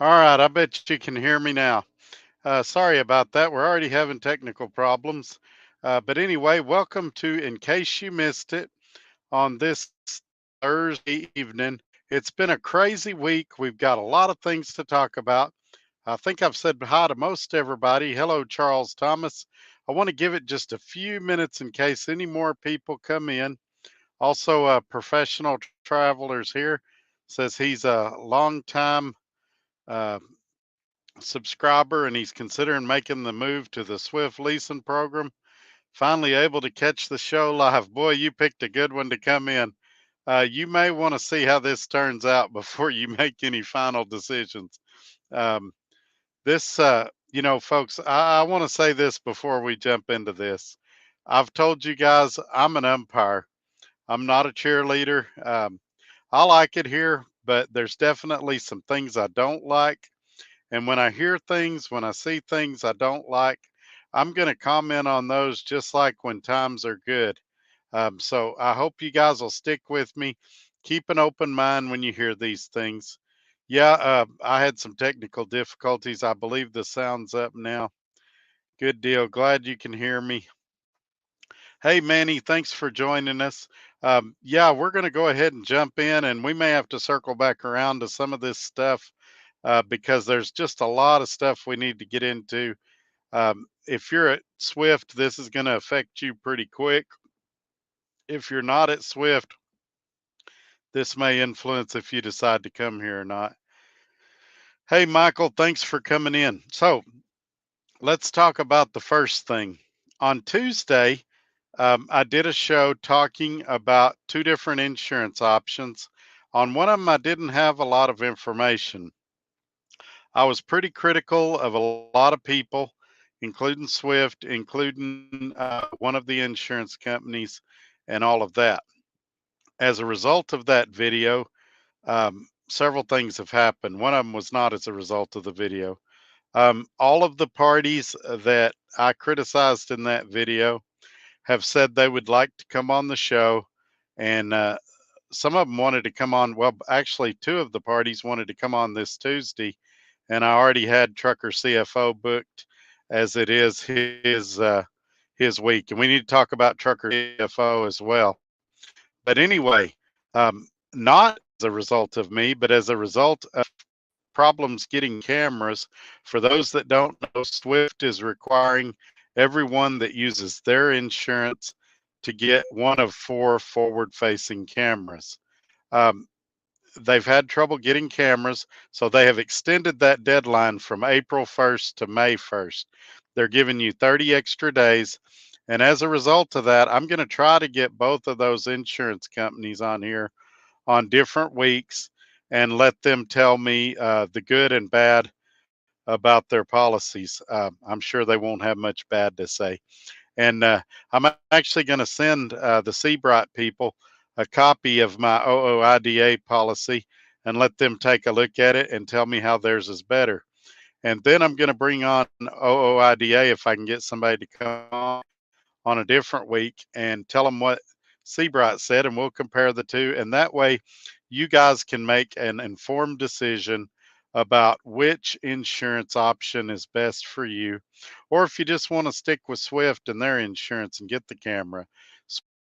All right, I bet you can hear me now. Sorry about that. We're already having technical problems. But anyway, welcome to In Case You Missed It on this Thursday evening. It's been a crazy week. We've got a lot of things to talk about. I think I've said hi to most everybody. Hello, Charles Thomas. I want to give it just a few minutes in case any more people come in. Also, professional travelers here says he's a long time uh, subscriber and he's considering making the move to the Swift leasing program. Finally able to catch the show live. Boy, you picked a good one to come in. You may want to see how this turns out before you make any final decisions. Um, folks, I want to say this before we jump into this. I've told you guys I'm an umpire. I'm not a cheerleader. I like it here, but there's definitely some things I don't like. And when I hear things, when I see things I don't like, I'm going to comment on those just like when times are good. So I hope you guys will stick with me. Keep an open mind when you hear these things. Yeah, I had some technical difficulties. I believe the sound's up now. Good deal. Glad you can hear me. Hey, Manny, thanks for joining us. Yeah, we're going to go ahead and jump in, and we may have to circle back around to some of this stuff because there's just a lot of stuff we need to get into. If you're at Swift, this is going to affect you pretty quick. If you're not at Swift, this may influence if you decide to come here or not. Hey, Michael, thanks for coming in. So let's talk about the first thing. On Tuesday, I did a show talking about two different insurance options. On one of them, I didn't have a lot of information. I was pretty critical of a lot of people, including Swift, including one of the insurance companies, and all of that. As a result of that video, several things have happened. One of them was not as a result of the video. All of the parties that I criticized in that video have said they would like to come on the show, and some of them wanted to come on. Well, actually, two of the parties wanted to come on this Tuesday, and I already had Trucker CFO booked as it is his week, and we need to talk about Trucker CFO as well. But anyway, not as a result of me, but as a result of problems getting cameras. For those that don't know, Swift is requiring everyone that uses their insurance to get one of four forward-facing cameras. Um, they've had trouble getting cameras, so they have extended that deadline from April 1st to May 1st. They're giving you 30 extra days. And as a result of that, I'm going to try to get both of those insurance companies on here on different weeks and let them tell me the good and bad about their policies. I'm sure they won't have much bad to say. And I'm actually going to send the Seabright people a copy of my OOIDA policy and let them take a look at it and tell me how theirs is better. And then I'm going to bring on OOIDA if I can get somebody to come on a different week and tell them what Seabright said, and we'll compare the two. And that way, you guys can make an informed decision about which insurance option is best for you, or if you just want to stick with Swift and their insurance and get the camera.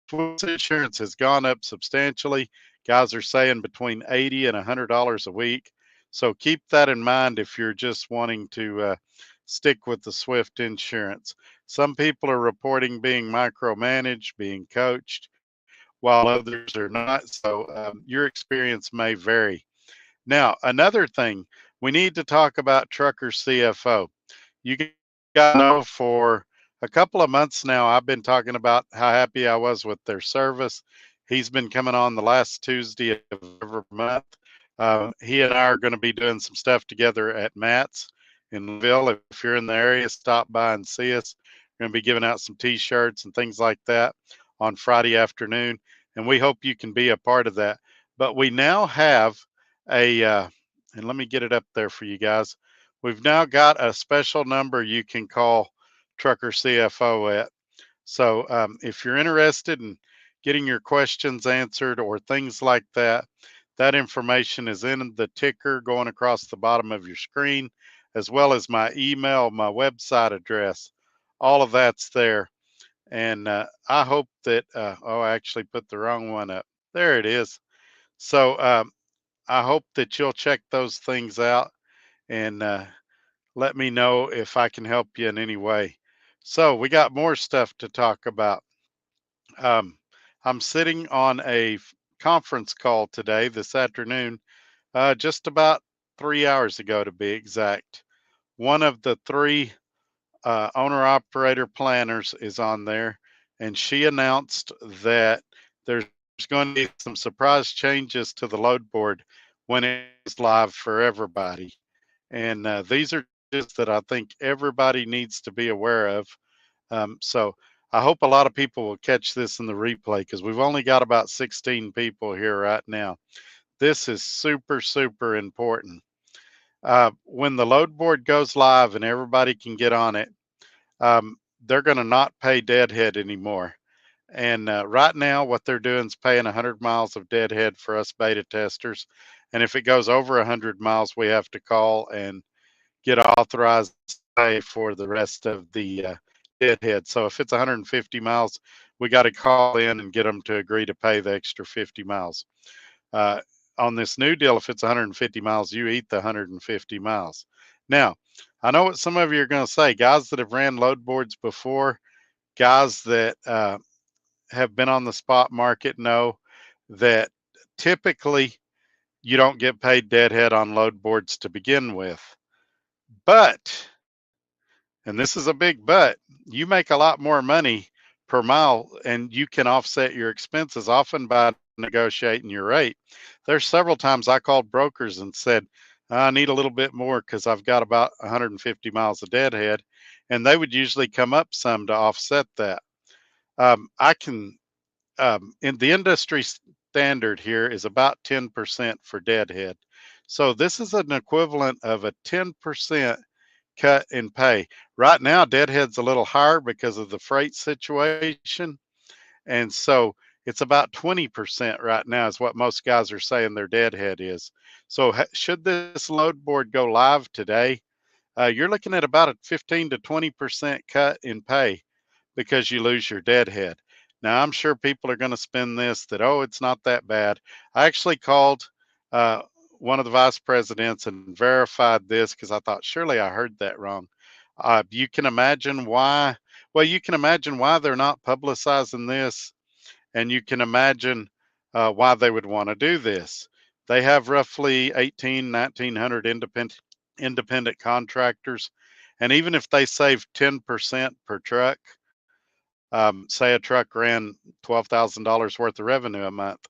Swift's insurance has gone up substantially. Guys are saying between $80 and $100 a week. So keep that in mind if you're just wanting to stick with the Swift insurance. Some people are reporting being micromanaged, being coached, while others are not. So your experience may vary. Now, another thing, we need to talk about Trucker CFO. You got to know for a couple of months now, I've been talking about how happy I was with their service. He's been coming on the last Tuesday of every month. He and I are going to be doing some stuff together at Matt's in Louisville. If you're in the area, stop by and see us. We're going to be giving out some T-shirts and things like that on Friday afternoon, and we hope you can be a part of that. But we now have and let me get it up there for you guys. We've now got a special number you can call Trucker CFO at. So if you're interested in getting your questions answered or things like that, That information is in the ticker going across the bottom of your screen, as well as my email, my website address. All of that's there. And I hope that, oh, I actually put the wrong one up. There it is. So I hope that you'll check those things out and let me know if I can help you in any way. So we got more stuff to talk about. Um, I'm sitting on a conference call today, this afternoon, just about 3 hours ago to be exact. One of the three owner operator planners is on there, and she announced that there's going to be some surprise changes to the load board when it's live for everybody. And these are changes that I think everybody needs to be aware of. So I hope a lot of people will catch this in the replay because we've only got about 16 people here right now. This is super, super important. When the load board goes live and everybody can get on it, they're going to not pay deadhead anymore. And right now, what they're doing is paying 100 miles of deadhead for us beta testers. And if it goes over 100 miles, we have to call and get authorized to pay for the rest of the deadhead. So if it's 150 miles, we got to call in and get them to agree to pay the extra 50 miles. Uh, on this new deal, if it's 150 miles, you eat the 150 miles. Now, I know what some of you are going to say. Guys that have ran load boards before, guys that have been on the spot market know that typically you don't get paid deadhead on load boards to begin with. But, and this is a big but, you make a lot more money per mile and you can offset your expenses often by negotiating your rate. There's several times I called brokers and said, I need a little bit more because I've got about 150 miles of deadhead. And they would usually come up some to offset that. I can, in the industry standard here is about 10% for deadhead. So this is an equivalent of a 10% cut in pay. Right now, deadhead's a little higher because of the freight situation. And so it's about 20% right now is what most guys are saying their deadhead is. So should this load board go live today, you're looking at about a 15 to 20% cut in pay because you lose your deadhead. Now, I'm sure people are going to spin this that, oh, it's not that bad. I actually called uh, one of the vice presidents and verified this because I thought, surely I heard that wrong. You can imagine why. Well, you can imagine why they're not publicizing this, and you can imagine why they would want to do this. They have roughly 1,900 independent contractors, and even if they save 10% per truck, say a truck ran $12,000 worth of revenue a month.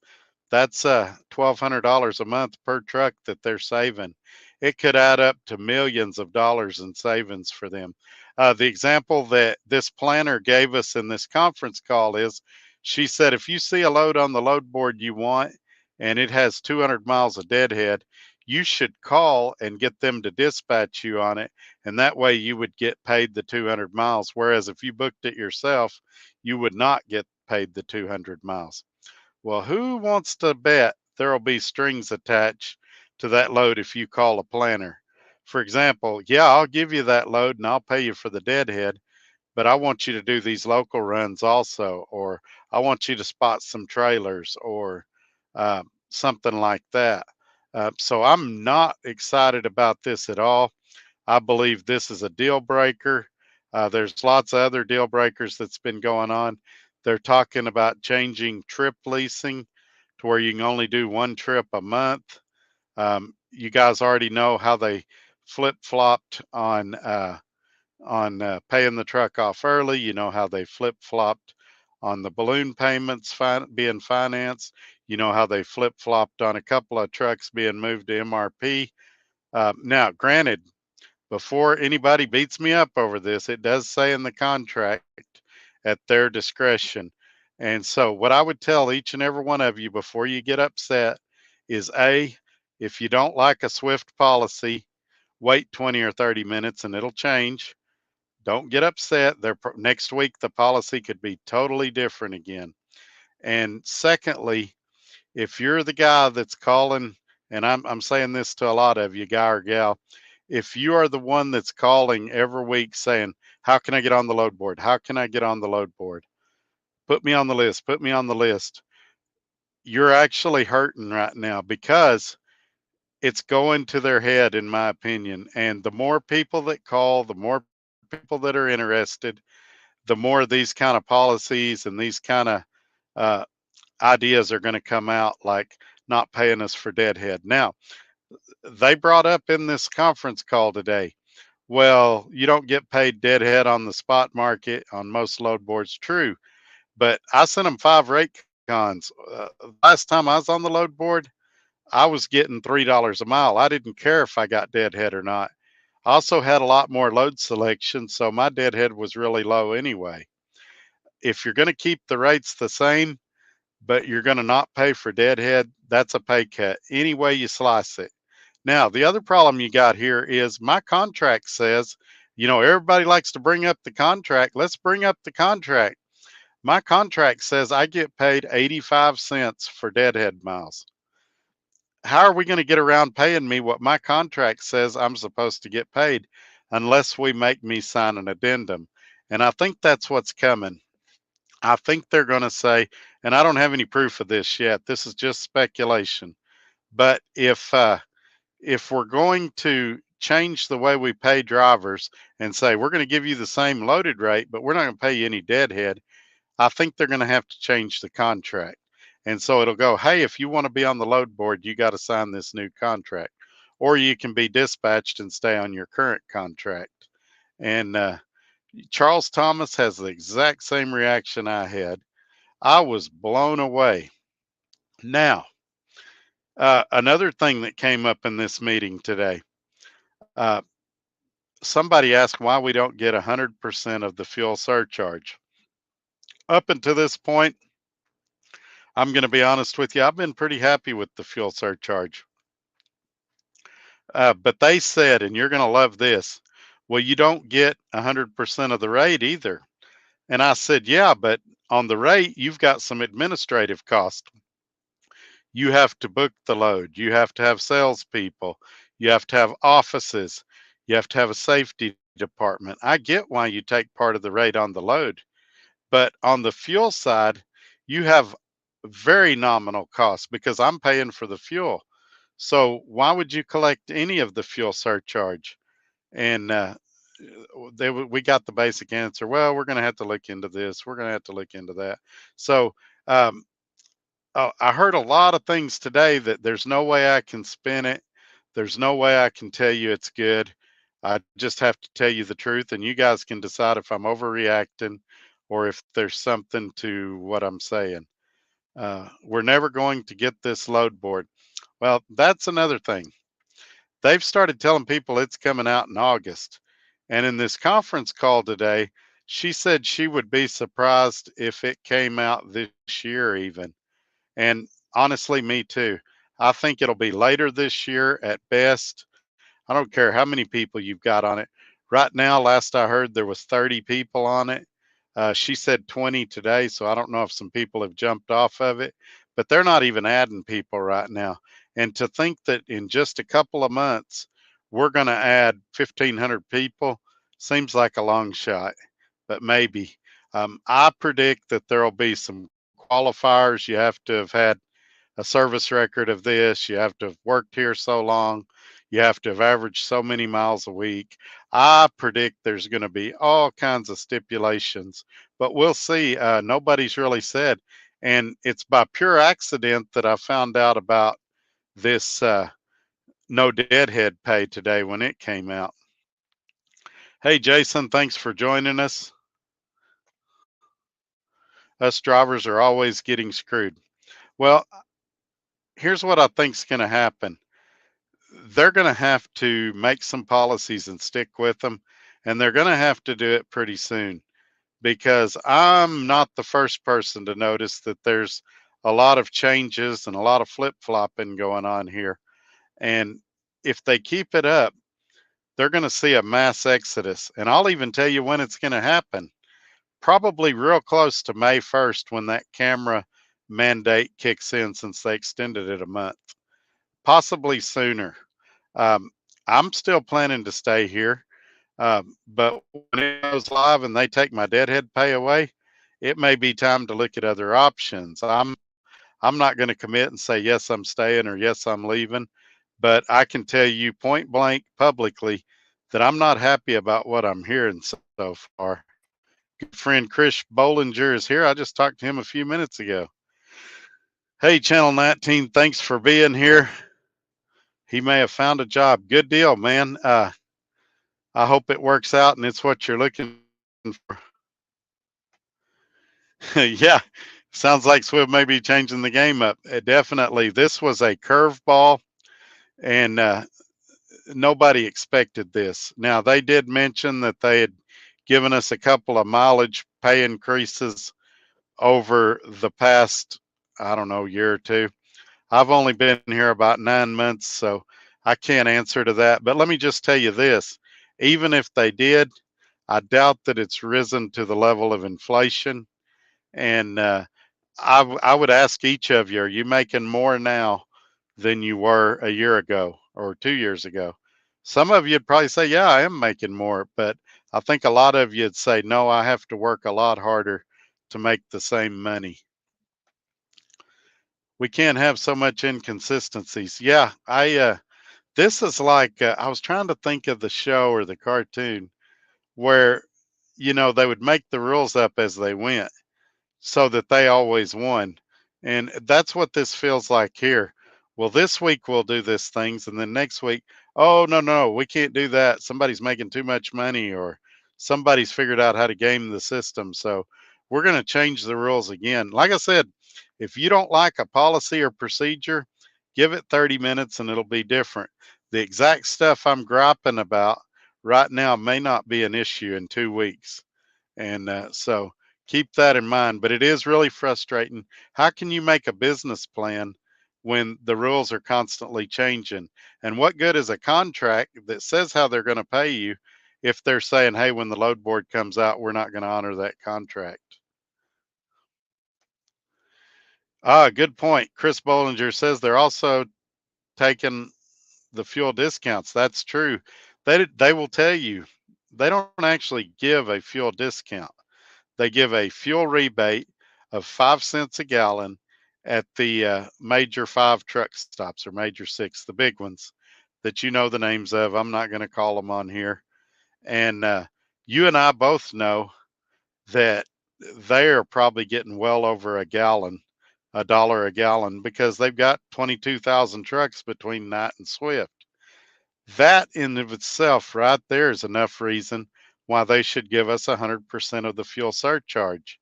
That's $1,200 a month per truck that they're saving. It could add up to millions of dollars in savings for them. The example that this planner gave us in this conference call is she said, if you see a load on the load board you want and it has 200 miles of deadhead, you should call and get them to dispatch you on it. And that way you would get paid the 200 miles. Whereas if you booked it yourself, you would not get paid the 200 miles. Well, who wants to bet there'll be strings attached to that load if you call a planner? For example, yeah, I'll give you that load and I'll pay you for the deadhead, but I want you to do these local runs also, or I want you to spot some trailers or something like that. So I'm not excited about this at all. I believe this is a deal breaker. There's lots of other deal breakers that's been going on. They're talking about changing trip leasing to where you can only do one trip a month. You guys already know how they flip flopped on paying the truck off early. You know how they flip flopped on the balloon payments being financed. You know how they flip flopped on a couple of trucks being moved to MRP. Now, granted, before anybody beats me up over this, it does say in the contract at their discretion. And so, what I would tell each and every one of you before you get upset is A, if you don't like a Swift policy, wait 20 or 30 minutes and it'll change. Don't get upset. Next week, the policy could be totally different again. And secondly, If you're the guy that's calling, and I'm saying this to a lot of you, guy or gal, if you are the one that's calling every week saying, how can I get on the load board? How can I get on the load board? Put me on the list, put me on the list. You're actually hurting right now because it's going to their head, in my opinion. And the more people that call, the more people that are interested, the more these kind of policies and these kind of uh, ideas are going to come out, like not paying us for deadhead. Now, they brought up in this conference call today, well, you don't get paid deadhead on the spot market on most load boards. True, but I sent them 5 rate cons. Last time I was on the load board, I was getting $3 a mile. I didn't care if I got deadhead or not. I also had a lot more load selection, so my deadhead was really low anyway. If you're going to keep the rates the same, but you're going to not pay for deadhead, that's a pay cut any way you slice it. Now, the other problem you got here is my contract says, everybody likes to bring up the contract. Let's bring up the contract. My contract says I get paid 85 cents for deadhead miles. How are we going to get around paying me what my contract says I'm supposed to get paid unless we make me sign an addendum? And I think that's what's coming. I think they're going to say, and I don't have any proof of this yet. This is just speculation. But if we're going to change the way we pay drivers and say we're going to give you the same loaded rate, but we're not going to pay you any deadhead, I think they're going to have to change the contract. And so it'll go, hey, if you want to be on the load board, you got to sign this new contract, or you can be dispatched and stay on your current contract. And Charles Thomas has the exact same reaction I had. I was blown away. Now, another thing that came up in this meeting today, uh, somebody asked why we don't get 100% of the fuel surcharge. Up until this point, I'm going to be honest with you, I've been pretty happy with the fuel surcharge. But they said, and you're going to love this, well, you don't get 100% of the rate either. And I said, yeah, but on the rate, you've got some administrative cost. You have to book the load. You have to have salespeople. You have to have offices. You have to have a safety department. I get why you take part of the rate on the load, but on the fuel side, you have very nominal costs because I'm paying for the fuel. So why would you collect any of the fuel surcharge? And we got the basic answer. Well, we're going to have to look into this. We're going to have to look into that. So um, I heard a lot of things today that there's no way I can spin it. There's no way I can tell you it's good. I just have to tell you the truth, and you guys can decide if I'm overreacting or if there's something to what I'm saying. We're never going to get this load board. Well, that's another thing. They've started telling people it's coming out in August. And in this conference call today, she said she would be surprised if it came out this year, even. And honestly, me too. I think it'll be later this year at best. I don't care how many people you've got on it. Right now, last I heard, there was 30 people on it. She said 20 today, so I don't know if some people have jumped off of it, but they're not even adding people right now. And to think that in just a couple of months, we're going to add 1,500 people seems like a long shot, but maybe. I predict that there'll be some qualifiers. You have to have had a service record of this. You have to have worked here so long. You have to have averaged so many miles a week. I predict there's going to be all kinds of stipulations, but we'll see. Nobody's really said. And it's by pure accident that I found out about this no deadhead pay today when it came out. Hey, Jason, thanks for joining us. Us drivers are always getting screwed. Well, here's what I think's going to happen. They're going to have to make some policies and stick with them, and they're going to have to do it pretty soon because I'm not the first person to notice that there's a lot of changes and a lot of flip-flopping going on here. And if they keep it up, they're going to see a mass exodus. And I'll even tell you when it's going to happen. Probably real close to May 1st when that camera mandate kicks in, since they extended it a month, possibly sooner. Um, I'm still planning to stay here, but when it goes live and they take my deadhead pay away, it may be time to look at other options. I'm not going to commit and say yes I'm staying or yes I'm leaving, but I can tell you point blank publicly that I'm not happy about what I'm hearing so far. Good friend Chris Bollinger is here. I just talked to him a few minutes ago. Hey, Channel 19, thanks for being here. He may have found a job. Good deal, man. I hope it works out and it's what you're looking for. Yeah, sounds like Swift may be changing the game up. Definitely. This was a curveball, and nobody expected this. Now, they did mention that they had given us a couple of mileage pay increases over the past, I don't know, year or two. I've only been here about 9 months, so I can't answer to that. But let me just tell you this, even if they did, I doubt that it's risen to the level of inflation. And I would ask each of you, are you making more now than you were a year ago or 2 years ago? Some of you'd probably say, yeah, I am making more. But I think a lot of you'd say, no, I have to work a lot harder to make the same money. We can't have so much inconsistencies. Yeah, this is like, I was trying to think of the show or the cartoon where, they would make the rules up as they went so that they always won. And that's what this feels like here. Well, this week we'll do this things, and then next week, oh no, no, we can't do that. Somebody's making too much money, or somebody's figured out how to game the system. So we're going to change the rules again. Like I said, if you don't like a policy or procedure, give it 30 minutes and it'll be different. The exact stuff I'm griping about right now may not be an issue in 2 weeks. And so keep that in mind. But it is really frustrating. How can you make a business plan when the rules are constantly changing? And what good is a contract that says how they're going to pay you if they're saying, hey, when the load board comes out, we're not going to honor that contract? Good point. Chris Bollinger says they're also taking the fuel discounts. That's true. They will tell you they don't actually give a fuel discount. They give a fuel rebate of 5 cents a gallon at the major 5 truck stops, or major 6, the big ones that you know the names of. I'm not going to call them on here. And you and I both know that they are probably getting well over $1 a gallon, because they've got 22,000 trucks between Knight and Swift. That in of itself right there is enough reason why they should give us 100% of the fuel surcharge,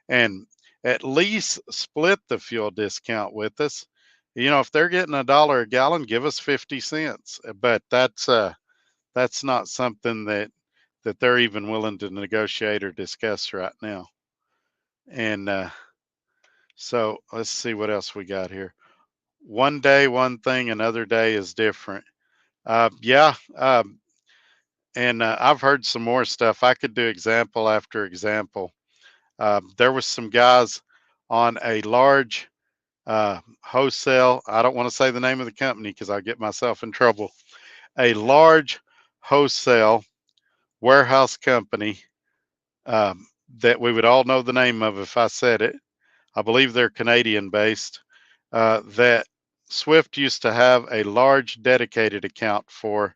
and at least split the fuel discount with us. If they're getting $1 a gallon, give us 50 cents. But that's not something that they're even willing to negotiate or discuss right now. And so let's see what else we got here. One day, one thing, another day is different. Yeah. And I've heard some more stuff. I could do example after example. There was some guys on a large wholesale. I don't want to say the name of the company because I'll get myself in trouble. A large wholesale warehouse company, that we would all know the name of if I said it. I believe they're Canadian based. That Swift used to have a large dedicated account for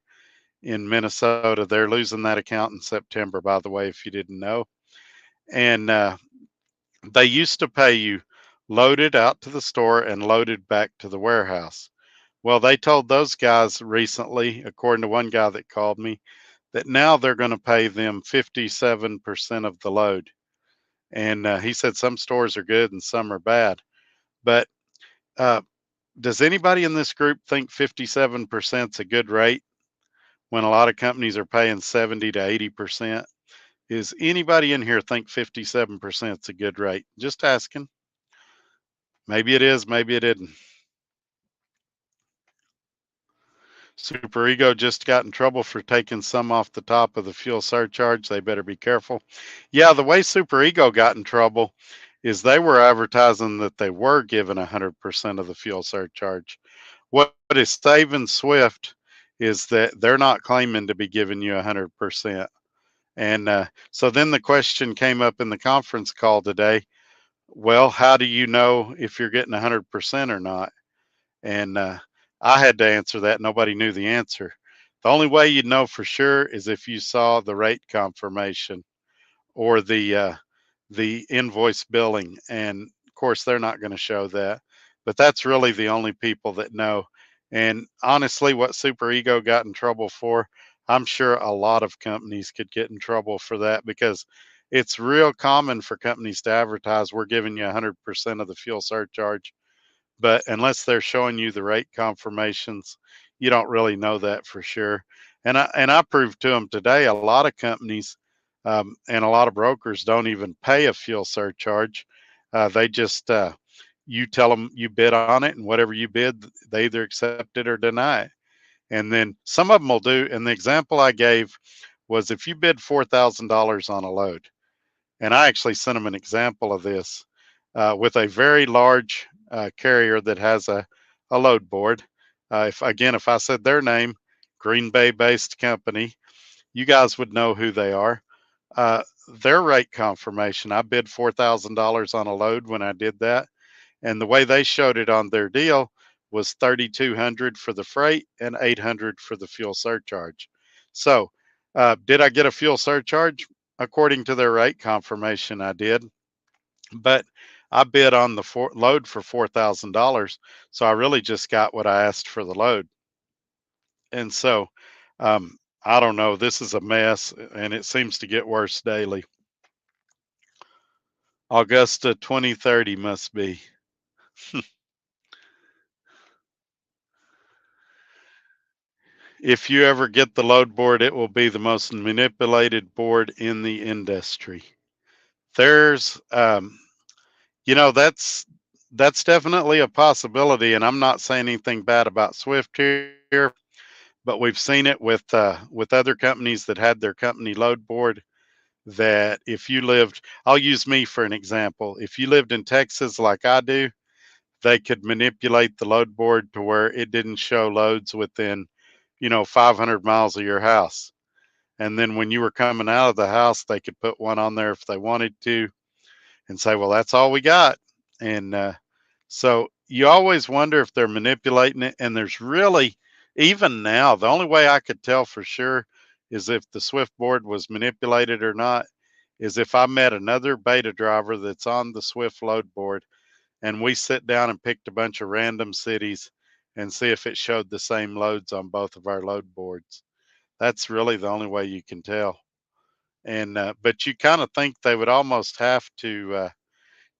in Minnesota. They're losing that account in September, by the way, if you didn't know. And they used to pay you loaded out to the store and loaded back to the warehouse. Well, they told those guys recently, according to one guy that called me, that now they're going to pay them 57% of the load. And he said some stores are good and some are bad. But uh, does anybody in this group think 57% is a good rate when a lot of companies are paying 70 to 80%? Is anybody in here think 57% is a good rate? Just asking. Maybe it is, maybe it isn't. Super Ego just got in trouble for taking some off the top of the fuel surcharge. They better be careful. Yeah, the way Super Ego got in trouble is they were advertising that they were giving 100% of the fuel surcharge. What is saving Swift is that they're not claiming to be giving you 100%. And so then the question came up in the conference call today. Well, how do you know if you're getting 100% or not? And I had to answer that. Nobody knew the answer. The only way you'd know for sure is if you saw the rate confirmation or the invoice billing, and of course they're not going to show that. But that's really the only people that know. And honestly, what Super Ego got in trouble for, I'm sure a lot of companies could get in trouble for that, because it's real common for companies to advertise we're giving you 100% of the fuel surcharge, but unless they're showing you the rate confirmations, you don't really know that for sure. And I proved to them today a lot of companies and a lot of brokers don't even pay a fuel surcharge. They just you tell them you bid on it, and whatever you bid, they either accept it or deny it. And then some of them will do. And the example I gave was if you bid $4,000 on a load, and I actually sent them an example of this with a very large carrier that has a load board. If I said their name, Green Bay based company, you guys would know who they are. Uh, their rate confirmation, I bid $4,000 on a load when I did that. And the way they showed it on their deal was 3,200 for the freight and 800 for the fuel surcharge. So, did I get a fuel surcharge? According to their rate confirmation, I did, but I bid on the load for $4,000, so I really just got what I asked for the load. And so, I don't know. This is a mess, and it seems to get worse daily. Augusta 2030 must be. If you ever get the load board, it will be the most manipulated board in the industry. There's, that's definitely a possibility, and I'm not saying anything bad about Swift here, but we've seen it with other companies that had their company load board. That if you lived, I'll use me for an example. If you lived in Texas like I do, they could manipulate the load board to where it didn't show loads within, 500 miles of your house. And then when you were coming out of the house, they could put one on there if they wanted to and say, well, that's all we got. And so you always wonder if they're manipulating it. And there's really, even now, the only way I could tell for sure is if the Swift board was manipulated or not, is if I met another beta driver that's on the Swift load board and we sit down and picked a bunch of random cities and see if it showed the same loads on both of our load boards. That's really the only way you can tell. And but you kind of think they would almost have to,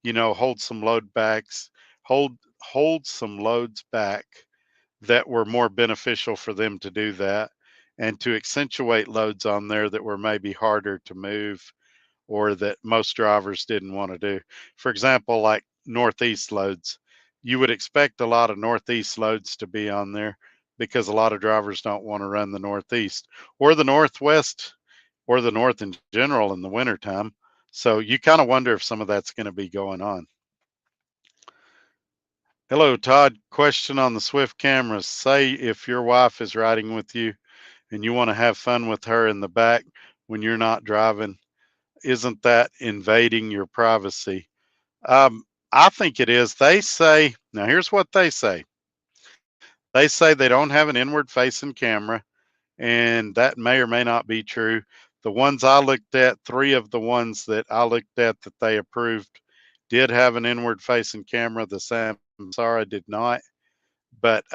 hold some load backs, hold some loads back that were more beneficial for them to do that, and to accentuate loads on there that were maybe harder to move or that most drivers didn't want to do. For example, like Northeast loads, you would expect a lot of Northeast loads to be on there because a lot of drivers don't want to run the Northeast or the Northwest or the North in general in the wintertime. So you kind of wonder if some of that's going to be going on. Hello, Todd. Question on the Swift cameras. Say if your wife is riding with you and you want to have fun with her in the back when you're not driving, isn't that invading your privacy? I think it is. They say, now here's what they say. They say they don't have an inward facing camera, and that may or may not be true. The ones I looked at, three of the ones that I looked at that they approved did have an inward facing camera. The Samsara did not. But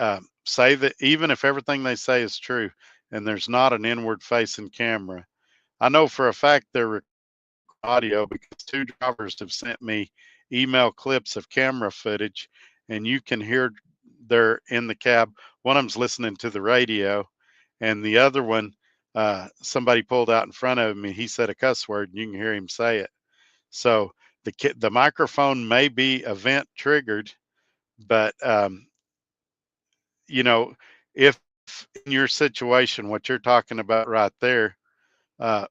say that even if everything they say is true and there's not an inward facing camera, I know for a fact they're recording audio because two drivers have sent me email clips of camera footage, and you can hear they're in the cab. One of them's listening to the radio, and the other one, somebody pulled out in front of me. He said a cuss word, and you can hear him say it. So the microphone may be event triggered, but you know, if in your situation, what you're talking about right there, uh,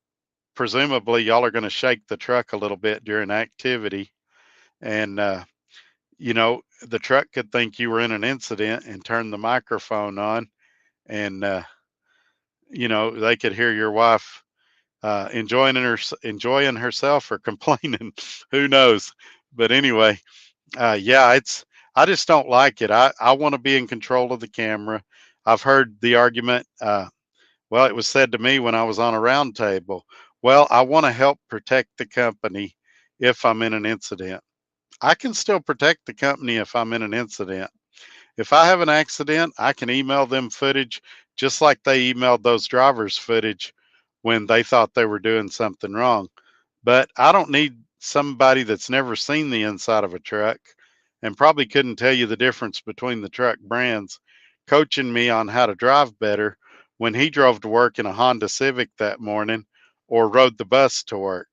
presumably y'all are going to shake the truck a little bit during activity. And, the truck could think you were in an incident and turn the microphone on, and, they could hear your wife enjoying herself or complaining. Who knows? But anyway, yeah, I just don't like it. I want to be in control of the camera. I've heard the argument. Well, it was said to me when I was on a round table. Well, I want to help protect the company if I'm in an incident. I can still protect the company if I'm in an incident. If I have an accident, I can email them footage just like they emailed those drivers footage when they thought they were doing something wrong. But I don't need somebody that's never seen the inside of a truck and probably couldn't tell you the difference between the truck brands coaching me on how to drive better when he drove to work in a Honda Civic that morning or rode the bus to work.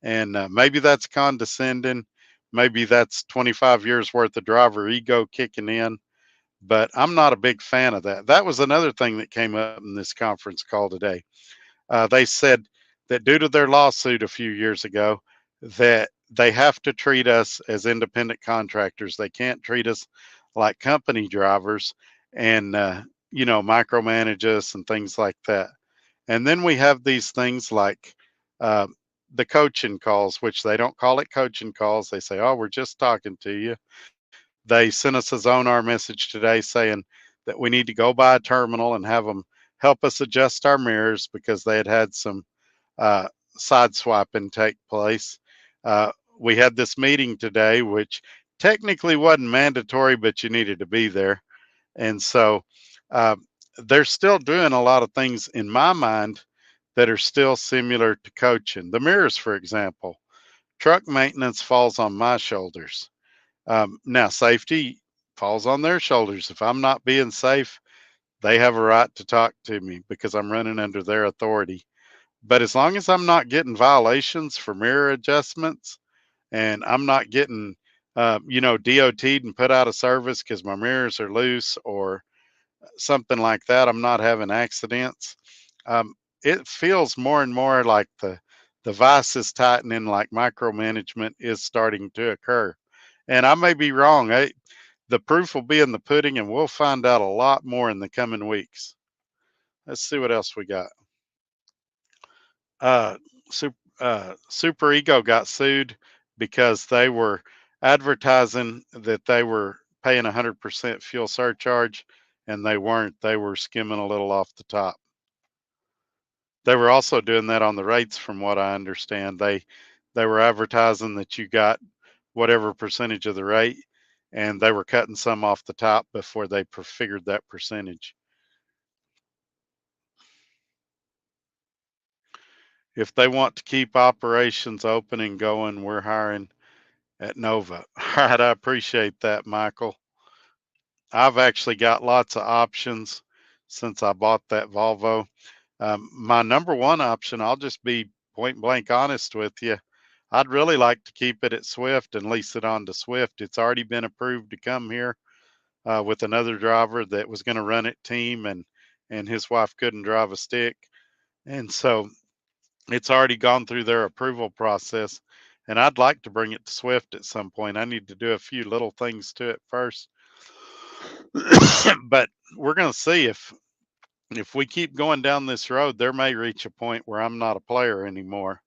And maybe that's condescending. Maybe that's 25 years worth of driver ego kicking in, but I'm not a big fan of that. That was another thing that came up in this conference call today. They said that due to their lawsuit a few years ago, that they have to treat us as independent contractors. They can't treat us like company drivers and micromanage us and things like that. And then we have these things like uh, the coaching calls, which they don't call it coaching calls. They say, "Oh, we're just talking to you." They sent us a Zonar message today saying that we need to go by a terminal and have them help us adjust our mirrors because they had had some uh, side swiping take place. Uh, we had this meeting today, which technically wasn't mandatory, but you needed to be there. And so uh, they're still doing a lot of things in my mind that are still similar to coaching. The mirrors, for example, truck maintenance falls on my shoulders. Now, safety falls on their shoulders. If I'm not being safe, they have a right to talk to me because I'm running under their authority. But as long as I'm not getting violations for mirror adjustments and I'm not getting, DOT'd and put out of service because my mirrors are loose or something like that, I'm not having accidents. Um, it feels more and more like the vice is tightening, like micromanagement is starting to occur. And I may be wrong. The proof will be in the pudding, and we'll find out a lot more in the coming weeks. Let's see what else we got. Uh, Super Ego got sued because they were advertising that they were paying 100% fuel surcharge, and they weren't. They were skimming a little off the top. They were also doing that on the rates, from what I understand. They were advertising that you got whatever percentage of the rate, and they were cutting some off the top before they figured that percentage. If they want to keep operations open and going, we're hiring at Nova. All right, I appreciate that, Michael. I've actually got lots of options since I bought that Volvo. My number one option, I'll just be point blank honest with you. I'd really like to keep it at Swift and lease it on to Swift. It's already been approved to come here with another driver that was going to run it team, and his wife couldn't drive a stick, and so it's already gone through their approval process. And I'd like to bring it to Swift at some point. I need to do a few little things to it first, but we're going to see if we keep going down this road, there may reach a point where I'm not a player anymore.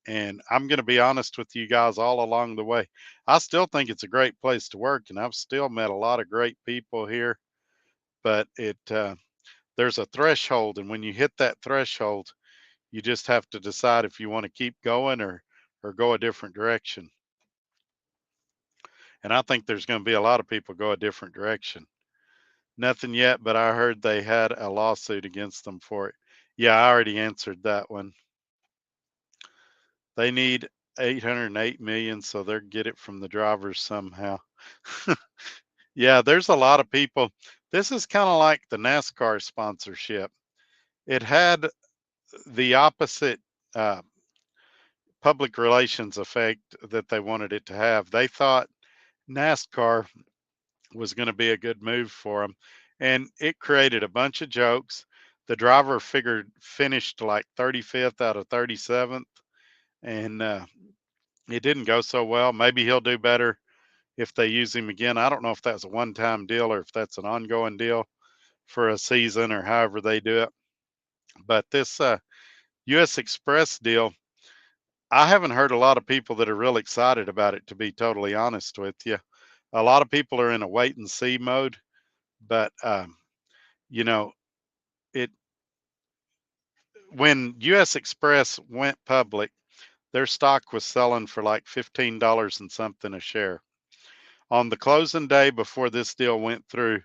And I'm going to be honest with you guys all along the way. I still think it's a great place to work, and I've still met a lot of great people here. But there's a threshold, and when you hit that threshold, you just have to decide if you want to keep going or go a different direction. And I think there's going to be a lot of people go a different direction. Nothing yet, but I heard they had a lawsuit against them for it. Yeah, I already answered that one. They need 808 million, so they'll get it from the drivers somehow. Yeah, there's a lot of people. This is kind of like the NASCAR sponsorship. It had the opposite uh, public relations effect that they wanted it to have. They thought NASCAR was going to be a good move for them, and it created a bunch of jokes. The driver figured finished like 35th out of 37th, and It didn't go so well. Maybe he'll do better if they use him again. I don't know if that's a one-time deal or if that's an ongoing deal for a season or however they do it. But this US Express deal, I haven't heard a lot of people that are real excited about it, to be totally honest with you. A lot of people are in a wait and see mode, but you know, it when US Express went public, their stock was selling for like $15 and something a share. On the closing day before this deal went through,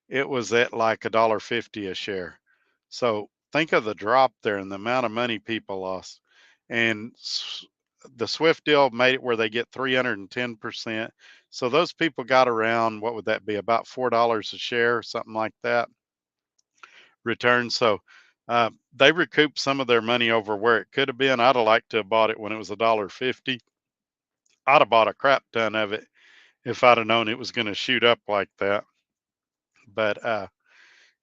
it was at like $1.50 a share. So think of the drop there and the amount of money people lost. And the Swift deal made it where they get 310%. So those people got around, what would that be, about $4 a share, something like that, return. So they recouped some of their money over where it could have been. I'd have liked to have bought it when it was $1.50. I'd have bought a crap ton of it if I'd have known it was going to shoot up like that. But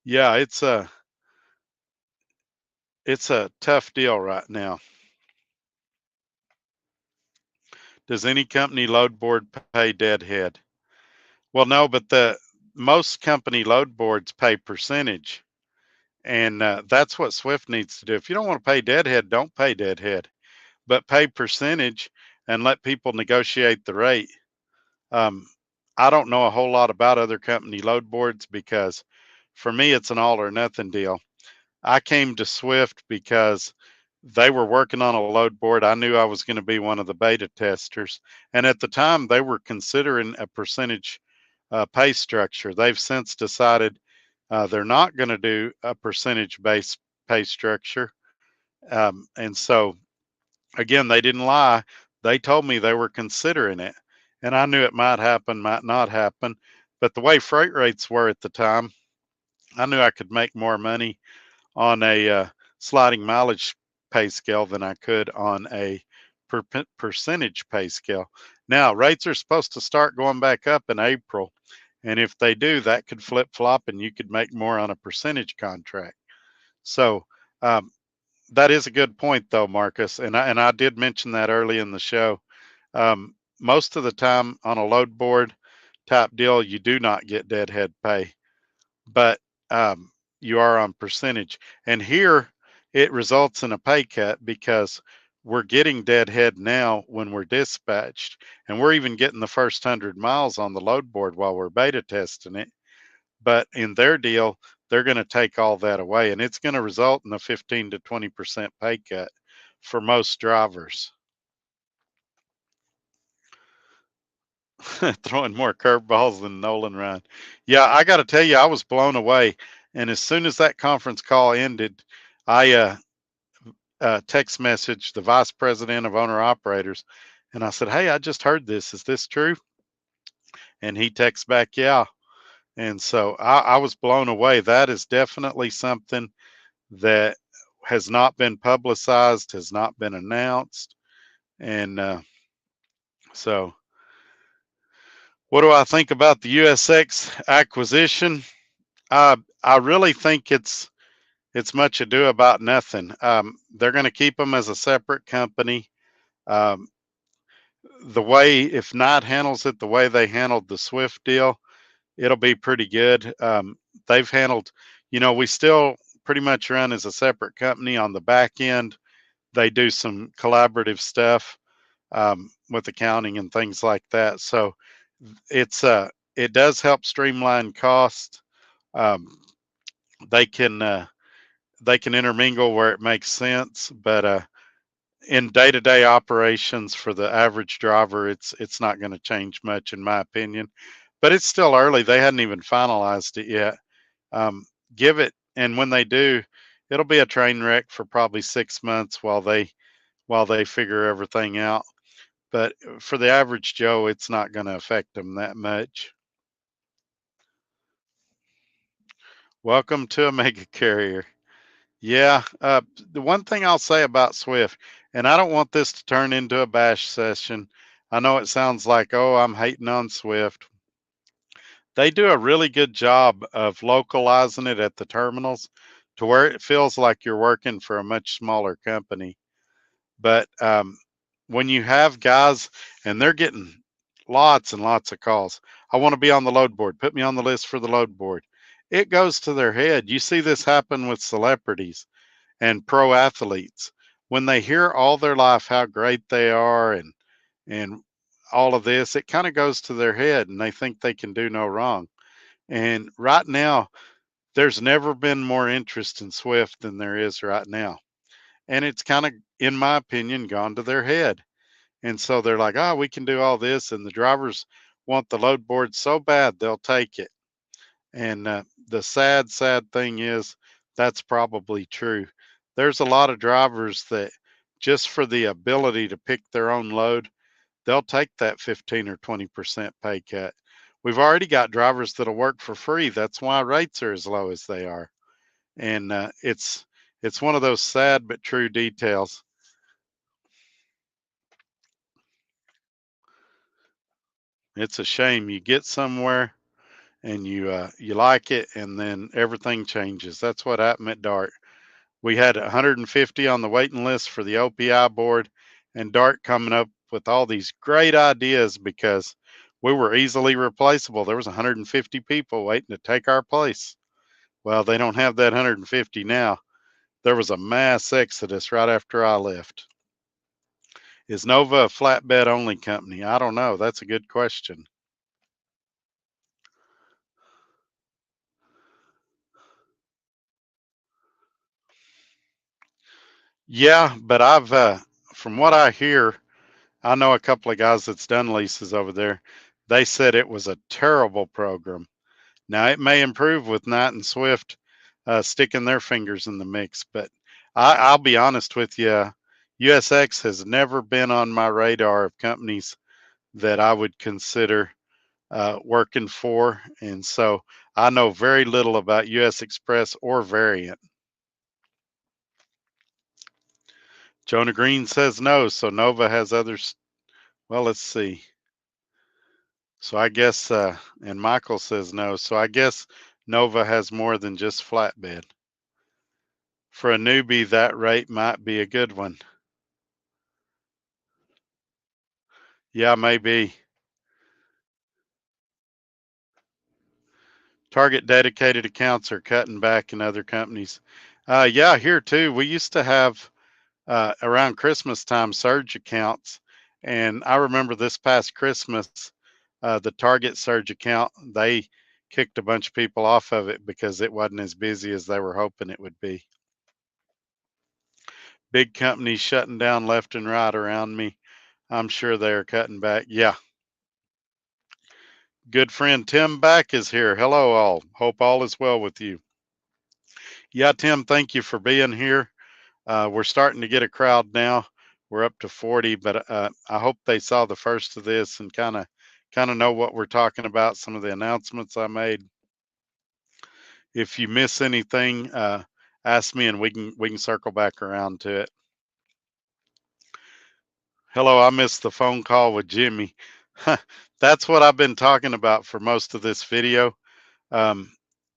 yeah, it's a tough deal right now. Does any company load board pay deadhead? Well, no, but the most company load boards pay percentage, and that's what Swift needs to do. If you don't want to pay deadhead, don't pay deadhead, but pay percentage and let people negotiate the rate. Um, I don't know a whole lot about other company load boards because for me it's an all or nothing deal. I came to Swift because they were working on a load board. I knew I was going to be one of the beta testers. And at the time, they were considering a percentage pay structure. They've since decided they're not going to do a percentage based pay structure. And so, again, they didn't lie. They told me they were considering it. And I knew it might happen, might not happen. But the way freight rates were at the time, I knew I could make more money on a sliding mileage pay scale than I could on a percentage pay scale. Now, rates are supposed to start going back up in April. And if they do, that could flip flop and you could make more on a percentage contract. So, um, that is a good point, though, Marcus. And I did mention that early in the show. Most of the time on a load board type deal, you do not get deadhead pay, but you are on percentage. And here it results in a pay cut because we're getting deadhead now when we're dispatched, and we're even getting the first 100 miles on the load board while we're beta testing it. But in their deal, they're going to take all that away, and it's going to result in a 15 to 20% pay cut for most drivers. Throwing more curveballs than Nolan Ryan. Yeah, I got to tell you, I was blown away. And as soon as that conference call ended, I text messaged the vice president of owner operators, and I said, "Hey, I just heard this. Is this true?" And he texts back, "Yeah." And so I was blown away. That is definitely something that has not been publicized, has not been announced, and so. What do I think about the USX acquisition? I really think it's much ado about nothing. They're going to keep them as a separate company. Um, the way if Knight handles it the way they handled the Swift deal, it'll be pretty good. They've handled, we still pretty much run as a separate company on the back end. They do some collaborative stuff with accounting and things like that. So it's it does help streamline cost. Um, they can they can intermingle where it makes sense, but in day-to-day operations for the average driver, it's not going to change much, in my opinion. But it's still early; they hadn't even finalized it yet. Um, give it, and when they do, it'll be a train wreck for probably 6 months while they figure everything out. But for the average Joe, it's not going to affect them that much. Welcome to a mega carrier. Yeah, the one thing I'll say about Swift, and I don't want this to turn into a bash session. I know it sounds like, oh, I'm hating on Swift. They do a really good job of localizing it at the terminals to where it feels like you're working for a much smaller company. But when you have guys and they're getting lots and lots of calls, I want to be on the load board, put me on the list for the load board. It goes to their head. You see this happen with celebrities and pro athletes. When they hear all their life how great they are and all of this, it kind of goes to their head and they think they can do no wrong. And right now, there's never been more interest in Swift than there is right now. And it's kind of, in my opinion, gone to their head. And so they're like, oh, we can do all this. And the drivers want the load board so bad, they'll take it. And the sad thing is that's probably true. There's a lot of drivers that just for the ability to pick their own load, they'll take that 15 or 20% pay cut. We've already got drivers that'll work for free. That's why rates are as low as they are. And it's one of those sad but true details. It's a shame you get somewhere and you like it, and then everything changes. That's what happened at Dart. We had 150 on the waiting list for the OPI board, and Dart coming up with all these great ideas because we were easily replaceable. There was 150 people waiting to take our place. Well, they don't have that 150 now. There was a mass exodus right after I left. Is Nova a flatbed only company? I don't know. That's a good question. Yeah, but from what I hear, I know a couple of guys that's done leases over there. They said it was a terrible program. Now it may improve with Knight and Swift sticking their fingers in the mix, but I'll be honest with you, USX has never been on my radar of companies that I would consider working for, and so I know very little about US Express or Variant. Jonah Green says no, so Nova has others. Well, let's see. So I guess, and Michael says no. So I guess Nova has more than just flatbed. For a newbie, that rate might be a good one. Yeah, maybe. Target dedicated accounts are cutting back in other companies. Yeah, here too. We used to have around Christmas time surge accounts. And I remember this past Christmas, the Target surge account, they kicked a bunch of people off of it because it wasn't as busy as they were hoping it would be. Big companies shutting down left and right around me. I'm sure they're cutting back. Yeah. Good friend Tim Back is here. Hello, all. Hope all is well with you. Yeah, Tim, thank you for being here. We're starting to get a crowd now. We're up to 40, but I hope they saw the first of this and kind of know what we're talking about. Some of the announcements I made. If you miss anything, ask me and we can circle back around to it. Hello, I missed the phone call with Jimmy. That's what I've been talking about for most of this video. Um,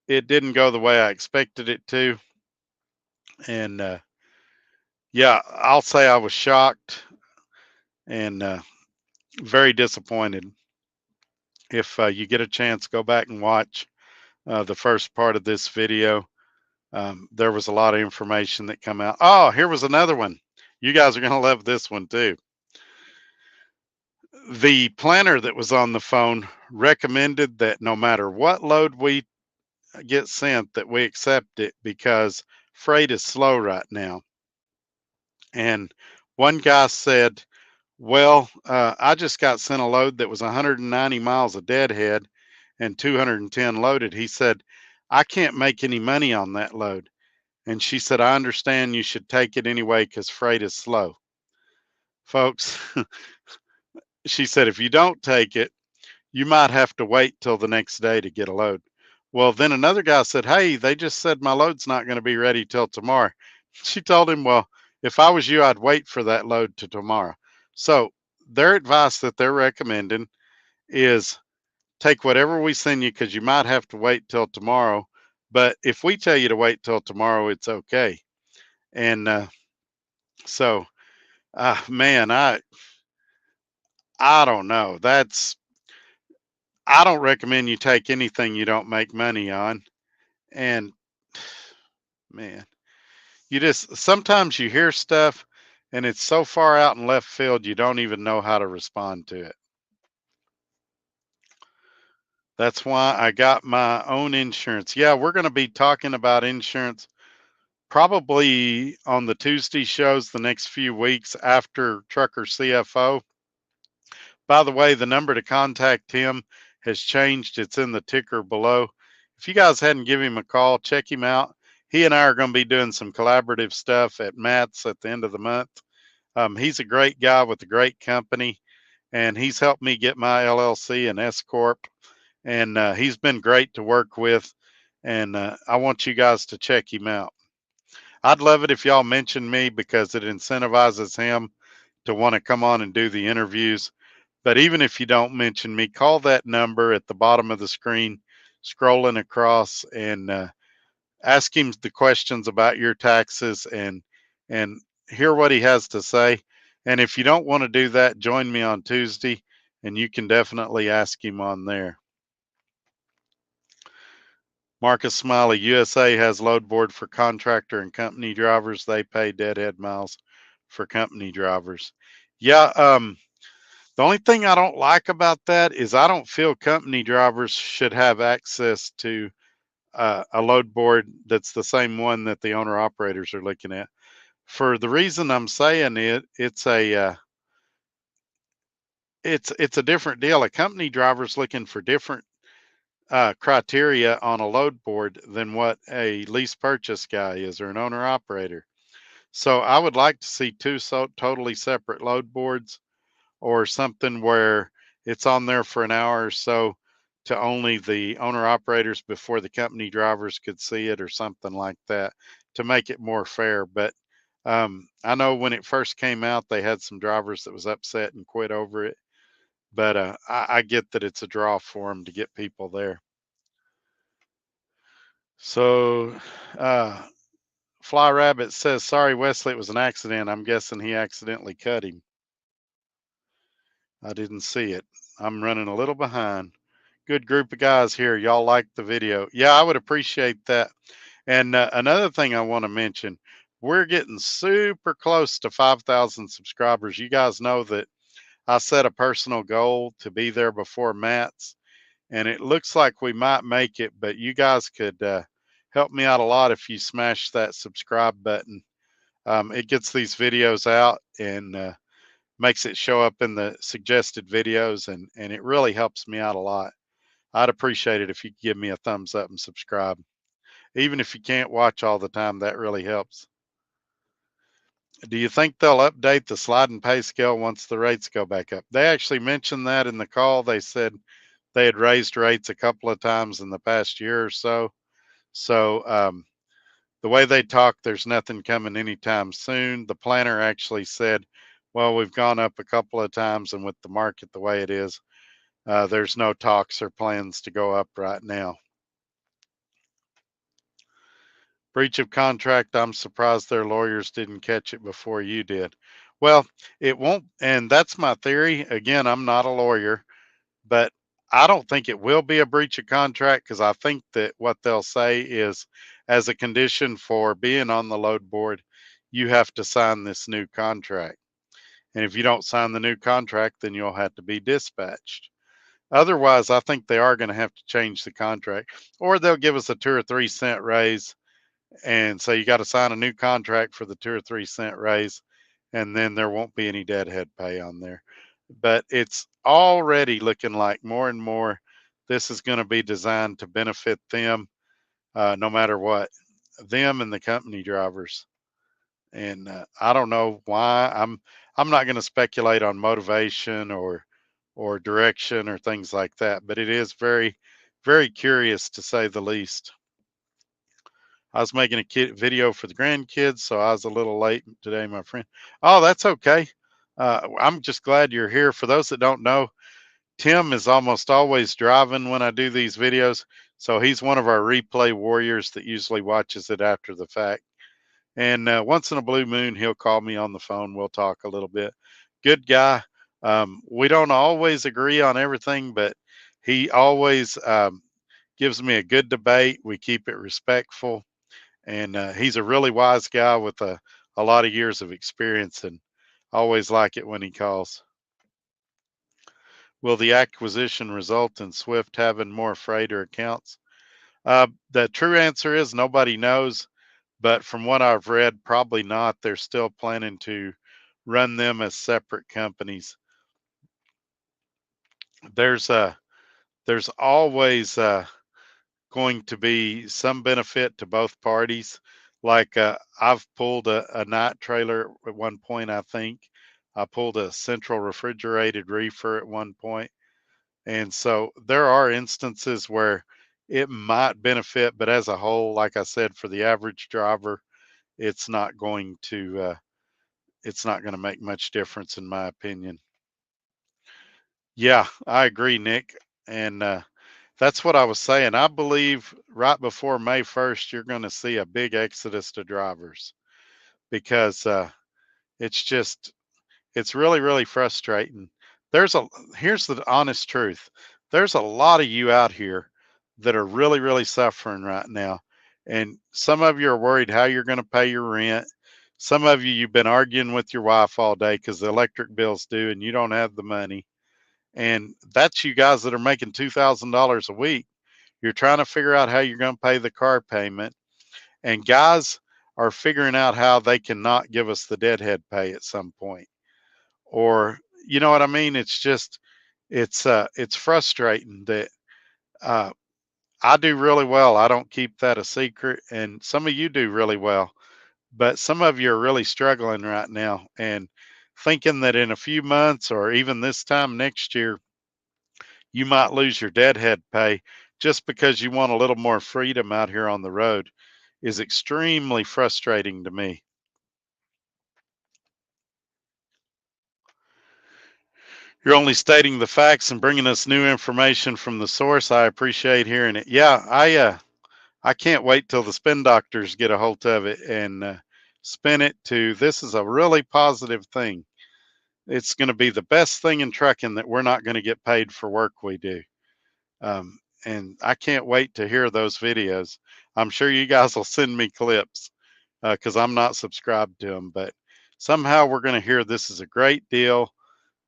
it didn't go the way I expected it to, and yeah, I'll say I was shocked and very disappointed. If you get a chance, go back and watch the first part of this video. There was a lot of information that come out. Oh, here was another one. You guys are going to love this one too. The planner that was on the phone recommended that no matter what load we get sent, that we accept it because freight is slow right now. And one guy said, well, I just got sent a load that was 190 miles of deadhead and 210 loaded. He said, I can't make any money on that load. And she said, I understand you should take it anyway because freight is slow. Folks, she said, if you don't take it, you might have to wait till the next day to get a load. Well, then another guy said, hey, they just said my load's not going to be ready till tomorrow. She told him, well, if I was you, I'd wait for that load to tomorrow. So their advice that they're recommending is take whatever we send you because you might have to wait till tomorrow. But if we tell you to wait till tomorrow, it's okay. And so Man, I don't know. I don't recommend you take anything you don't make money on. And man, you just sometimes you hear stuff and it's so far out in left field you don't even know how to respond to it. That's why I got my own insurance. Yeah, we're going to be talking about insurance probably on the Tuesday shows the next few weeks after Trucker CFO. By the way, the number to contact him has changed. It's in the ticker below. If you guys hadn't given him a call, check him out. He and I are going to be doing some collaborative stuff at Matt's at the end of the month. He's a great guy with a great company, and he's helped me get my LLC and S Corp. And he's been great to work with. And I want you guys to check him out. I'd love it if y'all mention me because it incentivizes him to want to come on and do the interviews. But even if you don't mention me, call that number at the bottom of the screen, scrolling across, and ask him the questions about your taxes and hear what he has to say. And if you don't want to do that, join me on Tuesday, and you can definitely ask him on there. Marcus Smiley, USA has load board for contractor and company drivers. They pay deadhead miles for company drivers. Yeah, the only thing I don't like about that is I don't feel company drivers should have access to a load board that's the same one that the owner operators are looking at. For the reason I'm saying it's a different deal. A company driver's looking for different criteria on a load board than what a lease purchase guy is or an owner operator. So I would like to see two totally separate load boards or something where it's on there for an hour or so to only the owner operators before the company drivers could see it or something like that to make it more fair. But I know when it first came out, they had some drivers that was upset and quit over it. But I get that it's a draw for them to get people there. So Fly Rabbit says, sorry, Wesley, it was an accident. I'm guessing he accidentally cut him. I didn't see it. I'm running a little behind. Good group of guys here. Y'all like the video. Yeah, I would appreciate that. And another thing I want to mention, we're getting super close to 5,000 subscribers. You guys know that I set a personal goal to be there before Matt's, and it looks like we might make it, but you guys could help me out a lot if you smash that subscribe button. It gets these videos out and makes it show up in the suggested videos, and it really helps me out a lot. I'd appreciate it if you give me a thumbs up and subscribe. Even if you can't watch all the time, that really helps. Do you think they'll update the sliding pay scale once the rates go back up? They actually mentioned that in the call. They said they had raised rates a couple of times in the past year or so. So the way they talk, there's nothing coming anytime soon. The planner actually said, well, we've gone up a couple of times, and with the market the way it is, there's no talks or plans to go up right now. Breach of contract, I'm surprised their lawyers didn't catch it before you did. Well, it won't, and that's my theory. Again, I'm not a lawyer, but I don't think it will be a breach of contract because I think that what they'll say is as a condition for being on the load board, you have to sign this new contract. And if you don't sign the new contract, then you'll have to be dispatched. Otherwise, I think they are going to have to change the contract, or they'll give us a 2 or 3 cent raise and so you got to sign a new contract for the 2 or 3 cent raise, and then there won't be any deadhead pay on there. But it's already looking like more and more this is going to be designed to benefit them, no matter what, them and the company drivers. And I don't know why. I'm not going to speculate on motivation or direction or things like that, but it is very, very curious to say the least. I was making a video for the grandkids, so I was a little late today, my friend. Oh, that's okay. I'm just glad you're here. For those that don't know, Tim is almost always driving when I do these videos. So he's one of our replay warriors that usually watches it after the fact. And once in a blue moon, he'll call me on the phone. We'll talk a little bit. Good guy. We don't always agree on everything, but he always gives me a good debate. We keep it respectful. And he's a really wise guy with a lot of years of experience, and I always like it when he calls. Will the acquisition result in Swift having more freighter accounts? The true answer is nobody knows, but from what I've read, probably not. They're still planning to run them as separate companies. There's a there's always going to be some benefit to both parties. Like I've pulled a night trailer at one point. I think I pulled a central refrigerated reefer at one point. And so there are instances where it might benefit, but as a whole, like I said, for the average driver, it's not going to make much difference in my opinion. Yeah, I agree, Nick. And that's what I was saying. I believe right before May 1st, you're going to see a big exodus to drivers because it's just it's really, really frustrating. There's a Here's the honest truth. There's a lot of you out here that are really, really suffering right now. And some of you are worried how you're going to pay your rent. Some of you, you've been arguing with your wife all day because the electric bill's due and you don't have the money. And that's you guys that are making $2,000 a week. You're trying to figure out how you're going to pay the car payment. And guys are figuring out how they cannot give us the deadhead pay at some point, or you know what I mean? It's just it's frustrating that uh I do really well. I don't keep that a secret, and some of you do really well, but some of you are really struggling right now and thinking that in a few months or even this time next year you might lose your deadhead pay just because you want a little more freedom out here on the road is extremely frustrating to me. You're only stating the facts and bringing us new information from the source. I appreciate hearing it. Yeah, I can't wait till the spin doctors get a hold of it and spin it to this is a really positive thing. It's going to be the best thing in trucking that we're not going to get paid for work we do. And I can't wait to hear those videos. I'm sure you guys will send me clips because I'm not subscribed to them, but somehow we're going to hear this is a great deal,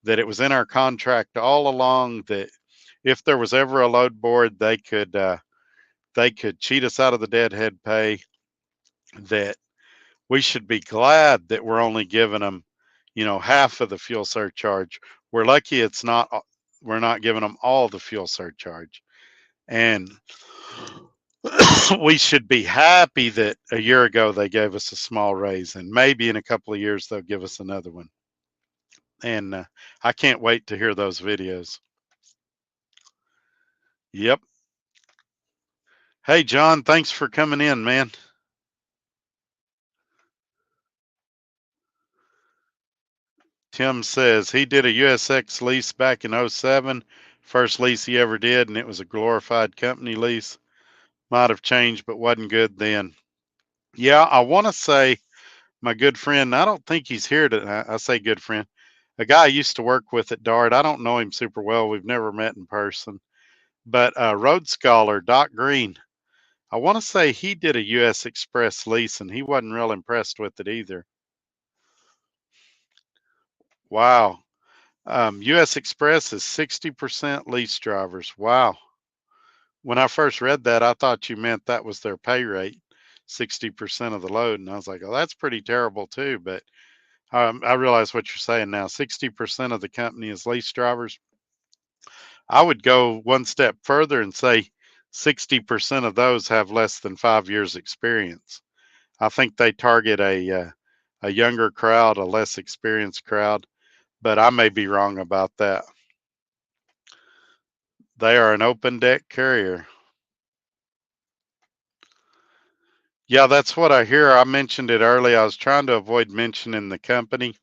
that it was in our contract all along, that if there was ever a load board, they could cheat us out of the deadhead pay, that we should be glad that we're only giving them, half of the fuel surcharge. We're lucky we're not giving them all the fuel surcharge. And we should be happy that a year ago they gave us a small raise, and maybe in a couple of years they'll give us another one. And I can't wait to hear those videos. Yep. Hey, John, thanks for coming in, man. Tim says he did a USX lease back in '07, first lease he ever did, and it was a glorified company lease. Might have changed, but wasn't good then. Yeah, I want to say my good friend, I don't think he's here to, I say good friend, a guy I used to work with at DART. I don't know him super well. We've never met in person, but Road Scholar, Doc Green, I want to say he did a US Express lease and he wasn't real impressed with it either. Wow. US Express is 60% lease drivers. Wow. When I first read that, I thought you meant that was their pay rate, 60% of the load. And I was like, oh, that's pretty terrible too. But I realize what you're saying now. 60% of the company is lease drivers. I would go one step further and say 60% of those have less than 5 years experience. I think they target a younger crowd, a less experienced crowd, but I may be wrong about that. They are an open deck carrier. Yeah, that's what I hear. I mentioned it earlier. I was trying to avoid mentioning the company,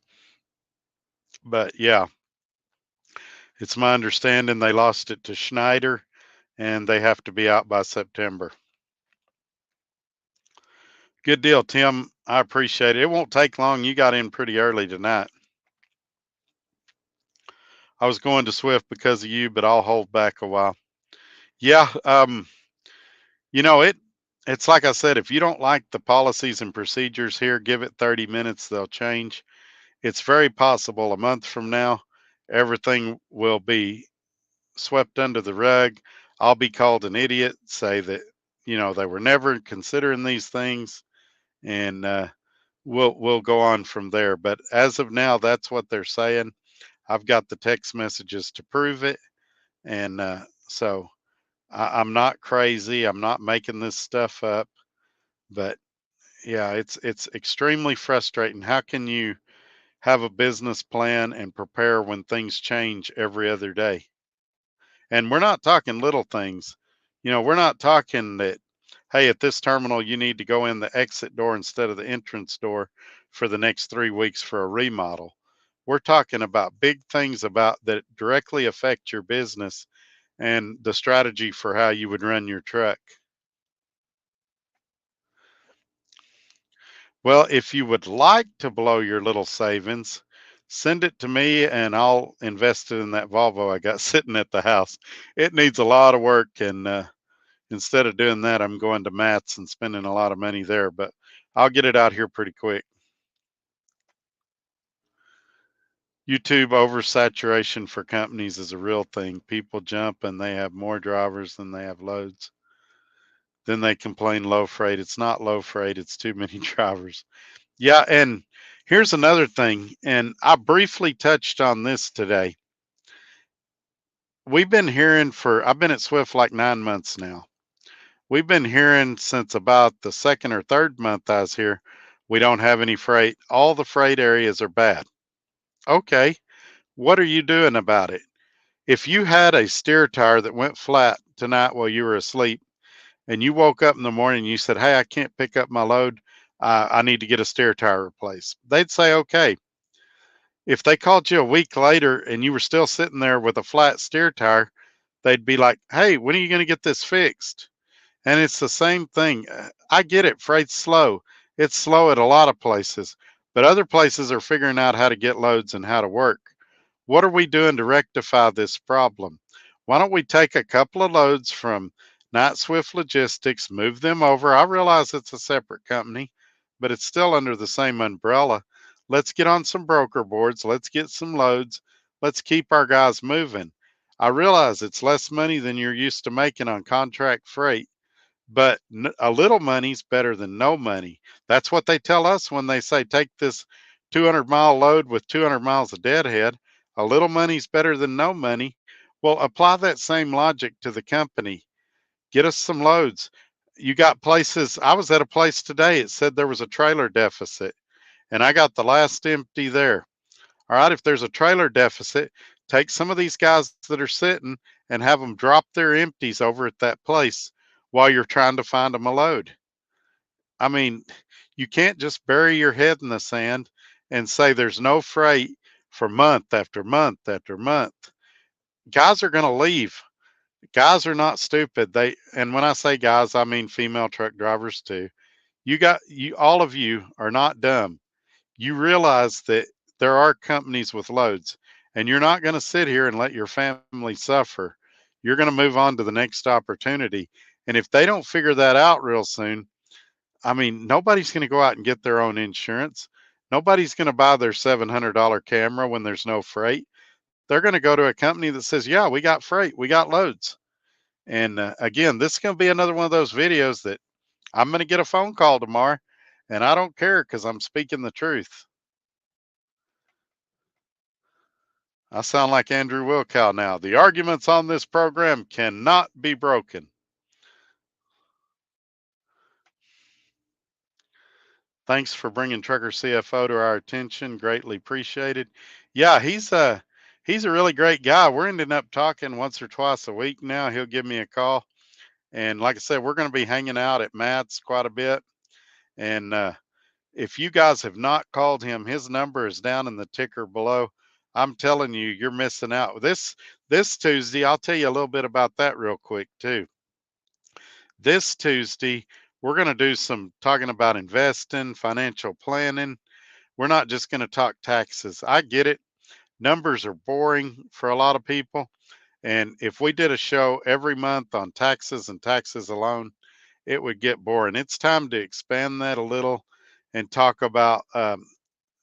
but yeah, it's my understanding they lost it to Schneider and they have to be out by September. Good deal, Tim. I appreciate it. It won't take long. You got in pretty early tonight. I was going to Swift because of you, but I'll hold back a while. Yeah, you know, it's like I said, if you don't like the policies and procedures here, give it 30 minutes, they'll change. It's very possible a month from now, everything will be swept under the rug. I'll be called an idiot, say that, they were never considering these things, and we'll go on from there. But as of now, that's what they're saying. I've got the text messages to prove it, and so I'm not crazy. I'm not making this stuff up, but yeah, it's extremely frustrating. How can you have a business plan and prepare when things change every other day? And we're not talking little things. We're not talking that, hey, at this terminal, you need to go in the exit door instead of the entrance door for the next 3 weeks for a remodel. We're talking about big things about that directly affect your business and the strategy for how you would run your truck. Well, if you would like to blow your little savings, send it to me and I'll invest it in that Volvo I got sitting at the house. It needs a lot of work, and instead of doing that, I'm going to Matt's and spending a lot of money there, but I'll get it out here pretty quick. YouTube oversaturation for companies is a real thing. People jump and they have more drivers than they have loads. Then they complain low freight. It's not low freight, it's too many drivers. Yeah, and here's another thing, and I briefly touched on this today. I've been at Swift like 9 months now. We've been hearing since about the second or third month I was here, we don't have any freight. All the freight areas are bad. Okay, what are you doing about it? If you had a steer tire that went flat tonight while you were asleep, and you woke up in the morning and you said, hey, I can't pick up my load, I need to get a steer tire replaced, they'd say, okay. If they called you a week later and you were still sitting there with a flat steer tire, they'd be like, hey, when are you going to get this fixed? And it's the same thing. I get it. Freight's slow. It's slow at a lot of places, but other places are figuring out how to get loads and how to work. What are we doing to rectify this problem? Why don't we take a couple of loads from Night Swift Logistics, move them over? I realize it's a separate company, but it's still under the same umbrella. Let's get on some broker boards. Let's get some loads. Let's keep our guys moving. I realize it's less money than you're used to making on contract freight, but a little money's better than no money. That's what they tell us when they say take this 200-mile load with 200 miles of deadhead. A little money's better than no money. Well, apply that same logic to the company. Get us some loads. You got places. I was at a place today. It said there was a trailer deficit, and I got the last empty there. All right, if there's a trailer deficit, take some of these guys that are sitting and have them drop their empties over at that place while you're trying to find them a load. I mean, you can't just bury your head in the sand and say there's no freight for month after month after month. Guys are going to leave. Guys are not stupid. And when I say guys, I mean female truck drivers too. All of you are not dumb. You realize that there are companies with loads, and you're not going to sit here and let your family suffer. You're going to move on to the next opportunity. And if they don't figure that out real soon, I mean, nobody's going to go out and get their own insurance. Nobody's going to buy their $700 camera when there's no freight. They're going to go to a company that says, yeah, we got freight, we got loads. And again, this is going to be another one of those videos that I'm going to get a phone call tomorrow, and I don't care because I'm speaking the truth. I sound like Andrew Wilkow now. The arguments on this program cannot be broken. Thanks for bringing Trucker CFO to our attention. Greatly appreciated. Yeah, he's a really great guy. We're ending up talking once or twice a week now. He'll give me a call, and like I said, we're going to be hanging out at Matt's quite a bit. And if you guys have not called him, his number is down in the ticker below. I'm telling you, you're missing out. This Tuesday, I'll tell you a little bit about that real quick too. This Tuesday, We're going to do some talking about investing, financial planning. We're not just going to talk taxes. I get it. Numbers are boring for a lot of people. And if we did a show every month on taxes and taxes alone, it would get boring. It's time to expand that a little and talk about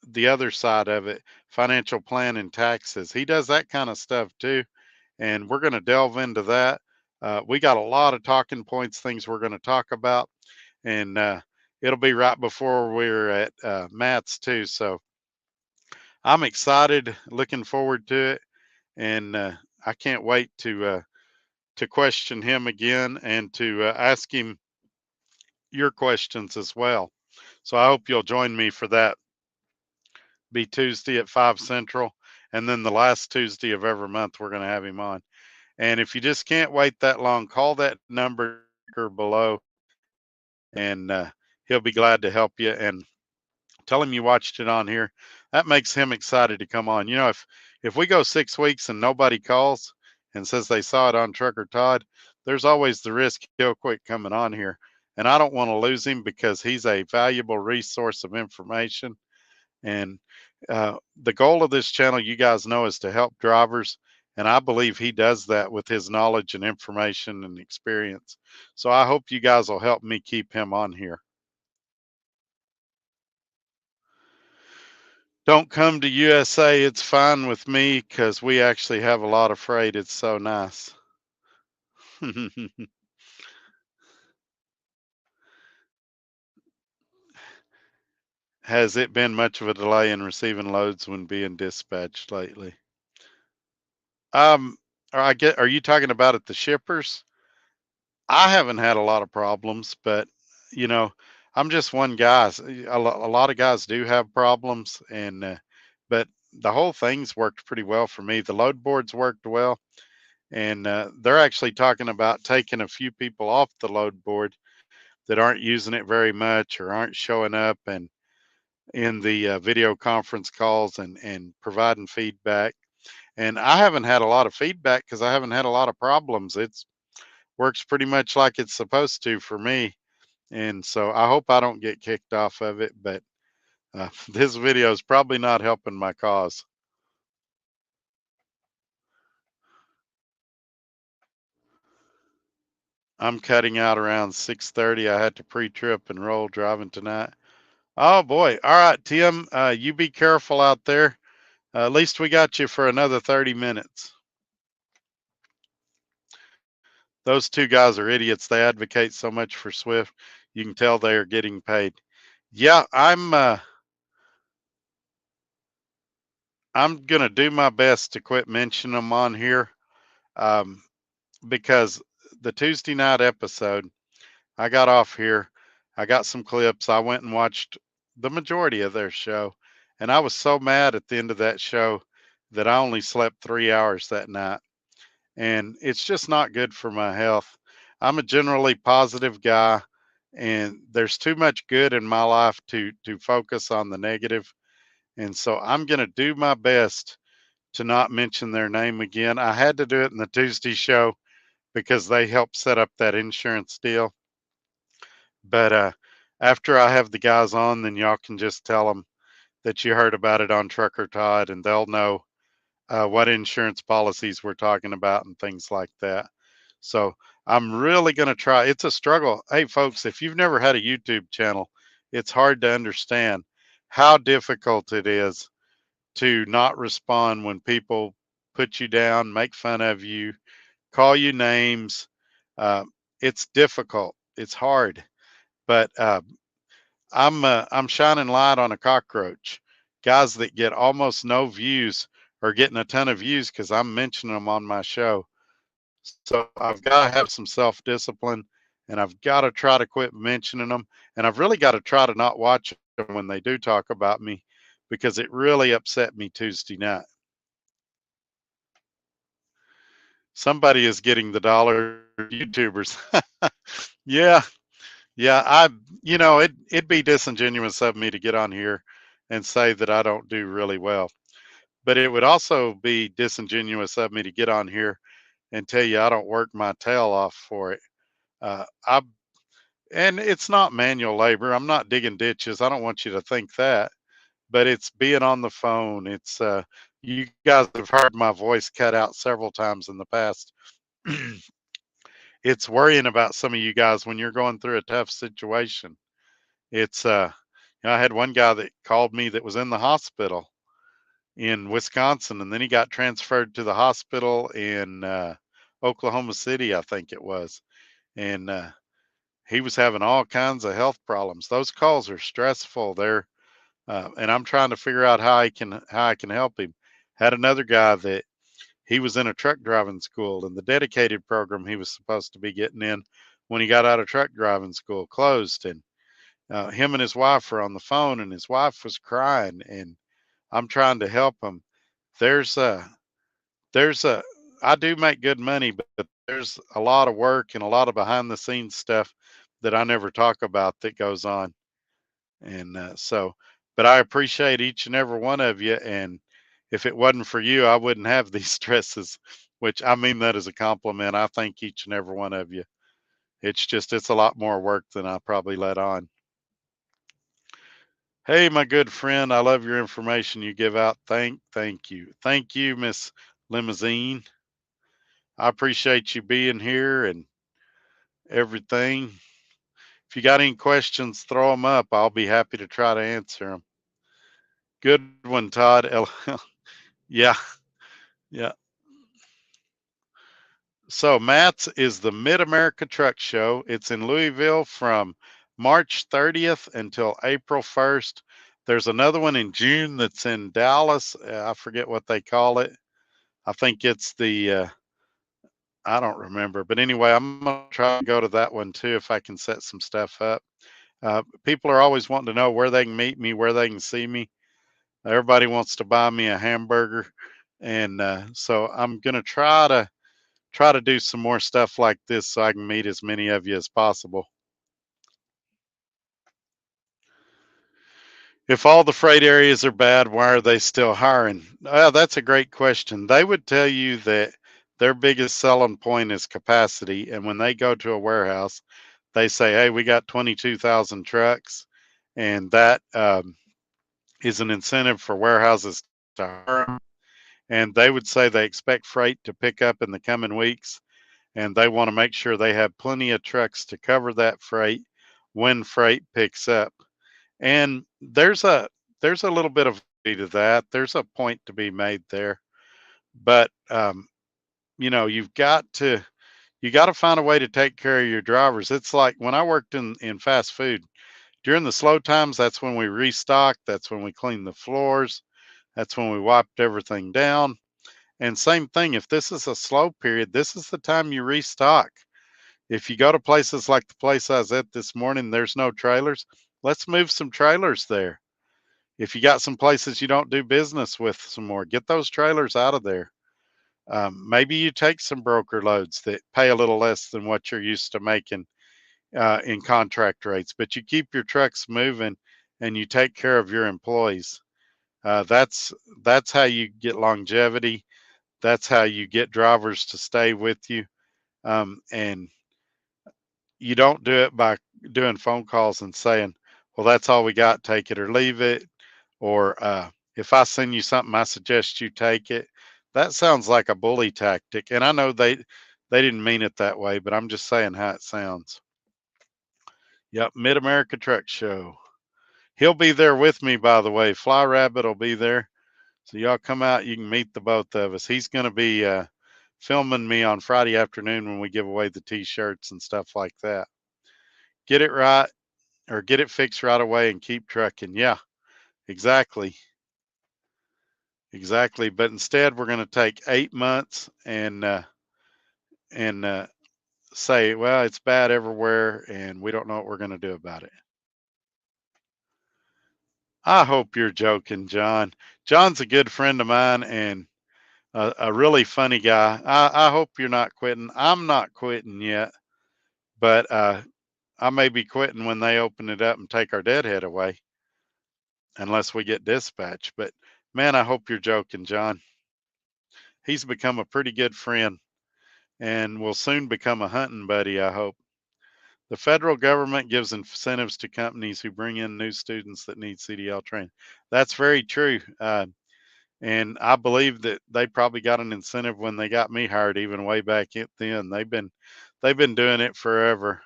the other side of it, financial planning, taxes. He does that kind of stuff too. And we're going to delve into that. We got a lot of talking points, things we're going to talk about. And it'll be right before we're at Matt's too. So I'm excited, looking forward to it. And I can't wait to question him again and to ask him your questions as well. So I hope you'll join me for that. Be Tuesday at 5 Central. And then the last Tuesday of every month, we're going to have him on. And if you just can't wait that long, call that number below and he'll be glad to help you. And tell him you watched it on here. That makes him excited to come on. You know, if we go 6 weeks and nobody calls and says they saw it on Trucker Todd, there's always the risk he'll quit coming on here. And I don't want to lose him because he's a valuable resource of information. And the goal of this channel, you guys know, is to help drivers. And I believe he does that with his knowledge and information and experience. So I hope you guys will help me keep him on here. Don't come to USA. It's fine with me because we actually have a lot of freight. It's so nice. Has it been much of a delay in receiving loads when being dispatched lately? Um, are you talking about at the shippers? I haven't had a lot of problems, but you know, I'm just one guy. A lot of guys do have problems, and but the whole thing's worked pretty well for me. The load boards worked well, and they're actually talking about taking a few people off the load board that aren't using it very much or aren't showing up and in the video conference calls and providing feedback. And I haven't had a lot of feedback because I haven't had a lot of problems. It's works pretty much like it's supposed to for me. And so I hope I don't get kicked off of it, but this video is probably not helping my cause. I'm cutting out around 6:30. I had to pre-trip and roll driving tonight. Oh boy. All right, Tim, you be careful out there. At least we got you for another 30 minutes. Those two guys are idiots. They advocate so much for Swift. You can tell they are getting paid. Yeah, I'm gonna do my best to quit mentioning them on here, um, because the Tuesday night episode, I got off here. I got some clips. I went and watched the majority of their show, and I was so mad at the end of that show that I only slept 3 hours that night. And it's just not good for my health. I'm a generally positive guy, and there's too much good in my life to focus on the negative. And so I'm going to do my best to not mention their name again. I had to do it in the Tuesday show because they helped set up that insurance deal. But after I have the guys on, then y'all can just tell them that you heard about it on Trucker Todd, and they'll know what insurance policies we're talking about and things like that. So I'm really going to try. It's a struggle. Hey, folks, if you've never had a YouTube channel, it's hard to understand how difficult it is to not respond when people put you down, make fun of you, call you names. Uh, it's difficult. It's hard, but I'm shining light on a cockroach. Guys that get almost no views are getting a ton of views because I'm mentioning them on my show. So I've got to have some self discipline, and I've got to try to quit mentioning them. And I've really got to try to not watch them when they do talk about me because it really upset me Tuesday night. Somebody is getting the dollar, YouTubers. Yeah, yeah. It'd be disingenuous of me to get on here and say that I don't do really well. But it would also be disingenuous of me to get on here and tell you I don't work my tail off for it. I And it's not manual labor. I'm not digging ditches. I don't want you to think that, but it's being on the phone. You guys have heard my voice cut out several times in the past. It's worrying about some of you guys when you're going through a tough situation. It's, I had one guy that called me that was in the hospital in Wisconsin, and then he got transferred to the hospital in Oklahoma City, I think it was. And he was having all kinds of health problems. Those calls are stressful. And I'm trying to figure out how I can help him. Had another guy that he was in a truck driving school, and the dedicated program he was supposed to be getting in when he got out of truck driving school closed, and him and his wife were on the phone, and his wife was crying, and I'm trying to help him. There's a there's a I do make good money, but there's a lot of work and a lot of behind the scenes stuff that I never talk about that goes on. And but I appreciate each and every one of you. And if it wasn't for you, I wouldn't have these stresses, which I mean that as a compliment. I thank each and every one of you. It's a lot more work than I probably let on. Hey, my good friend, I love your information you give out. Thank you, Miss Limousine. I appreciate you being here and everything. If you got any questions, throw them up. I'll be happy to try to answer them. Good one, Todd. Yeah, yeah. So Matt's is the Mid America Truck Show. It's in Louisville from March 30th until April 1st. There's another one in June that's in Dallas. I forget what they call it. I think it's I don't remember. But anyway, I'm going to try to go to that one too if I can set some stuff up. People are always wanting to know where they can meet me, where they can see me. Everybody wants to buy me a hamburger. And so I'm going to try to do some more stuff like this so I can meet as many of you as possible. If all the freight areas are bad, why are they still hiring? That's a great question. They would tell you that their biggest selling point is capacity. And when they go to a warehouse, they say, hey, we got 22,000 trucks. And that is an incentive for warehouses to hire them. And they would say they expect freight to pick up in the coming weeks. And they want to make sure they have plenty of trucks to cover that freight when freight picks up. And there's a little bit of to that. There's a point to be made there, but you got to find a way to take care of your drivers. It's like when I worked in fast food during the slow times. That's when we restocked. That's when we cleaned the floors. That's when we wiped everything down. And same thing. If this is a slow period, this is the time you restock. If you go to places like the place I was at this morning, there's no trailers. Let's move some trailers there. If you got some places you don't do business with some more, get those trailers out of there. Maybe you take some broker loads that pay a little less than what you're used to making in contract rates, but you keep your trucks moving and you take care of your employees. Uh, that's that's how you get longevity. That's how you get drivers to stay with you. And you don't do it by doing phone calls and saying, well, that's all we got, take it or leave it. Or if I send you something, I suggest you take it. That sounds like a bully tactic. And I know they didn't mean it that way, but I'm just saying how it sounds. Yep, Mid America Truck Show. He'll be there with me, by the way. Fly Rabbit will be there. So y'all come out, you can meet the both of us. He's going to be filming me on Friday afternoon when we give away the t-shirts and stuff like that. Get it right or get it fixed right away and keep trucking. Yeah, exactly. Exactly. But instead, we're going to take 8 months and say, well, it's bad everywhere, and we don't know what we're going to do about it. I hope you're joking, John. John's a good friend of mine and a really funny guy. I hope you're not quitting. I'm not quitting yet, but I may be quitting when they open it up and take our deadhead away, unless we get dispatched. But man, I hope you're joking, John. He's become a pretty good friend and will soon become a hunting buddy, I hope. The federal government gives incentives to companies who bring in new students that need CDL training. That's very true. And I believe that they probably got an incentive when they got me hired, even way back then. They've been doing it forever.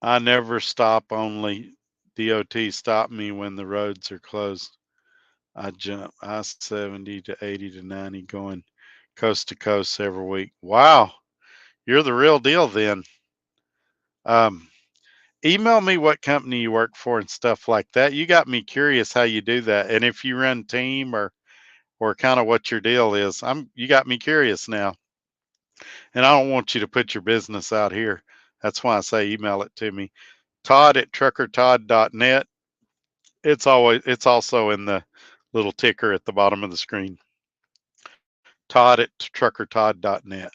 I never stop. Only DOT stop me when the roads are closed. I jump I-70 to 80 to 90 going coast to coast every week. Wow, you're the real deal then. Um, Email me what company you work for and stuff like that. You got me curious how you do that, and if you run team or kind of what your deal is. You got me curious now, and I don't want you to put your business out here. That's why I say email it to me. Todd at truckertodd.net. It's also in the little ticker at the bottom of the screen. Todd at truckertodd.net.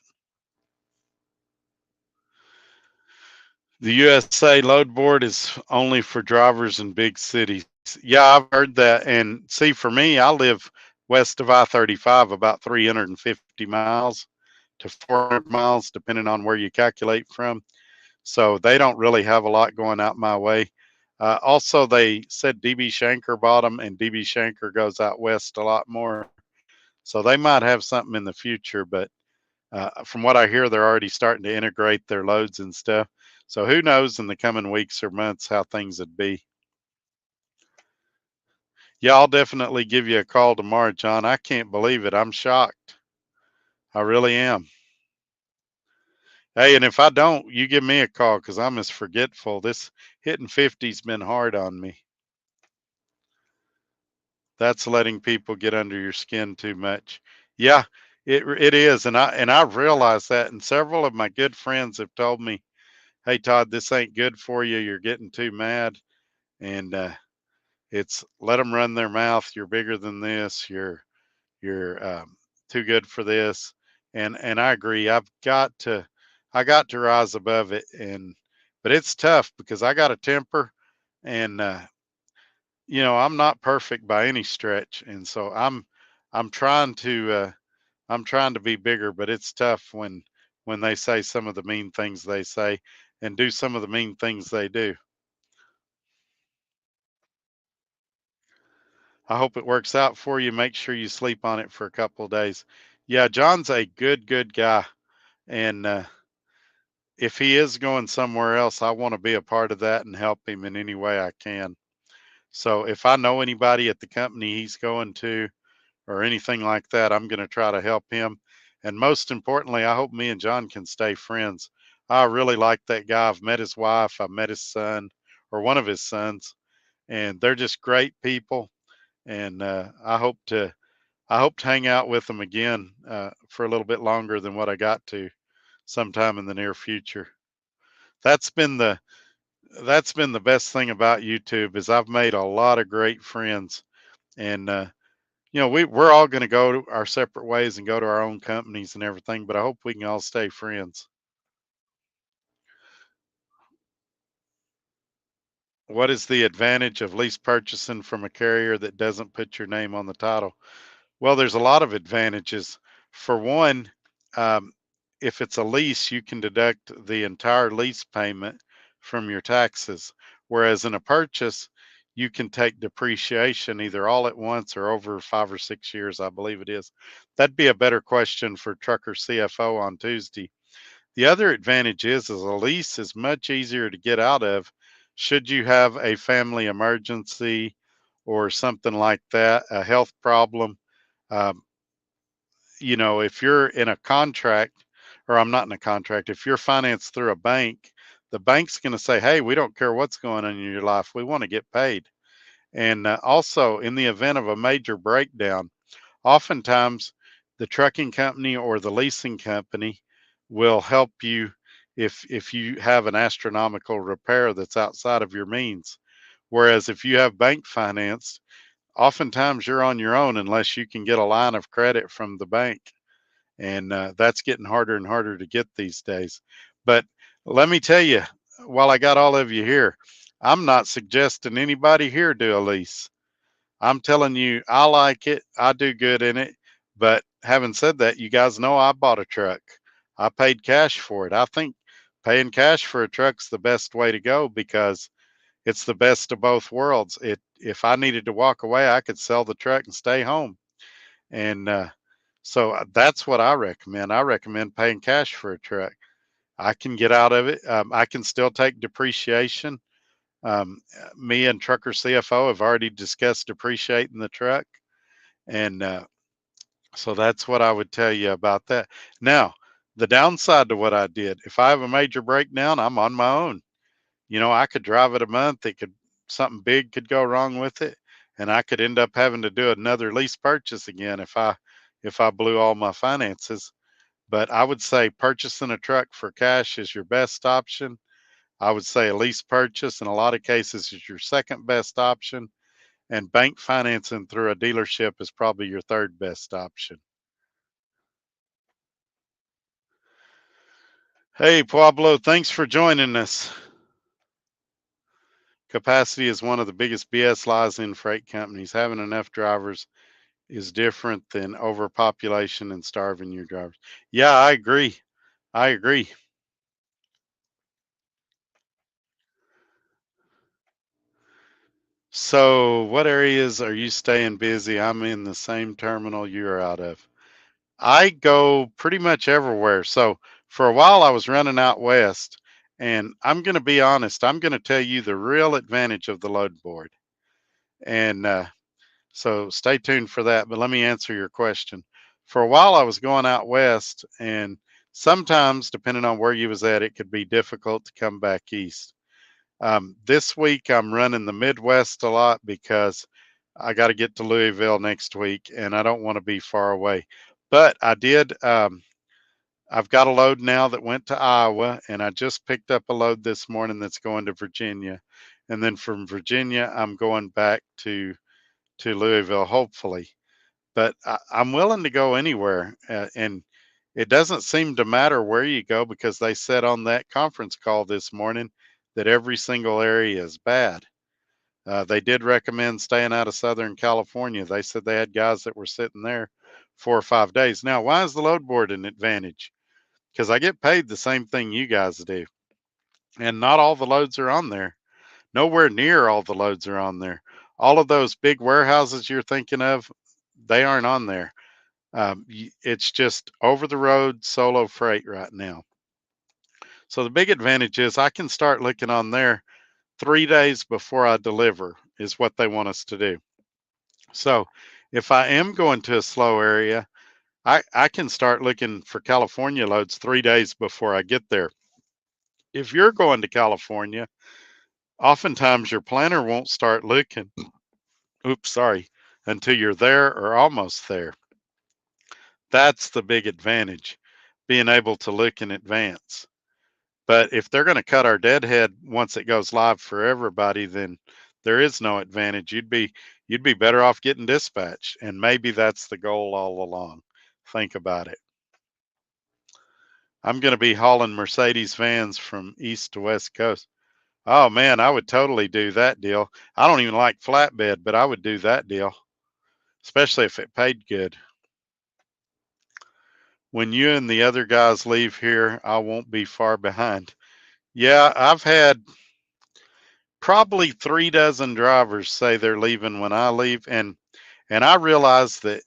The USA load board is only for drivers in big cities. Yeah, I've heard that. And see, for me, I live west of I-35, about 350 miles to 400 miles, depending on where you calculate from. So they don't really have a lot going out my way. Also, they said DB Shanker bought them, and DB Shanker goes out west a lot more. So they might have something in the future, but from what I hear, they're already starting to integrate their loads and stuff. So who knows in the coming weeks or months how things would be. Yeah, I'll definitely give you a call tomorrow, John. I can't believe it. I'm shocked. I really am. Hey, and if I don't, you give me a call because I'm as forgetful. This hitting 50's been hard on me. That's letting people get under your skin too much. Yeah, it is, and I've realized that, and several of my good friends have told me, "Hey, Todd, this ain't good for you. You're getting too mad." And it's let them run their mouth. You're bigger than this. You're too good for this. And I agree. I got to rise above it. But it's tough because I got a temper, and I'm not perfect by any stretch, and so I'm trying to be bigger, but it's tough when they say some of the mean things they say and do some of the mean things they do. I hope it works out for you. Make sure you sleep on it for a couple of days. Yeah, John's a good guy, and if he is going somewhere else, I want to be a part of that and help him in any way I can. So if I know anybody at the company he's going to or anything like that, I'm going to try to help him. And most importantly, I hope me and John can stay friends. I really like that guy. I've met his wife, I've met his son or one of his sons, and they're just great people. And I hope to hang out with them again for a little bit longer than what I got to sometime in the near future. That's been the that's been the best thing about YouTube is I've made a lot of great friends, and we're all going to go to our separate ways and go to our own companies and everything. But I hope we can all stay friends. What is the advantage of lease purchasing from a carrier that doesn't put your name on the title? Well, there's a lot of advantages. For one, um, if it's a lease, you can deduct the entire lease payment from your taxes. Whereas in a purchase, you can take depreciation either all at once or over 5 or 6 years, I believe it is. That'd be a better question for Trucker CFO on Tuesday. The other advantage is a lease is much easier to get out of should you have a family emergency or something like that, a health problem. um, if you're in a contract, or I'm not in a contract, if you're financed through a bank, the bank's going to say, hey, we don't care what's going on in your life. We want to get paid. And also, in the event of a major breakdown, oftentimes the trucking company or the leasing company will help you if you have an astronomical repair that's outside of your means. Whereas if you have bank finance, oftentimes you're on your own unless you can get a line of credit from the bank, and that's getting harder and harder to get these days. But let me tell you, while I got all of you here, I'm not suggesting anybody here do a lease. I'm telling you, I like it. I do good in it. But having said that, you guys know I bought a truck. I paid cash for it. I think paying cash for a truck's the best way to go because it's the best of both worlds. If I needed to walk away, I could sell the truck and stay home. And that's what I recommend. I recommend paying cash for a truck. I can get out of it. I can still take depreciation. Me and Trucker CFO have already discussed depreciating the truck. And so that's what I would tell you about that. Now, the downside to what I did, if I have a major breakdown, I'm on my own. I could drive it a month. Something big could go wrong with it, and I could end up having to do another lease purchase again if I blew all my finances. But I would say purchasing a truck for cash is your best option. I would say a lease purchase in a lot of cases is your second best option, and bank financing through a dealership is probably your third best option. Hey, Pueblo, thanks for joining us. Capacity is one of the biggest BS lies in freight companies. Having enough drivers is different than overpopulation and starving your drivers. Yeah, I agree. I agree. So, what areas are you staying busy? I'm in the same terminal you're out of. I go pretty much everywhere. So, for a while, I was running out west, and I'm going to be honest, I'm going to tell you the real advantage of the load board. And so, stay tuned for that. But let me answer your question. For a while, I was going out west, and sometimes, depending on where you was at, it could be difficult to come back east. This week, I'm running the Midwest a lot because I got to get to Louisville next week, and I don't want to be far away. But I did. I've got a load now that went to Iowa, and I just picked up a load this morning that's going to Virginia, and then from Virginia, I'm going back to Louisville, hopefully. But I'm willing to go anywhere, and it doesn't seem to matter where you go because they said on that conference call this morning that every single area is bad. They did recommend staying out of Southern California. They said they had guys that were sitting there 4 or 5 days. Now, why is the load board an advantage? Because I get paid the same thing you guys do, and not all the loads are on there. Nowhere near all the loads are on there. All of those big warehouses you're thinking of, they aren't on there. It's just over the road solo freight right now. So the big advantage is I can start looking on there 3 days before I deliver, is what they want us to do. So if I am going to a slow area, I can start looking for California loads 3 days before I get there. If you're going to California, oftentimes your planner won't start looking, oops, sorry, until you're there or almost there. That's the big advantage, being able to look in advance. But if they're going to cut our deadhead once it goes live for everybody, then there is no advantage. You'd be better off getting dispatched, and maybe that's the goal all along. Think about it. I'm going to be hauling Mercedes vans from east to west coast. Oh man, I would totally do that deal. I don't even like flatbed, but I would do that deal, especially if it paid good. When you and the other guys leave here, I won't be far behind. Yeah, I've had probably 3 dozen drivers say they're leaving when I leave, and I realize that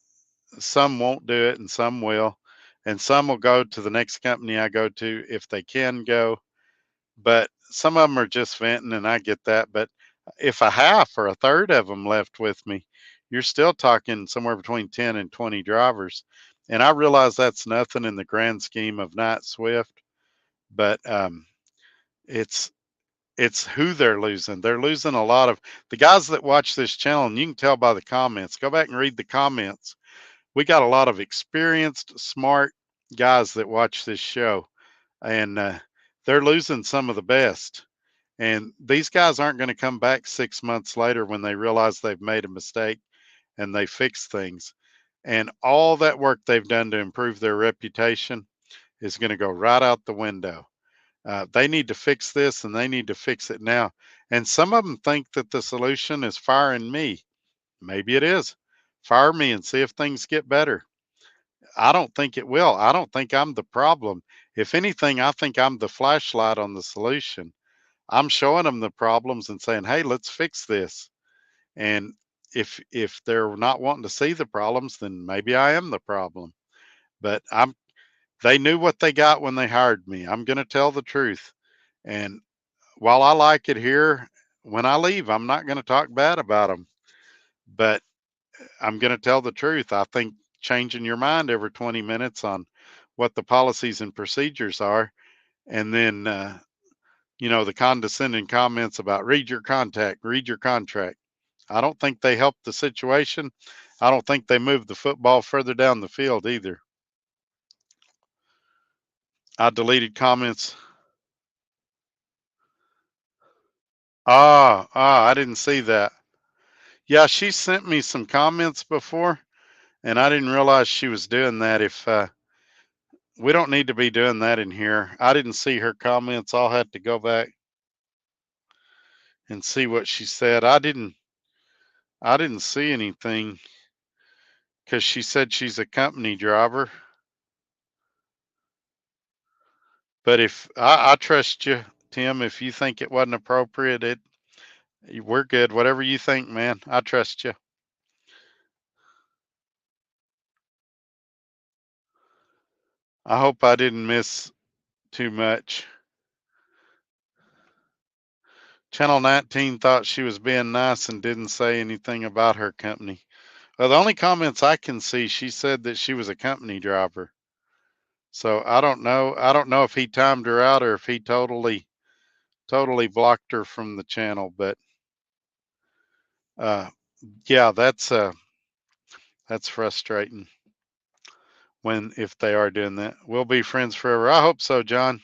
some won't do it and some will, and some will go to the next company I go to if they can go, but some of them are just venting, and I get that. But if a half or a third of them left with me, you're still talking somewhere between 10 and 20 drivers. And I realize that's nothing in the grand scheme of Night Swift, but it's it's who they're losing. They're losing a lot of the guys that watch this channel, and you can tell by the comments. Go back and read the comments. We got a lot of experienced, smart guys that watch this show, and they're losing some of the best. And these guys aren't going to come back 6 months later when they realize they've made a mistake and they fix things. And all that work they've done to improve their reputation is going to go right out the window. They need to fix this and they need to fix it now. And some of them think that the solution is firing me. Maybe it is. Fire me and see if things get better. I don't think it will. I don't think I'm the problem. If anything, I think I'm the flashlight on the solution. I'm showing them the problems and saying, "Hey, let's fix this." And if they're not wanting to see the problems, then maybe I am the problem. But they knew what they got when they hired me. I'm going to tell the truth. And while I like it here, when I leave, I'm not going to talk bad about them. But I'm going to tell the truth. I think changing your mind every 20 minutes on what the policies and procedures are, and then the condescending comments about read your contract. I don't think they help the situation. I don't think they move the football further down the field either. I deleted comments. I didn't see that. Yeah, she sent me some comments before, and I didn't realize she was doing that. If We don't need to be doing that in here. I didn't see her comments. I'll have to go back and see what she said. I didn't see anything because she said she's a company driver. But if I trust you, Tim, if you think it wasn't appropriate, we're good. Whatever you think, man, I trust you. I hope I didn't miss too much. Channel 19 thought she was being nice and didn't say anything about her company. Well, the only comments I can see, she said that she was a company driver. So I don't know. I don't know if he timed her out or if he totally blocked her from the channel. But uh, yeah, that's frustrating when if they are doing that. We'll be friends forever. I hope so, John.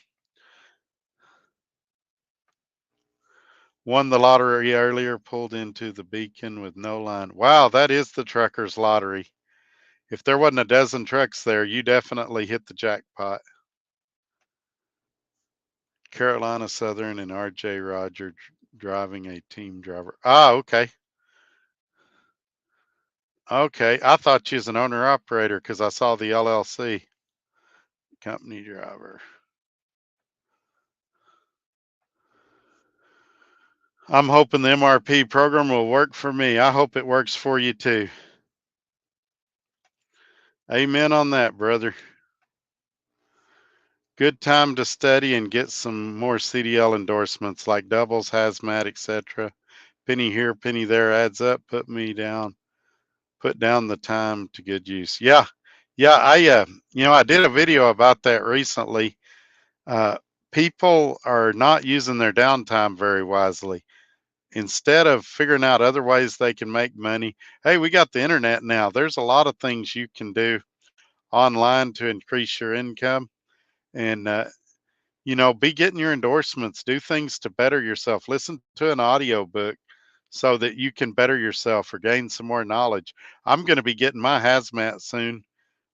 Won the lottery earlier, pulled into the beacon with no line. Wow, that is the trucker's lottery. If there wasn't a dozen trucks there, you definitely hit the jackpot. Carolina Southern and RJ Roger driving a team driver. Ah, okay. Okay. I thought you was an owner operator because I saw the LLC. Company driver. I'm hoping the MRP program will work for me. I hope it works for you too. Amen on that, brother. Good time to study and get some more CDL endorsements like doubles, hazmat, etc. Penny here, penny there adds up. Put down the time to good use. Yeah. Yeah, I did a video about that recently. Uh People are not using their downtime very wisely. Instead of figuring out other ways they can make money, hey, we got the internet now. There's a lot of things you can do online to increase your income. And be getting your endorsements, do things to better yourself, listen to an audio book so that you can better yourself or gain some more knowledge. I'm going to be getting my hazmat soon.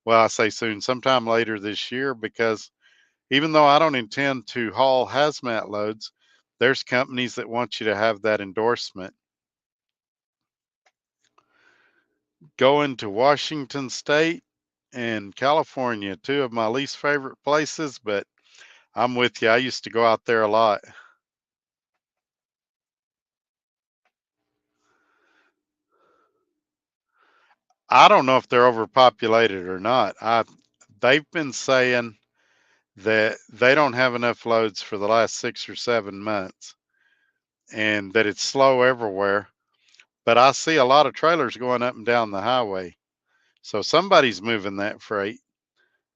Well, I say soon, sometime later this year, because even though I don't intend to haul hazmat loads, there's companies that want you to have that endorsement. Going to Washington State and California, two of my least favorite places, but I'm with you. I used to go out there a lot. I don't know if they're overpopulated or not. They've been saying that they don't have enough loads for the last 6 or 7 months and that it's slow everywhere. But I see a lot of trailers going up and down the highway. So somebody's moving that freight.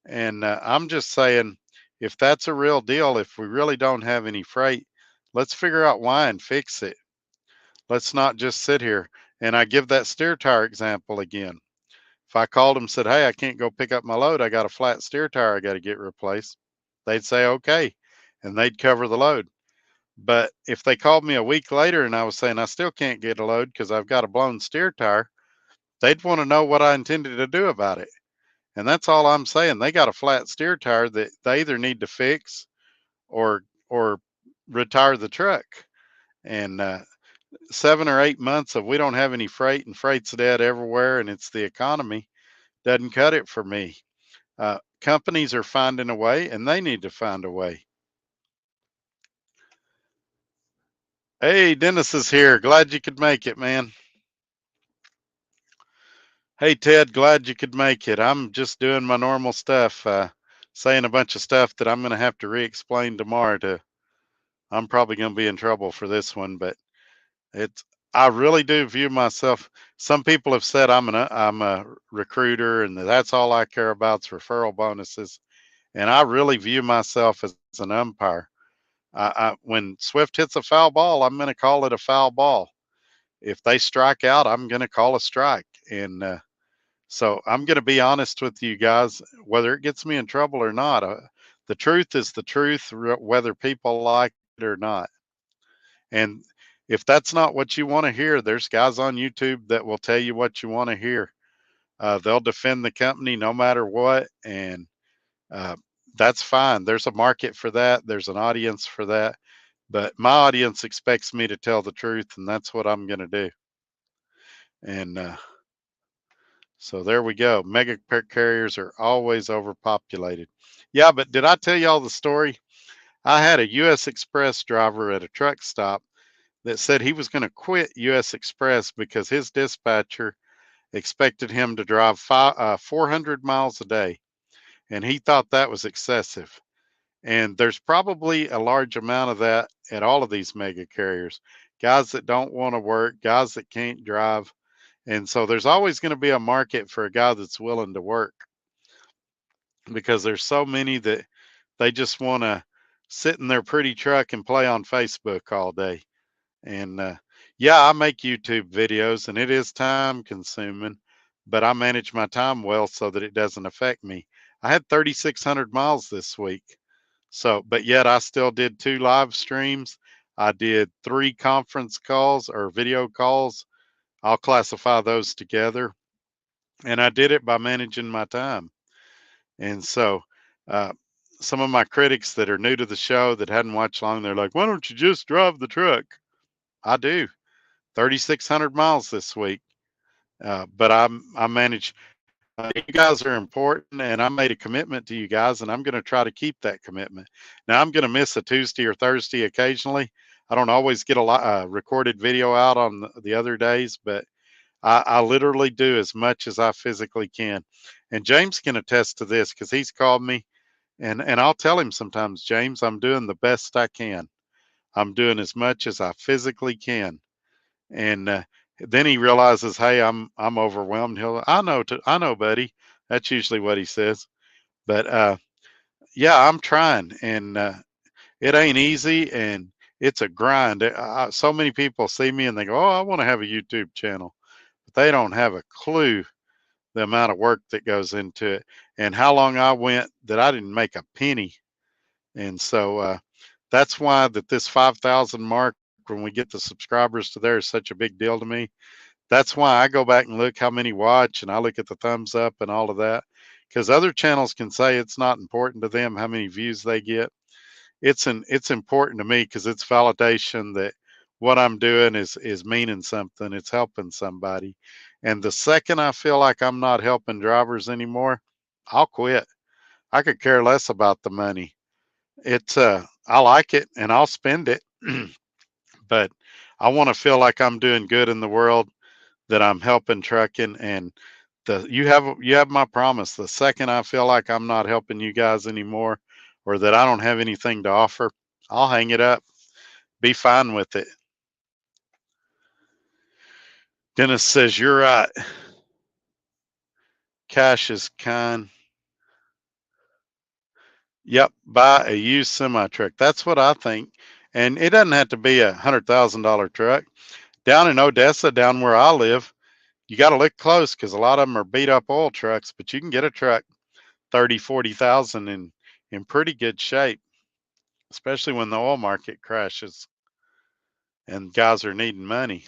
And I'm just saying, if that's a real deal, if we really don't have any freight, let's figure out why and fix it. Let's not just sit here. And I give that steer tire example again. If I called them and said, hey, I can't go pick up my load, I got a flat steer tire I got to get replaced, they'd say, okay. And they'd cover the load. But if they called me a week later and I was saying I still can't get a load because I've got a blown steer tire, they'd want to know what I intended to do about it. And that's all I'm saying. They got a flat steer tire that they either need to fix or retire the truck. And 7 or 8 months of we don't have any freight and freight's dead everywhere and it's the economy doesn't cut it for me. Companies are finding a way, and they need to find a way. Hey, Dennis is here. Glad you could make it, man. Hey, Ted, glad you could make it. I'm just doing my normal stuff, saying a bunch of stuff that I'm going to have to re-explain tomorrow. I'm probably going to be in trouble for this one, but it's. I really do view myself. Some people have said I'm a recruiter, and that's all I care about is referral bonuses. And I really view myself as an umpire. When Swift hits a foul ball, I'm going to call it a foul ball. If they strike out, I'm going to call a strike. And so I'm going to be honest with you guys, whether it gets me in trouble or not. The truth is the truth, whether people like it or not. And if that's not what you want to hear, there's guys on YouTube that will tell you what you want to hear. They'll defend the company no matter what. And uh, that's fine. There's a market for that, there's an audience for that. But my audience expects me to tell the truth, and that's what I'm going to do. And so there we go. Mega carriers are always overpopulated. Yeah, but did I tell y'all the story? I had a U.S. Express driver at a truck stop that said he was going to quit U.S. Express because his dispatcher expected him to drive 400 miles a day, and he thought that was excessive. And there's probably a large amount of that at all of these mega carriers. Guys that don't want to work, guys that can't drive. And so there's always going to be a market for a guy that's willing to work, because there's so many that they just want to sit in their pretty truck and play on Facebook all day. And yeah, I make YouTube videos and it is time consuming, but I manage my time well so that it doesn't affect me. I had 3,600 miles this week. So, but yet I still did 2 live streams. I did 3 conference calls or video calls. I'll classify those together. And I did it by managing my time. And so, uh, some of my critics that are new to the show that hadn't watched long, they're like, why don't you just drive the truck? I do 3,600 miles this week. But I manage, you guys are important, and I made a commitment to you guys, and I'm going to try to keep that commitment. Now, I'm going to miss a Tuesday or Thursday occasionally. I don't always get a lot recorded video out on the other days, but I literally do as much as I physically can. And James can attest to this because he's called me, and I'll tell him sometimes, James, I'm doing the best I can. I'm doing as much as I physically can. And then he realizes, hey, I'm overwhelmed. I know, buddy. That's usually what he says. But yeah, I'm trying, and it ain't easy, and it's a grind. So many people see me and they go, oh, I want to have a YouTube channel, but they don't have a clue the amount of work that goes into it and how long I went that I didn't make a penny. And so that's why that this 5,000 mark, when we get the subscribers to there, is such a big deal to me. That's why I go back and look how many watch, and I look at the thumbs up and all of that, because other channels can say it's not important to them how many views they get. It's important to me because it's validation that what I'm doing is meaning something. It's helping somebody. And the second I feel like I'm not helping drivers anymore, I'll quit. I could care less about the money. It's I like it and I'll spend it, but I want to feel like I'm doing good in the world, that I'm helping trucking. And you have my promise. The second I feel like I'm not helping you guys anymore, or that I don't have anything to offer, I'll hang it up. Be fine with it. Dennis says you're right. Cash is kind. Yep, buy a used semi truck. That's what I think. And it doesn't have to be $100,000 truck. Down in Odessa, down where I live, you got to look close because a lot of them are beat up oil trucks, but you can get a truck 30, 40,000 in pretty good shape, especially when the oil market crashes and guys are needing money.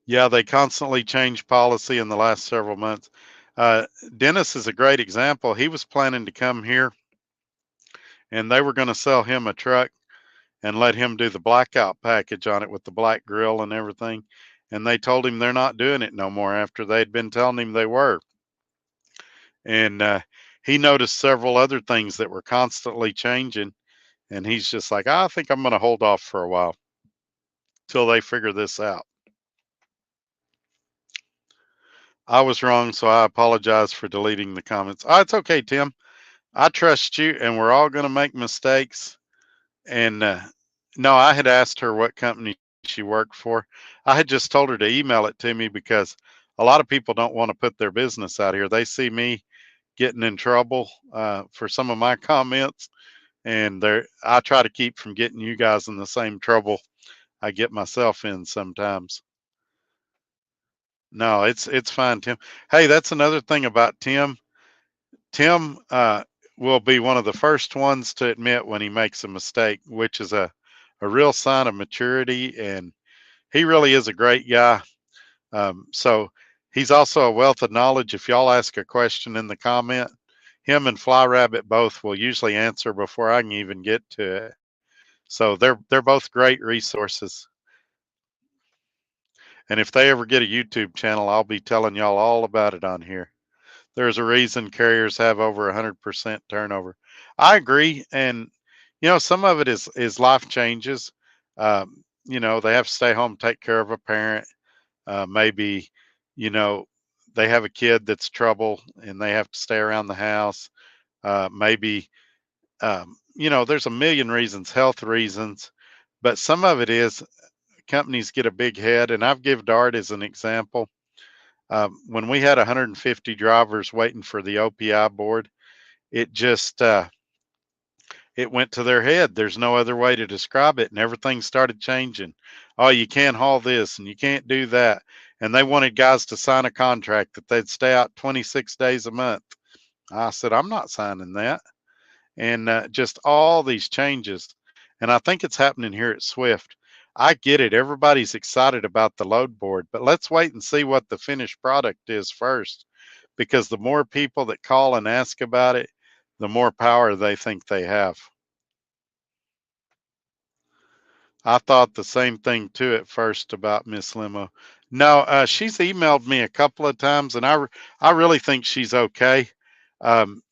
Yeah, they constantly change policy in the last several months. Dennis is a great example. He was planning to come here and they were going to sell him a truck and let him do the blackout package on it with the black grill and everything. And they told him they're not doing it no more after they'd been telling him they were. And he noticed several other things that were constantly changing. And he's just like, I think I'm going to hold off for a while till they figure this out. I was wrong, so I apologize for deleting the comments. Oh, it's okay, Tim. I trust you, and we're all going to make mistakes. And no, I had asked her what company she worked for. I had just told her to email it to me because a lot of people don't want to put their business out here. They see me getting in trouble for some of my comments, and I try to keep from getting you guys in the same trouble I get myself in sometimes. No, it's fine, Tim. Hey, that's another thing about Tim. Tim will be one of the first ones to admit when he makes a mistake, which is a real sign of maturity. And he really is a great guy. So he's also a wealth of knowledge. If y'all ask a question in the comment, him and Fly Rabbit both will usually answer before I can even get to it. So they're both great resources. And if they ever get a YouTube channel, I'll be telling y'all all about it on here. There's a reason carriers have over 100% turnover. I agree, and some of it is life changes. They have to stay home, take care of a parent. Maybe, you know, they have a kid that's trouble, and they have to stay around the house. Maybe, there's a million reasons, health reasons, but some of it is companies get a big head, and I've give Dart as an example. When we had 150 drivers waiting for the OPI board, it just it went to their head. There's no other way to describe it, and everything started changing. Oh, you can't haul this, and you can't do that, and they wanted guys to sign a contract that they'd stay out 26 days a month. I said, I'm not signing that, and just all these changes, and I think it's happening here at Swift. I get it. Everybody's excited about the load board, but let's wait and see what the finished product is first, because the more people that call and ask about it, the more power they think they have. I thought the same thing too at first about Miss Limo. No, she's emailed me a couple of times, and I really think she's okay.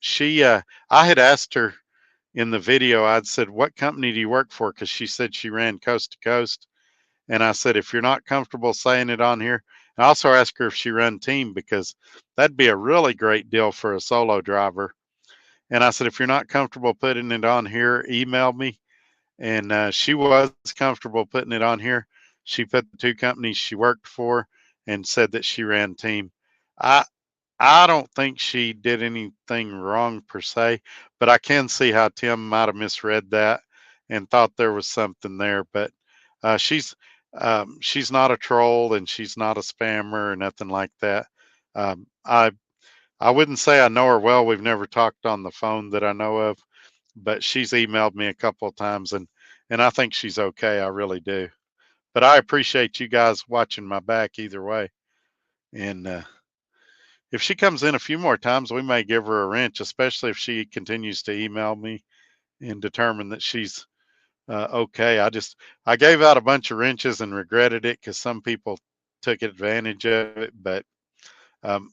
She I had asked her in the video. I'd said, "What company do you work for?" Because she said she ran coast to coast, and I said, "If you're not comfortable saying it on here," I also asked her if she run team, because that'd be a really great deal for a solo driver. And I said, if you're not comfortable putting it on here, email me. And she was comfortable putting it on here. She put the two companies she worked for and said that she ran team. I I don't think she did anything wrong per se, but I can see how Tim might have misread that and thought there was something there. But she's not a troll, and she's not a spammer or nothing like that. I wouldn't say I know her well. We've never talked on the phone that I know of, but she's emailed me a couple of times, and I think she's okay. I really do. But I appreciate you guys watching my back either way. And if she comes in a few more times, we may give her a wrench, especially if she continues to email me and determine that she's okay. I gave out a bunch of wrenches and regretted it because some people took advantage of it, but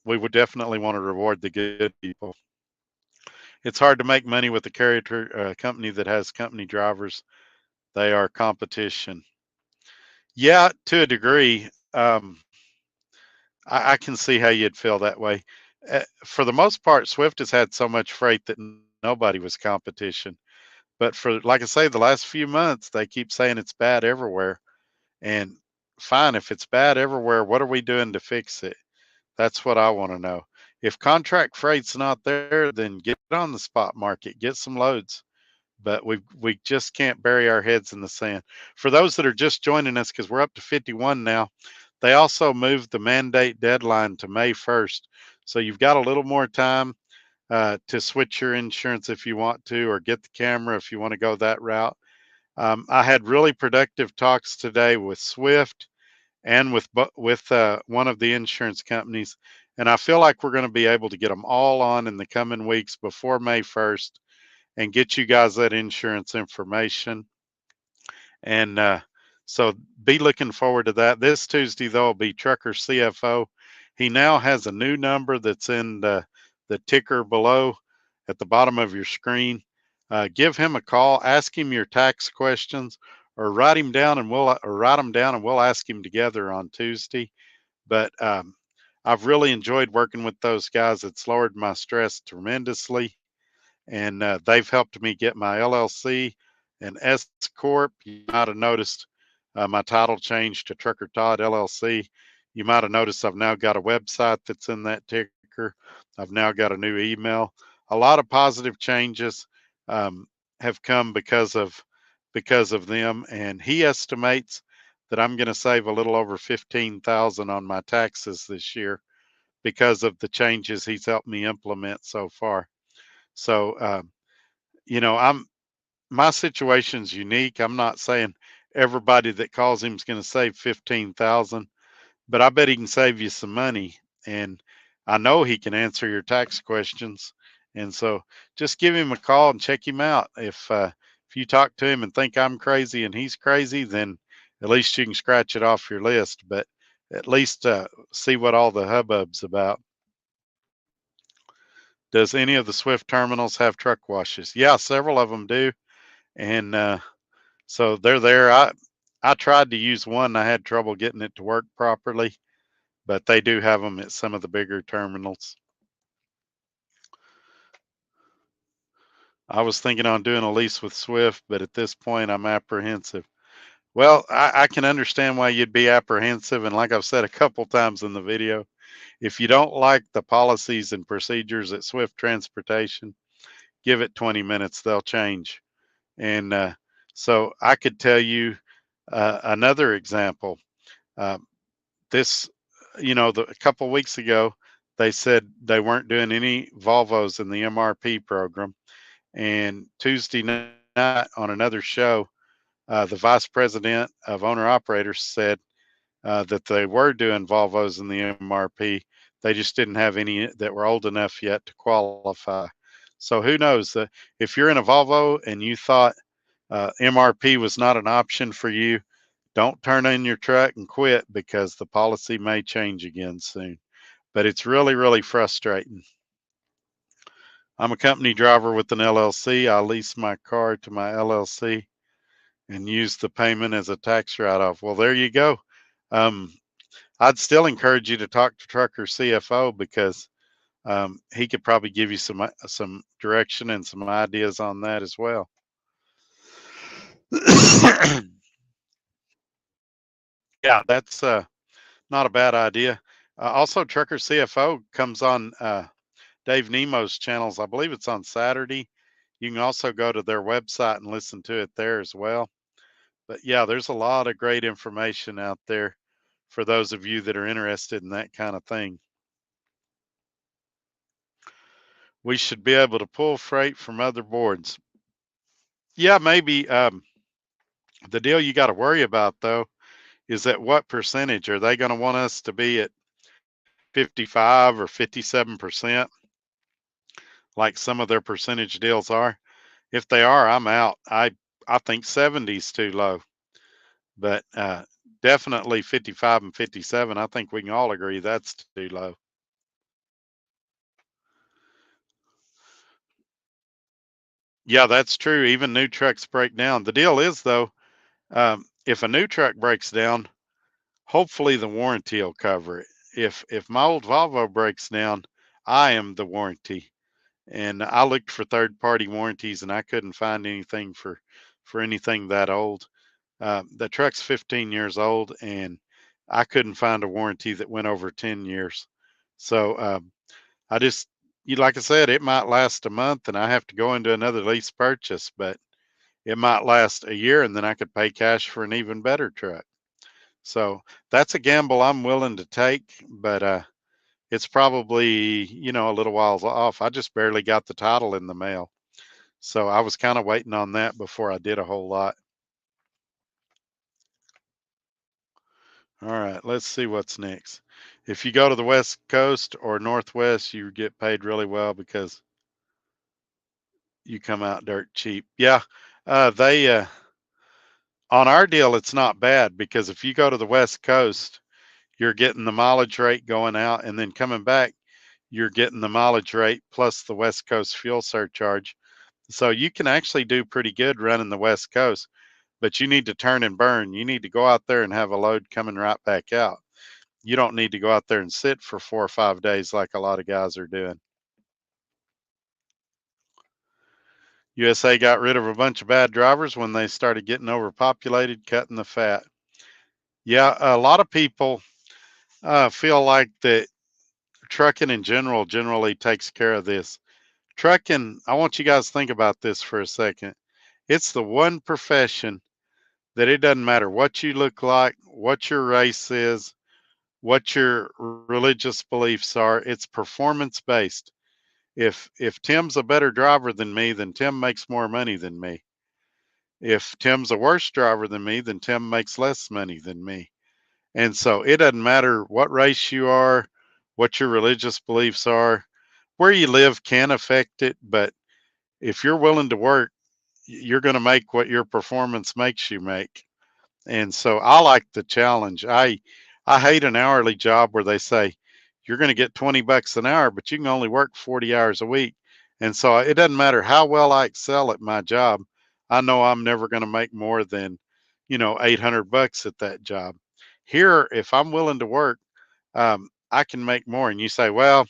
we would definitely want to reward the good people. It's hard to make money with a carrier company that has company drivers. They are competition. Yeah, to a degree. I can see how you'd feel that way. For the most part, Swift has had so much freight that nobody was competition. But for, like I say, the last few months, they keep saying it's bad everywhere. And fine, if it's bad everywhere, what are we doing to fix it? That's what I want to know. If contract freight's not there, then get on the spot market, get some loads. But we just can't bury our heads in the sand. For those that are just joining us, because we're up to 51 now, they also moved the mandate deadline to May 1st. So you've got a little more time to switch your insurance if you want to, or get the camera if you want to go that route. I had really productive talks today with Swift and with one of the insurance companies, and I feel like we're going to be able to get them all on in the coming weeks before May 1st and get you guys that insurance information. And so be looking forward to that. This Tuesday, though, will be Trucker CFO. He now has a new number that's in the ticker below at the bottom of your screen. Give him a call, ask him your tax questions, or write them down and we'll ask him together on Tuesday. But I've really enjoyed working with those guys. It's lowered my stress tremendously, and they've helped me get my LLC and S corp. You might have noticed my title changed to Trucker Todd LLC. You might have noticed I've now got a website that's in that ticker. I've now got a new email. A lot of positive changes um, have come because of them, and he estimates that I'm going to save a little over 15,000 on my taxes this year because of the changes he's helped me implement so far. So, you know, my situation's unique. I'm not saying everybody that calls him is going to save 15,000, but I bet he can save you some money. And I know he can answer your tax questions. And so just give him a call and check him out. If you talk to him and think I'm crazy and he's crazy, then at least you can scratch it off your list. But at least see what all the hubbub's about. Does any of the Swift terminals have truck washes? Yeah, several of them do. And so they're there. I tried to use one. I had trouble getting it to work properly, but they do have them at some of the bigger terminals. I was thinking on doing a lease with Swift, but at this point I'm apprehensive. Well, I can understand why you'd be apprehensive. And like I've said a couple times in the video, if you don't like the policies and procedures at Swift Transportation, give it 20 minutes, they'll change. And so I could tell you another example. Uh, this, a couple weeks ago, they said they weren't doing any Volvos in the MRP program. And Tuesday night on another show, the vice president of owner operators said that they were doing Volvos in the MRP. They just didn't have any that were old enough yet to qualify. So who knows? If you're in a Volvo and you thought MRP was not an option for you, don't turn in your truck and quit because the policy may change again soon. But it's really, really frustrating. I'm a company driver with an LLC. I lease my car to my LLC and use the payment as a tax write-off. Well, there you go. Um, I'd still encourage you to talk to Trucker CFO because he could probably give you some direction and some ideas on that as well. Yeah, that's not a bad idea. Also, Trucker CFO comes on Dave Nemo's channels. I believe it's on Saturday. You can also go to their website and listen to it there as well. But yeah, there's a lot of great information out there for those of you that are interested in that kind of thing. We should be able to pull freight from other boards. Yeah, maybe. The deal you got to worry about though is at what percentage are they going to want us to be at 55 or 57%, like some of their percentage deals are? If they are, I'm out. I think 70 is too low, but definitely 55 and 57. I think we can all agree that's too low. Yeah, that's true. Even new trucks break down. The deal is though, if a new truck breaks down, hopefully the warranty will cover it. If my old Volvo breaks down, I am the warranty. And I looked for third party warranties and I couldn't find anything for anything that old. The truck's 15 years old and I couldn't find a warranty that went over 10 years. So I just, like I said, it might last a month and I have to go into another lease purchase, but it might last a year and then I could pay cash for an even better truck. So that's a gamble I'm willing to take, but it's probably, a little while off. I just barely got the title in the mail. So I was kind of waiting on that before I did a whole lot. All right, let's see what's next. If you go to the West Coast or Northwest, you get paid really well because you come out dirt cheap. Yeah, they on our deal, it's not bad because if you go to the West Coast, you're getting the mileage rate going out and then coming back, you're getting the mileage rate plus the West Coast fuel surcharge. So you can actually do pretty good running the West Coast, but you need to turn and burn. You need to go out there and have a load coming right back out. You don't need to go out there and sit for 4 or 5 days like a lot of guys are doing. USA got rid of a bunch of bad drivers when they started getting overpopulated, cutting the fat. Yeah, a lot of people feel like that trucking in general generally takes care of this. Trucking, I want you guys to think about this for a second. It's the one profession that it doesn't matter what you look like, what your race is, what your religious beliefs are. It's performance based. If Tim's a better driver than me, then Tim makes more money than me. If Tim's a worse driver than me, then Tim makes less money than me. And so it doesn't matter what race you are, what your religious beliefs are, where you live can affect it, but if you're willing to work, you're going to make what your performance makes you make. And so I like the challenge. I hate an hourly job where they say you're going to get 20 bucks an hour, but you can only work 40 hours a week. And so it doesn't matter how well I excel at my job. I know I'm never going to make more than, 800 bucks at that job. Here, if I'm willing to work, I can make more. And you say, well,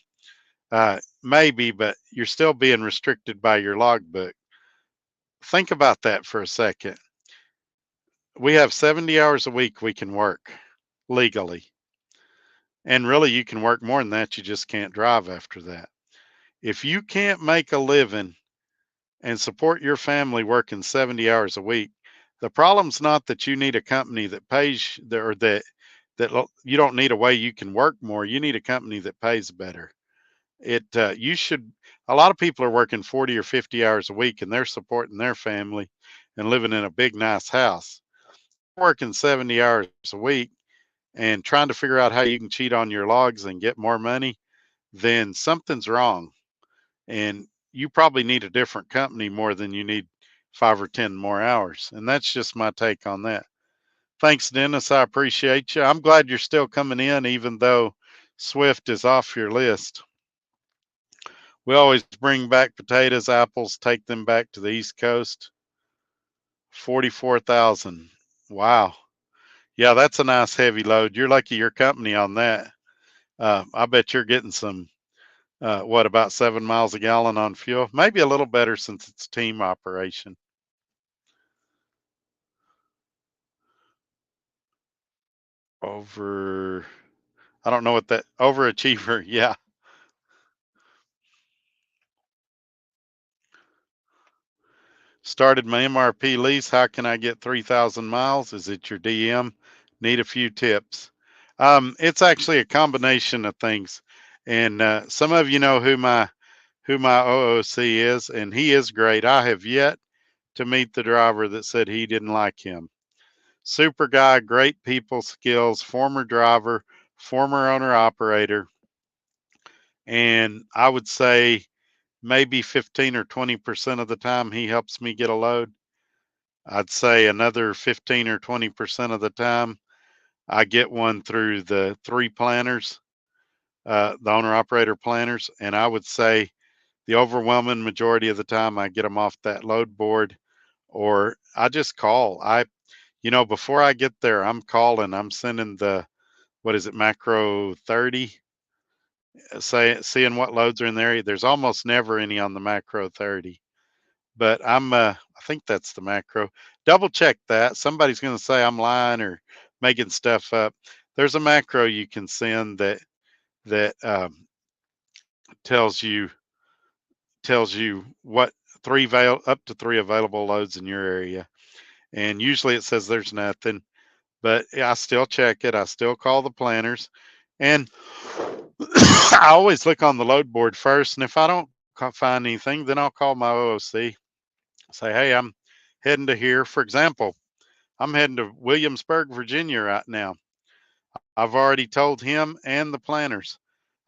maybe, but you're still being restricted by your logbook. Think about that for a second. We have 70 hours a week we can work legally. And really, you can work more than that. You just can't drive after that. If you can't make a living and support your family working 70 hours a week, the problem's not that you need a company that pays or that you don't need a way you can work more. You need a company that pays better. You should. A lot of people are working 40 or 50 hours a week and they're supporting their family and living in a big, nice house. Working 70 hours a week and trying to figure out how you can cheat on your logs and get more money, then something's wrong. And you probably need a different company more than you need 5 or 10 more hours. And that's just my take on that. Thanks, Dennis. I appreciate you. I'm glad you're still coming in, even though Swift is off your list. We always bring back potatoes, apples, take them back to the East Coast. 44,000. Wow. Yeah, that's a nice heavy load. You're lucky your company on that. I bet you're getting some, what, about 7 miles a gallon on fuel? Maybe a little better since it's team operation. Over, I don't know what that, overachiever. Yeah. Started my MRP lease. How can I get 3,000 miles? Is it your DM? Need a few tips. It's actually a combination of things. And some of you know who my OOC is, and he is great. I have yet to meet the driver that said he didn't like him. Super guy, great people skills, former driver, former owner operator. And I would say maybe 15 or 20% of the time he helps me get a load. I'd say another 15 or 20% of the time I get one through the three planners, the owner operator planners. And I would say the overwhelming majority of the time I get them off that load board or I just call. Before I get there, I'm calling, I'm sending what is it, macro 30, seeing what loads are in there. There's almost never any on the macro 30, but I think that's the macro. Double check that. Somebody's going to say I'm lying or making stuff up. There's a macro you can send that tells you what up to three available loads in your area. And usually it says there's nothing, but I still check it. I still call the planners, and I always look on the load board first. And if I don't find anything, then I'll call my OOC. Say, hey, I'm heading to here. For example, I'm heading to Williamsburg, Virginia right now. I've already told him and the planners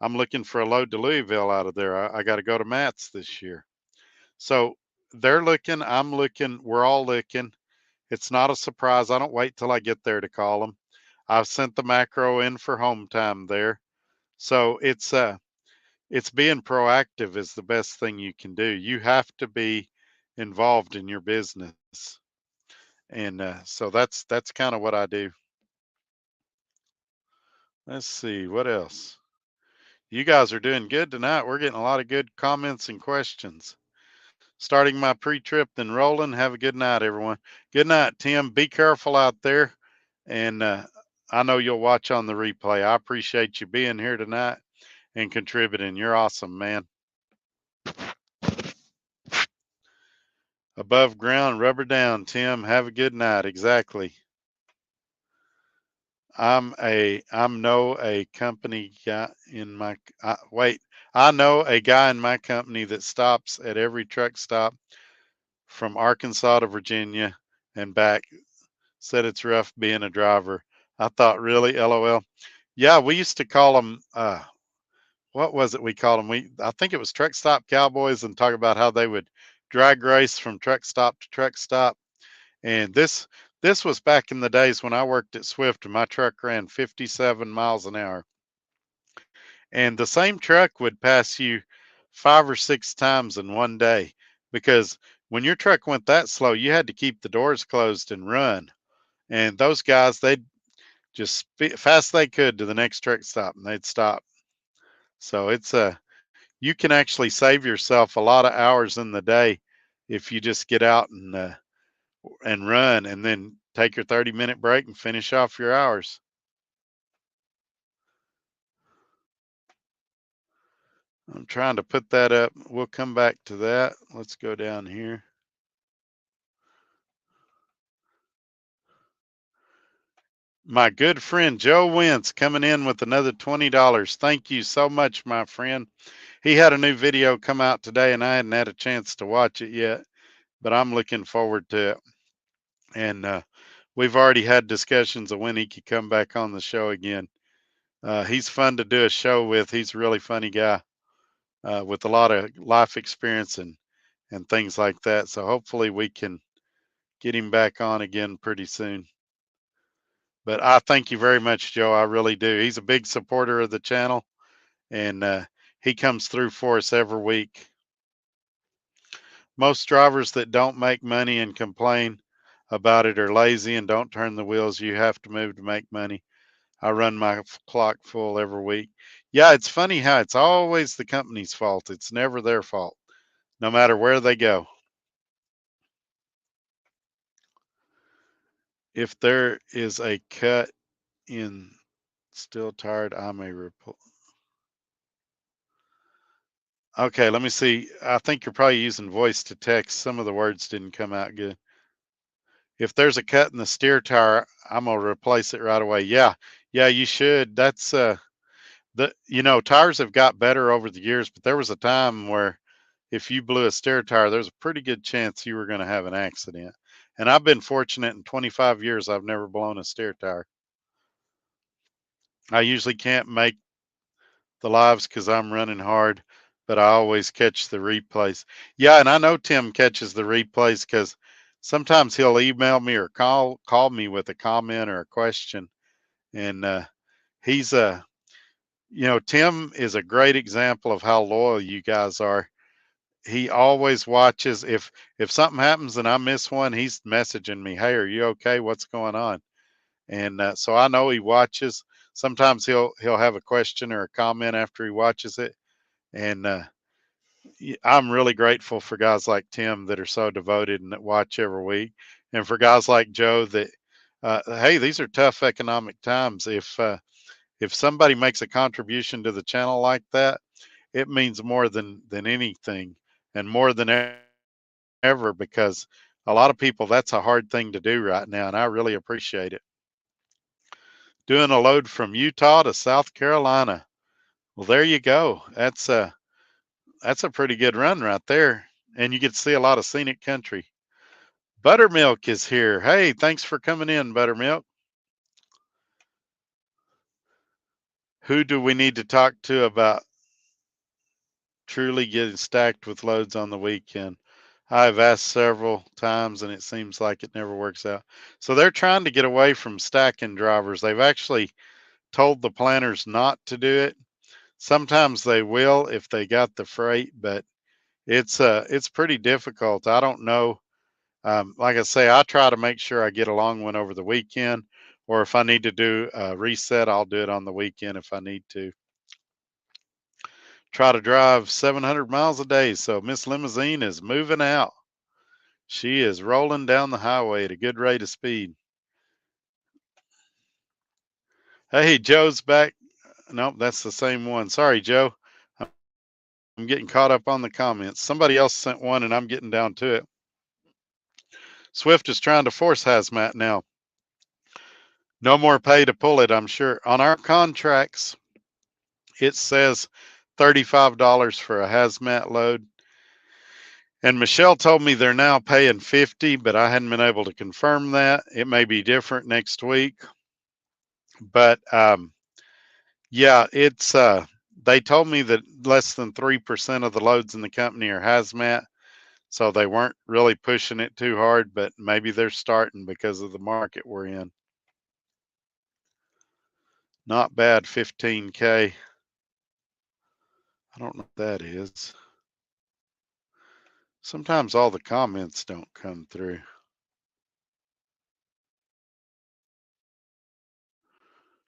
I'm looking for a load to Louisville out of there. I got to go to Matt's this year. So they're looking, I'm looking, we're all looking. It's not a surprise. I don't wait till I get there to call them. I've sent the macro in for home time there. So it's it's being proactive is the best thing you can do. You have to be involved in your business. And so that's kind of what I do. Let's see what else. You guys are doing good tonight. We're getting a lot of good comments and questions. Starting my pre-trip, then rolling. Have a good night, everyone. Good night, Tim. Be careful out there, and I know you'll watch on the replay. I appreciate you being here tonight and contributing. You're awesome, man. Above ground, rubber down, Tim. Have a good night. Exactly. I'm know a company guy in my wait. I know a guy in my company that stops at every truck stop from Arkansas to Virginia and back. Said it's rough being a driver. I thought, really, LOL. Yeah, we used to call them. What was it we called them? I think it was truck stop cowboys, and talk about how they would drag race from truck stop to truck stop. And this was back in the days when I worked at Swift, and my truck ran 57 miles an hour. And the same truck would pass you 5 or 6 times in one day, because when your truck went that slow, you had to keep the doors closed and run. And those guys, they'd just fast they could to the next truck stop, and they'd stop. So it's you can actually save yourself a lot of hours in the day if you just get out and run, and then take your 30-minute break and finish off your hours. I'm trying to put that up. We'll come back to that. Let's go down here. My good friend Joe Wentz coming in with another $20. Thank you so much, my friend. He had a new video come out today, and I hadn't had a chance to watch it yet, but I'm looking forward to it. And we've already had discussions of when he could come back on the show again. He's fun to do a show with. He's a really funny guy with a lot of life experience and things like that. So hopefully we can get him back on again pretty soon. But I thank you very much, Joe. I really do. He's a big supporter of the channel, and he comes through for us every week. Most drivers that don't make money and complain about it are lazy and don't turn the wheels. You have to move to make money. I run my clock full every week. Yeah, it's funny how it's always the company's fault. It's never their fault, no matter where they go. If there is a cut in still tired, I may report. Okay, let me see. I think you're probably using voice to text. Some of the words didn't come out good. If there's a cut in the steer tire, I'm gonna replace it right away. Yeah, yeah, you should. That's tires have got better over the years, but there was a time where if you blew a steer tire, there's a pretty good chance you were going to have an accident. And I've been fortunate in 25 years, I've never blown a steer tire. I usually can't make the lives because I'm running hard, but I always catch the replays. Yeah, and I know Tim catches the replays because sometimes he'll email me or call me with a comment or a question. And he's a Tim is a great example of how loyal you guys are. He always watches. If something happens and I miss one, he's messaging me, "Hey, are you okay? What's going on?" And so I know he watches. Sometimes he'll have a question or a comment after he watches it, and I'm really grateful for guys like Tim that are so devoted and that watch every week, and for guys like Joe that, hey, these are tough economic times. If somebody makes a contribution to the channel like that, it means more than anything, and more than ever, because a lot of people, that's a hard thing to do right now, and I really appreciate it. Doing a load from Utah to South Carolina. Well, there you go. That's a pretty good run right there, and you get to see a lot of scenic country. Buttermilk is here. Hey, thanks for coming in, Buttermilk. Who do we need to talk to about truly getting stacked with loads on the weekend? I've asked several times and it seems like it never works out. So they're trying to get away from stacking drivers. They've actually told the planners not to do it. Sometimes they will if they got the freight, but it's pretty difficult. I don't know. Like I say, I try to make sure I get a long one over the weekend, or if I need to do a reset, I'll do it on the weekend if I need to. Try to drive 700 miles a day. So Miss Limousine is moving out. She is rolling down the highway at a good rate of speed. Hey, Joe's back. Nope, that's the same one. Sorry, Joe. I'm getting caught up on the comments. Somebody else sent one and I'm getting down to it. Swift is trying to force hazmat now. No more pay to pull it, I'm sure. On our contracts, it says $35 for a hazmat load. And Michelle told me they're now paying 50, but I hadn't been able to confirm that. It may be different next week. But yeah, it's they told me that less than 3% of the loads in the company are hazmat. So they weren't really pushing it too hard, but maybe they're starting because of the market we're in. Not bad, 15K. I don't know what that is. Sometimes all the comments don't come through.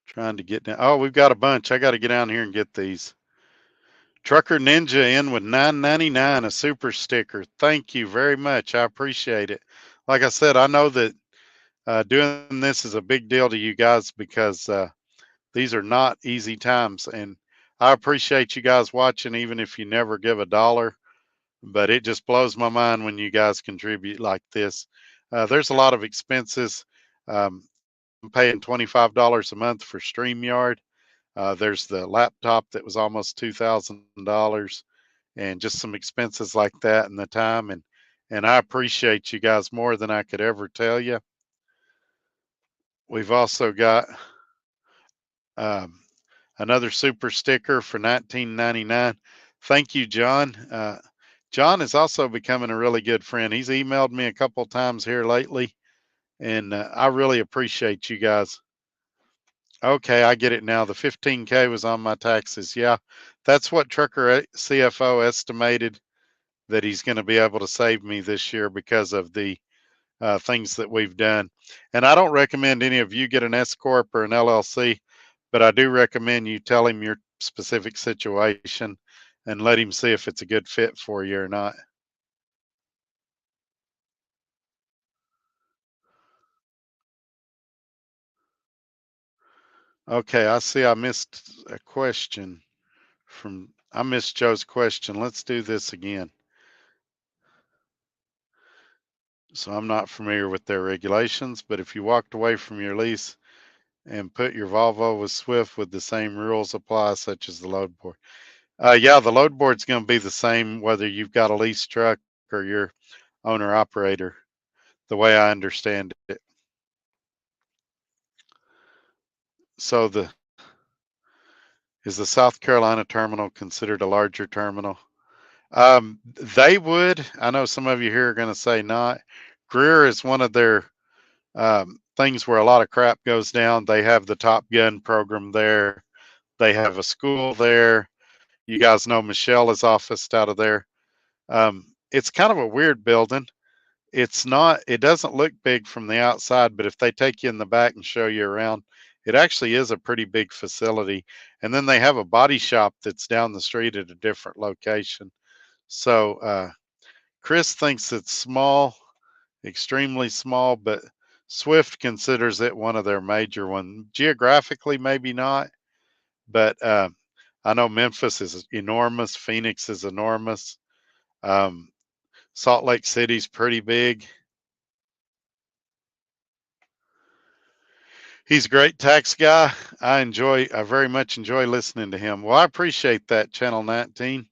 Trying to get down. Oh, we've got a bunch. I got to get down here and get these. Trucker Ninja in with $9.99, a super sticker. Thank you very much. I appreciate it. Like I said, I know that doing this is a big deal to you guys because these are not easy times. And I appreciate you guys watching, even if you never give a dollar. But it just blows my mind when you guys contribute like this. There's a lot of expenses. I'm paying $25 a month for StreamYard. There's the laptop that was almost $2,000, and just some expenses like that and the time. And I appreciate you guys more than I could ever tell you. We've also got um, another super sticker for $19.99. Thank you, John. John is also becoming a really good friend. He's emailed me a couple times here lately, and I really appreciate you guys. Okay, I get it now. The 15K was on my taxes. Yeah, that's what Trucker CFO estimated that he's going to be able to save me this year because of the things that we've done. And I don't recommend any of you get an S corp or an LLC, but I do recommend you tell him your specific situation and let him see if it's a good fit for you or not. Okay, I see I missed a question I missed Joe's question. Let's do this again. So I'm not familiar with their regulations, but if you walked away from your lease and put your Volvo with Swift, would the same rules apply, such as the load board? Yeah, the load board's going to be the same whether you've got a lease truck or you're owner operator, the way I understand it. So is the South Carolina terminal considered a larger terminal? They would. I know some of you here are going to say not. Greer is one of their things where a lot of crap goes down. They have the Top Gun program there. They have a school there. You guys know Michelle is officed out of there. It's kind of a weird building. It's not, it doesn't look big from the outside, but if they take you in the back and show you around, it actually is a pretty big facility. And then they have a body shop that's down the street at a different location. So Chris thinks it's small, extremely small, but Swift considers it one of their major ones. Geographically, maybe not, but I know Memphis is enormous. Phoenix is enormous. Um, Salt Lake City's pretty big. He's a great tax guy. I very much enjoy listening to him. Well, I appreciate that, Channel 19.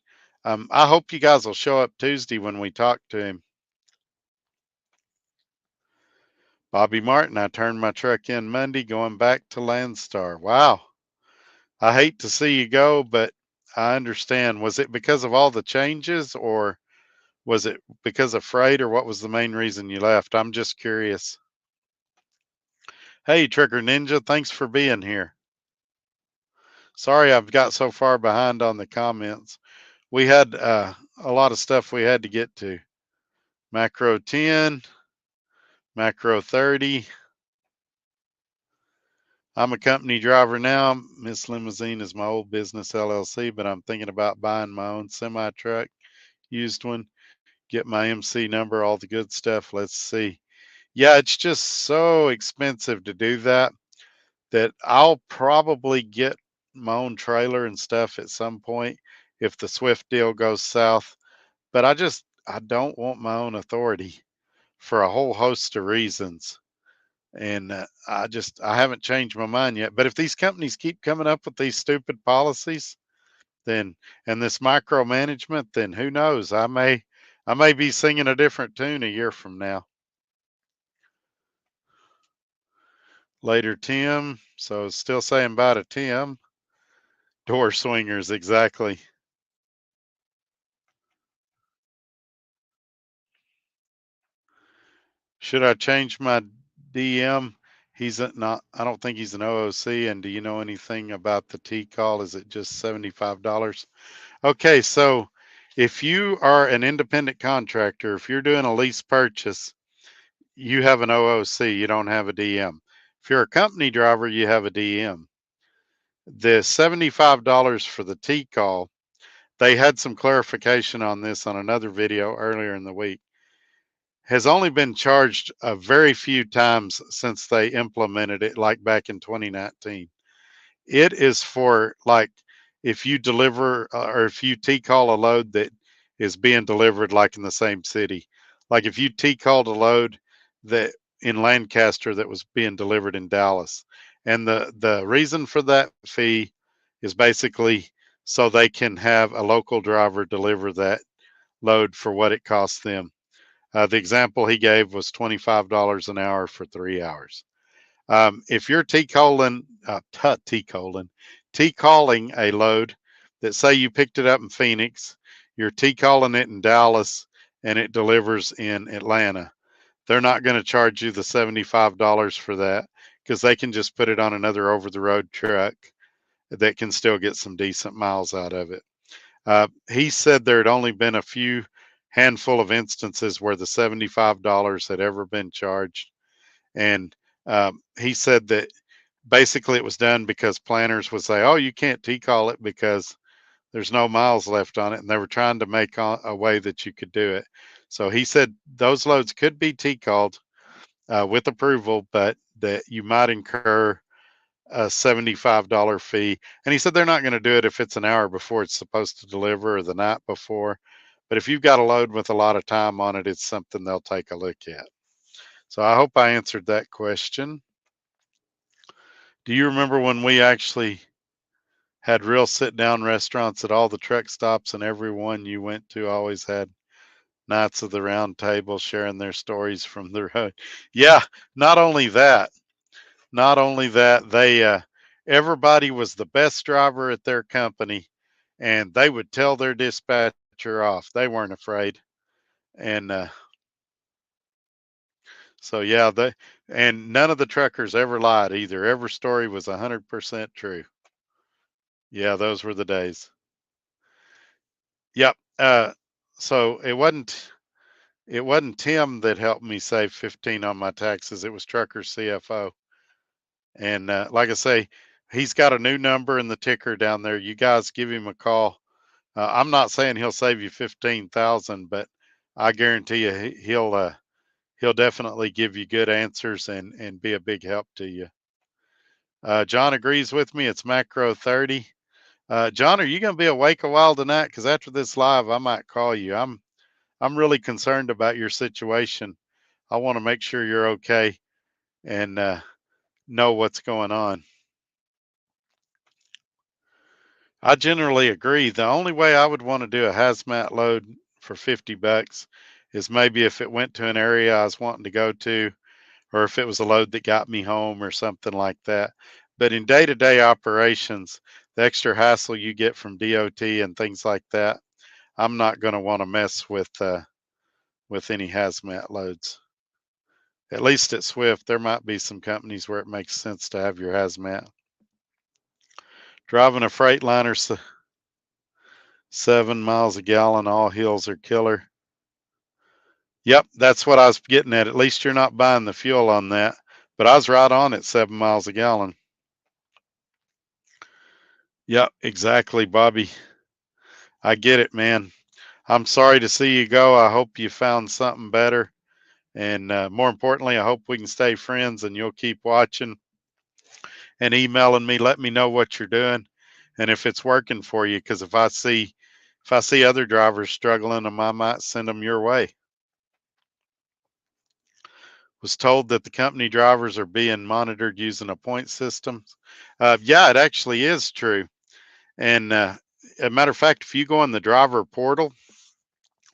I hope you guys will show up Tuesday when we talk to him. Bobby Martin, I turned my truck in Monday going back to Landstar. Wow. I hate to see you go, but I understand. Was it because of all the changes or was it because of freight or what was the main reason you left? I'm just curious. Hey, Trucker Ninja, thanks for being here. Sorry I've got so far behind on the comments. We had a lot of stuff we had to get to. Macro 10, macro 30. I'm a company driver now. Miss Limousine is my old business LLC, but I'm thinking about buying my own semi truck, used one, get my MC number, all the good stuff. Let's see. Yeah, it's just so expensive to do that that I'll probably get my own trailer and stuff at some point if the Swift deal goes south. But I don't want my own authority for a whole host of reasons. And I haven't changed my mind yet. But if these companies keep coming up with these stupid policies, then and this micromanagement, then who knows? I may be singing a different tune a year from now. Later, Tim. So still saying bye to Tim. Door swingers, exactly. Should I change my DM? Not. I don't think he's an OOC. And do you know anything about the T call? Is it just $75? Okay, so if you are an independent contractor, if you're doing a lease purchase, you have an OOC. You don't have a DM. If you're a company driver, you have a DM. The $75 for the T call, they had some clarification on this on another video earlier in the week, has only been charged a very few times since they implemented it, like back in 2019. It is for like if you deliver or if you T call a load that is being delivered like in the same city. Like if you T called a load that in Lancaster that was being delivered in Dallas. And the reason for that fee is basically so they can have a local driver deliver that load for what it costs them. The example he gave was $25 an hour for 3 hours. If you're T calling a load that say you picked it up in Phoenix, you're T calling it in Dallas, and it delivers in Atlanta, they're not going to charge you the $75 for that because they can just put it on another over the road truck that can still get some decent miles out of it. He said there had only been a few handful of instances where the $75 had ever been charged. And he said that basically it was done because planners would say, oh, you can't T-call it because there's no miles left on it. And they were trying to make a way that you could do it. So he said those loads could be T-called with approval, but that you might incur a $75 fee. And he said they're not going to do it if it's an hour before it's supposed to deliver or the night before. But if you've got a load with a lot of time on it, it's something they'll take a look at. So I hope I answered that question. Do you remember when we actually had real sit down restaurants at all the truck stops, and everyone you went to always had Knights of the Round Table sharing their stories from the road? Yeah, not only that, they everybody was the best driver at their company, and they would tell their dispatcher off. They weren't afraid, and so yeah, and none of the truckers ever lied either. Every story was 100% true. Yeah, those were the days. Yep. So it wasn't Tim that helped me save 15 on my taxes. It was Trucker CFO. And like I say, he's got a new number in the ticker down there. You guys give him a call. I'm not saying he'll save you 15,000, but I guarantee you he'll definitely give you good answers and be a big help to you. John agrees with me. It's macro 30. John, are you going to be awake a while tonight? Because after this live, I might call you. I'm really concerned about your situation. I want to make sure you're okay and know what's going on. I generally agree. The only way I would want to do a hazmat load for $50 is maybe if it went to an area I was wanting to go to, or if it was a load that got me home or something like that. But in day-to-day operations, the extra hassle you get from DOT and things like that, I'm not going to want to mess with any hazmat loads. At least at Swift, there might be some companies where it makes sense to have your hazmat. Driving a Freightliner 7 miles a gallon, all hills are killer. Yep, that's what I was getting at. At least you're not buying the fuel on that. But I was right on at 7 miles a gallon. Yep, exactly, Bobby. I get it, man. I'm sorry to see you go. I hope you found something better. And more importantly, I hope we can stay friends and you'll keep watching and emailing me. Let me know what you're doing and if it's working for you. Because if I see other drivers struggling, I might send them your way. Was told that the company drivers are being monitored using a point system. Yeah, it actually is true. And as a matter of fact, if you go in the driver portal,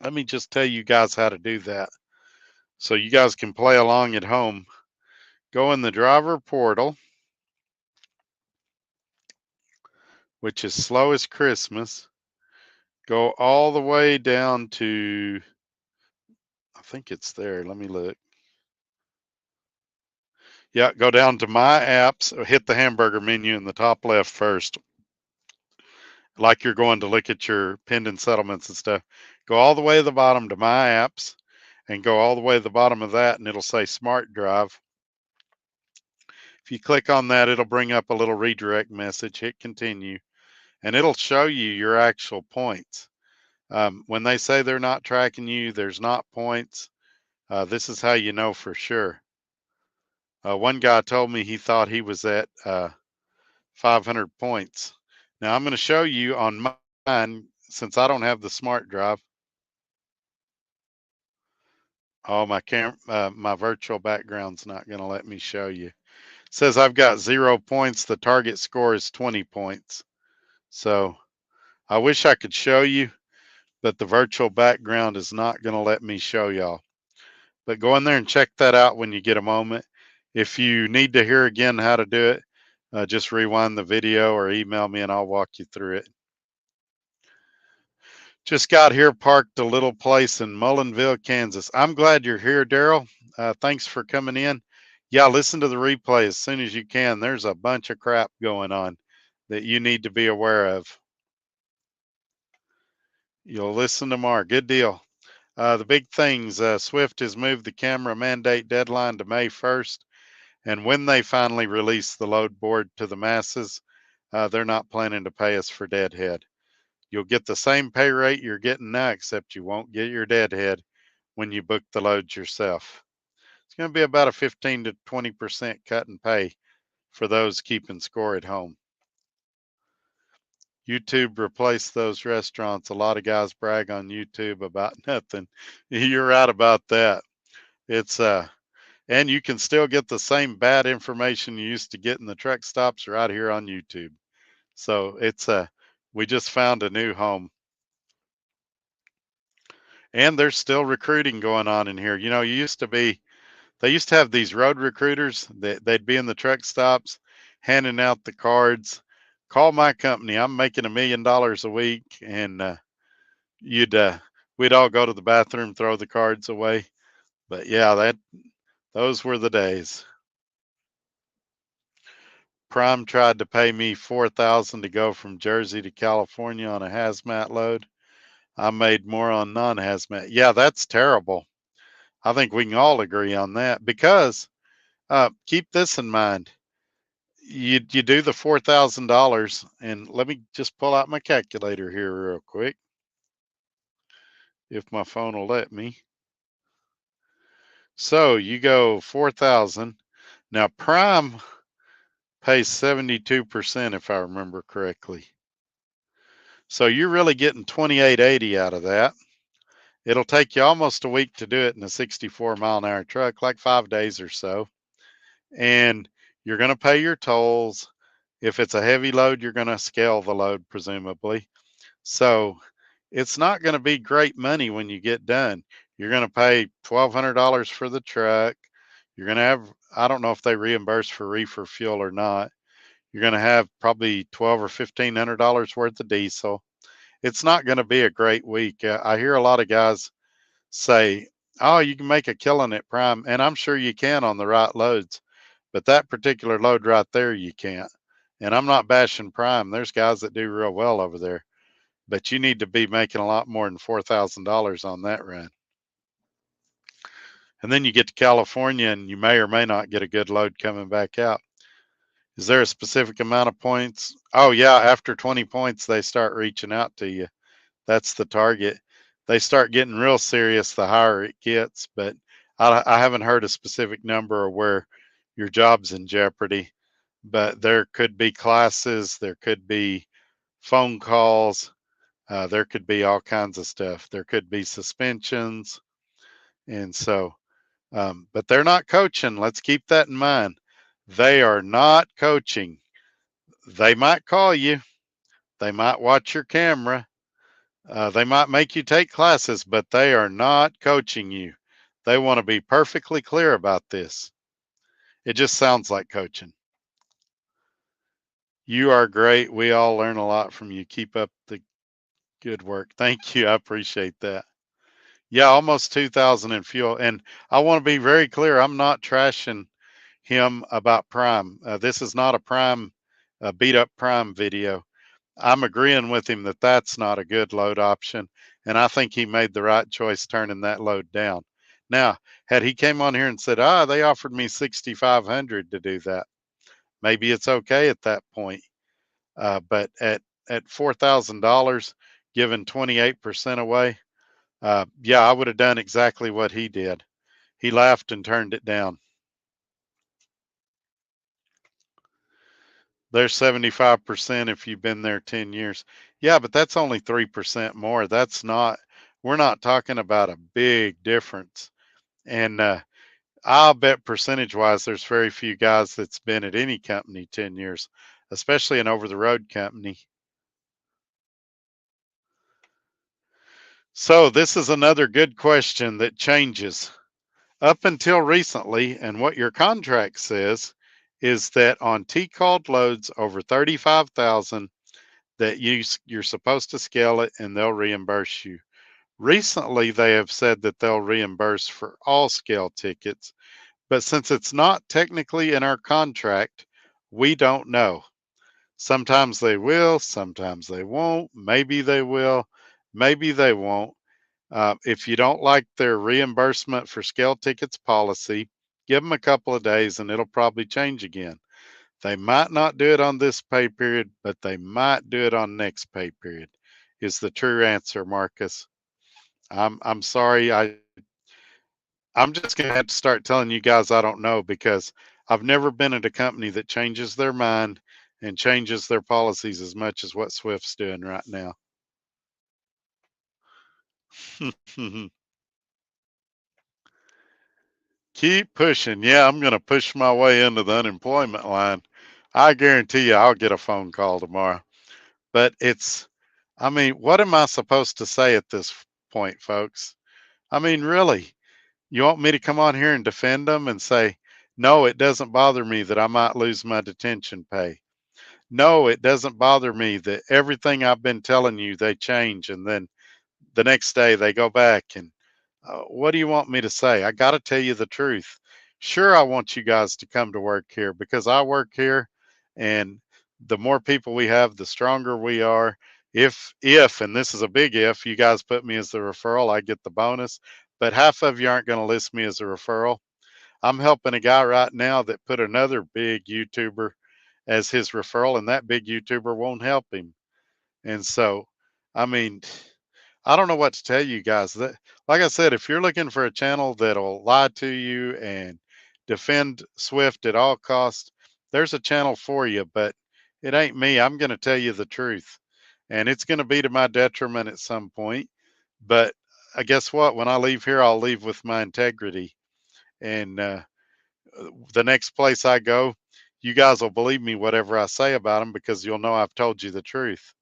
let me just tell you guys how to do that so you guys can play along at home. Go in the driver portal, which is slow as Christmas. Go all the way down to, I think it's there. Let me look. Yeah, go down to my apps, hit the hamburger menu in the top left first, like you're going to look at your pending settlements and stuff. Go all the way to the bottom to my apps and go all the way to the bottom of that, and it'll say Smart Drive. If you click on that, it'll bring up a little redirect message. Hit continue, and it'll show you your actual points. When they say they're not tracking you, there's not points. This is how you know for sure. One guy told me he thought he was at 500 points. Now I'm going to show you on mine, since I don't have the smart drive. Oh, my virtual background's not going to let me show you. It says I've got 0 points. The target score is 20 points. So I wish I could show you, but the virtual background is not going to let me show y'all. But go in there and check that out when you get a moment. If you need to hear again how to do it, just rewind the video or email me and I'll walk you through it. Just got here, parked a little place in Mullinville, Kansas. I'm glad you're here, Daryl. Thanks for coming in. Yeah, listen to the replay as soon as you can. There's a bunch of crap going on that you need to be aware of. You'll listen tomorrow. Good deal. The big things, Swift has moved the camera mandate deadline to May 1st. And when they finally release the load board to the masses, they're not planning to pay us for deadhead. You'll get the same pay rate you're getting now, except you won't get your deadhead when you book the loads yourself. It's going to be about a 15 to 20% cut in pay for those keeping score at home. YouTube replaced those restaurants. A lot of guys brag on YouTube about nothing. You're right about that. It's and you can still get the same bad information you used to get in the truck stops right here on YouTube. So it's we just found a new home. And there's still recruiting going on in here. You know, they used to have these road recruiters that they'd be in the truck stops handing out the cards. Call my company. I'm making $1 million a week, and we'd all go to the bathroom, throw the cards away. But yeah, those were the days. Prime tried to pay me $4,000 to go from Jersey to California on a hazmat load. I made more on non-hazmat. Yeah, that's terrible. I think we can all agree on that, because keep this in mind. You do the $4,000, and let me just pull out my calculator here real quick, if my phone will let me. So you go 4,000. Now Prime pays 72%, if I remember correctly. So you're really getting 2880 out of that. It'll take you almost a week to do it in a 64-mile-an-hour truck, like 5 days or so. And you're going to pay your tolls. If it's a heavy load, you're going to scale the load, presumably. So it's not going to be great money when you get done. You're going to pay $1,200 for the truck. You're going to have, I don't know if they reimburse for reefer fuel or not. You're going to have probably $1,200 or $1,500 worth of diesel. It's not going to be a great week. I hear a lot of guys say, oh, you can make a killing at Prime. And I'm sure you can on the right loads. But that particular load right there, you can't. And I'm not bashing Prime. There's guys that do real well over there, but you need to be making a lot more than $4,000 on that run. And then you get to California and you may or may not get a good load coming back out. Is there a specific amount of points? Oh, yeah. After 20 points, they start reaching out to you. That's the target. They start getting real serious the higher it gets, but I haven't heard a specific number or where your job's in jeopardy. But there could be classes, there could be phone calls, there could be all kinds of stuff. There could be suspensions. And so, but they're not coaching. Let's keep that in mind. They are not coaching. They might call you, they might watch your camera, they might make you take classes, but they are not coaching you. They want to be perfectly clear about this. It just sounds like coaching. You are great. We all learn a lot from you. Keep up the good work. Thank you. I appreciate that. Yeah, almost 2,000 in fuel. And I want to be very clear. I'm not trashing him about Prime. This is not a Prime, beat up Prime video. I'm agreeing with him that that's not a good load option. And I think he made the right choice turning that load down. Now, had he came on here and said, they offered me 6,500 to do that, maybe it's okay at that point. But at $4,000, giving 28% away, yeah, I would have done exactly what he did. He laughed and turned it down. There's 75% if you've been there 10 years. Yeah, but that's only 3% more. That's not, we're not talking about a big difference. And I'll bet percentage wise, there's very few guys that's been at any company 10 years, especially an over the road company. So this is another good question that changes. Up until recently, and what your contract says is that on T-called loads over 35,000, that you're supposed to scale it and they'll reimburse you. Recently, they have said that they'll reimburse for all scale tickets, but since it's not technically in our contract, we don't know. Sometimes they will, sometimes they won't. Maybe they will, maybe they won't. If you don't like their reimbursement for scale tickets policy, give them a couple of days and it'll probably change again. They might not do it on this pay period, but they might do it on next pay period, is the true answer, Marcus. I'm sorry. I'm just gonna have to start telling you guys I don't know because I've never been at a company that changes their mind and changes their policies as much as what Swift's doing right now. Keep pushing. Yeah, I'm gonna push my way into the unemployment line. I guarantee you I'll get a phone call tomorrow. But I mean, what am I supposed to say at this point, folks? I mean, really, you want me to come on here and defend them and say, no, it doesn't bother me that I might lose my detention pay. No, it doesn't bother me that everything I've been telling you, they change. And then the next day they go back and what do you want me to say? I got to tell you the truth. Sure, I want you guys to come to work here because I work here, and the more people we have, the stronger we are. If, and this is a big if, you guys put me as the referral, I get the bonus. But half of you aren't going to list me as a referral. I'm helping a guy right now that put another big YouTuber as his referral, and that big YouTuber won't help him. And so, I mean, I don't know what to tell you guys. That, like I said, if you're looking for a channel that'll lie to you and defend Swift at all costs, there's a channel for you, but it ain't me. I'm going to tell you the truth. And it's going to be to my detriment at some point. But I guess what? When I leave here, I'll leave with my integrity. And the next place I go, you guys will believe me whatever I say about them because you'll know I've told you the truth.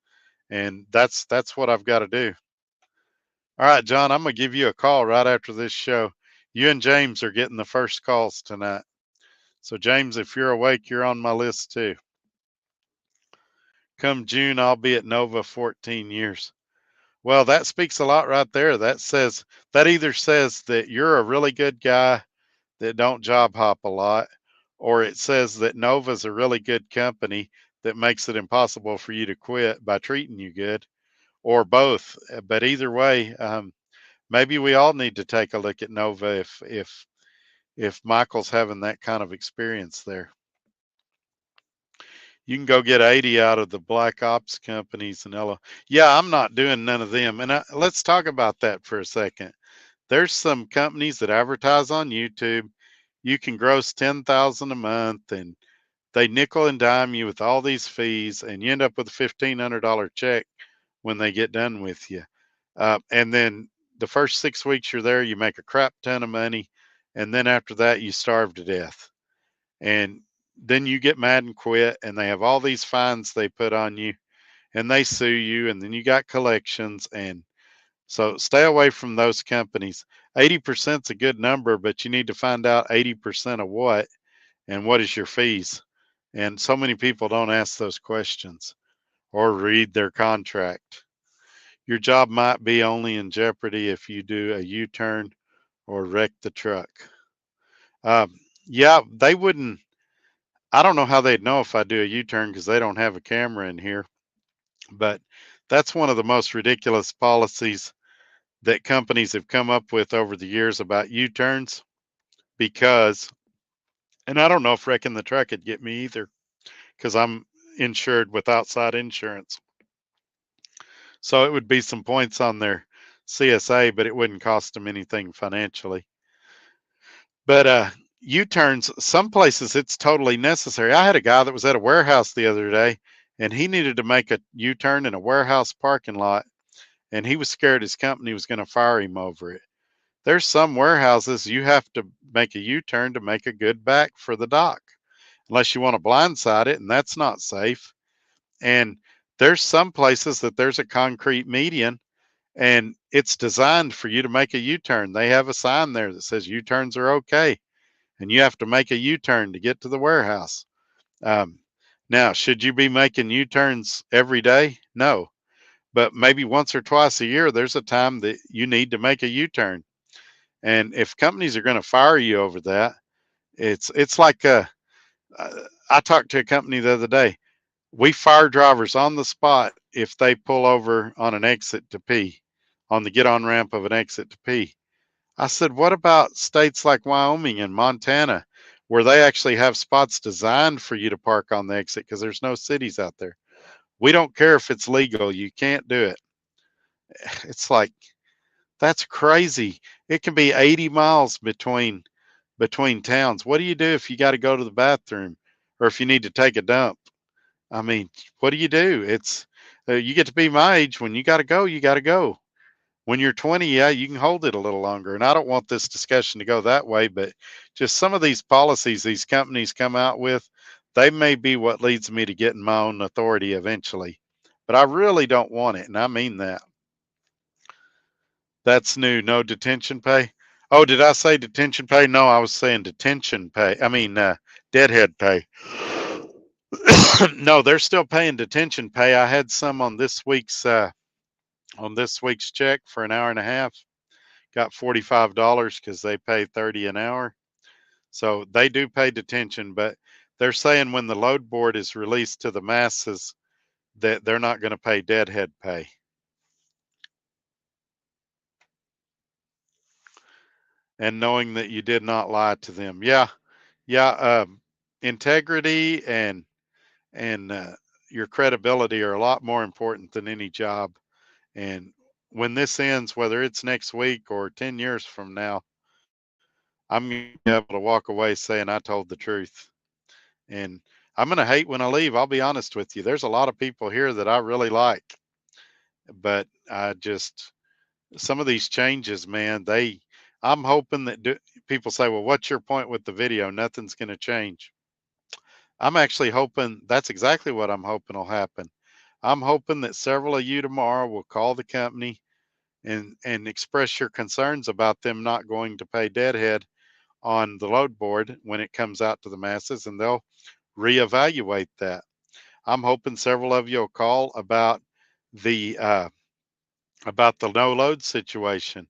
And that's what I've got to do. All right, John, I'm going to give you a call right after this show. You and James are getting the first calls tonight. So, James, if you're awake, you're on my list too. Come June, I'll be at Nova 14 years. Well, that speaks a lot right there. That either says that you're a really good guy that don't job hop a lot, or it says that Nova's a really good company that makes it impossible for you to quit by treating you good, or both. But either way, maybe we all need to take a look at Nova if Michael's having that kind of experience there. You can go get 80 out of the black ops companies and yeah, I'm not doing none of them. And let's talk about that for a second. There's some companies that advertise on YouTube. You can gross 10,000 a month, and they nickel and dime you with all these fees, and you end up with a $1,500 check when they get done with you. And then the first 6 weeks you're there, you make a crap ton of money, and then after that you starve to death. And then you get mad and quit, and they have all these fines they put on you, and they sue you, and then you got collections. And so stay away from those companies. 80% is a good number, but you need to find out 80% of what, and what is your fees. And so many people don't ask those questions or read their contract. Your job might be only in jeopardy if you do a U-turn or wreck the truck. Yeah, they wouldn't. I don't know how they'd know if I do a U-turn because they don't have a camera in here. But that's one of the most ridiculous policies that companies have come up with over the years about U-turns. Because, and I don't know if wrecking the truck would get me either, because I'm insured with outside insurance. So it would be some points on their CSA, but it wouldn't cost them anything financially. But U-turns, some places it's totally necessary. I had a guy that was at a warehouse the other day, and he needed to make a U-turn in a warehouse parking lot, and he was scared his company was going to fire him over it. There's some warehouses you have to make a U-turn to make a good back for the dock, unless you want to blindside it, and that's not safe. And there's some places that there's a concrete median, and it's designed for you to make a U-turn. They have a sign there that says U-turns are okay, and you have to make a U-turn to get to the warehouse. Um, Now, should you be making U-turns every day? No, but maybe once or twice a year, there's a time that you need to make a U-turn. And if companies are going to fire you over that, it's like I talked to a company the other day. We fire drivers on the spot if they pull over on an exit to pee, on the get on ramp of an exit to pee. I said, what about states like Wyoming and Montana, where they actually have spots designed for you to park on the exit because there's no cities out there? We don't care if it's legal, you can't do it. It's like, that's crazy. It can be 80 miles between towns. What do you do if you got to go to the bathroom or if you need to take a dump? I mean, what do you do? It's you get to be my age. When you got to go, you got to go. When you're 20, yeah, you can hold it a little longer. And I don't want this discussion to go that way, but just some of these policies these companies come out with, they may be what leads me to getting my own authority eventually. But I really don't want it, and I mean that. That's new. No detention pay. Oh, did I say detention pay? No, I was saying detention pay. I mean, deadhead pay. No, they're still paying detention pay. I had some on this week's check for an hour and a half. Got $45 because they pay 30 an hour. So they do pay detention, but they're saying when the load board is released to the masses that they're not going to pay deadhead pay. And knowing that you did not lie to them. Yeah, yeah. Integrity and your credibility are a lot more important than any job. And when this ends, whether it's next week or 10 years from now, I'm going to be able to walk away saying I told the truth. And I'm going to hate when I leave. I'll be honest with you. There's a lot of people here that I really like, but I just, some of these changes, man, I'm hoping that people say, well, what's your point with the video? Nothing's going to change. I'm actually hoping that's exactly what I'm hoping will happen. I'm hoping that several of you tomorrow will call the company and express your concerns about them not going to pay deadhead on the load board when it comes out to the masses, and they'll reevaluate that. I'm hoping several of you will call the about the no load situation,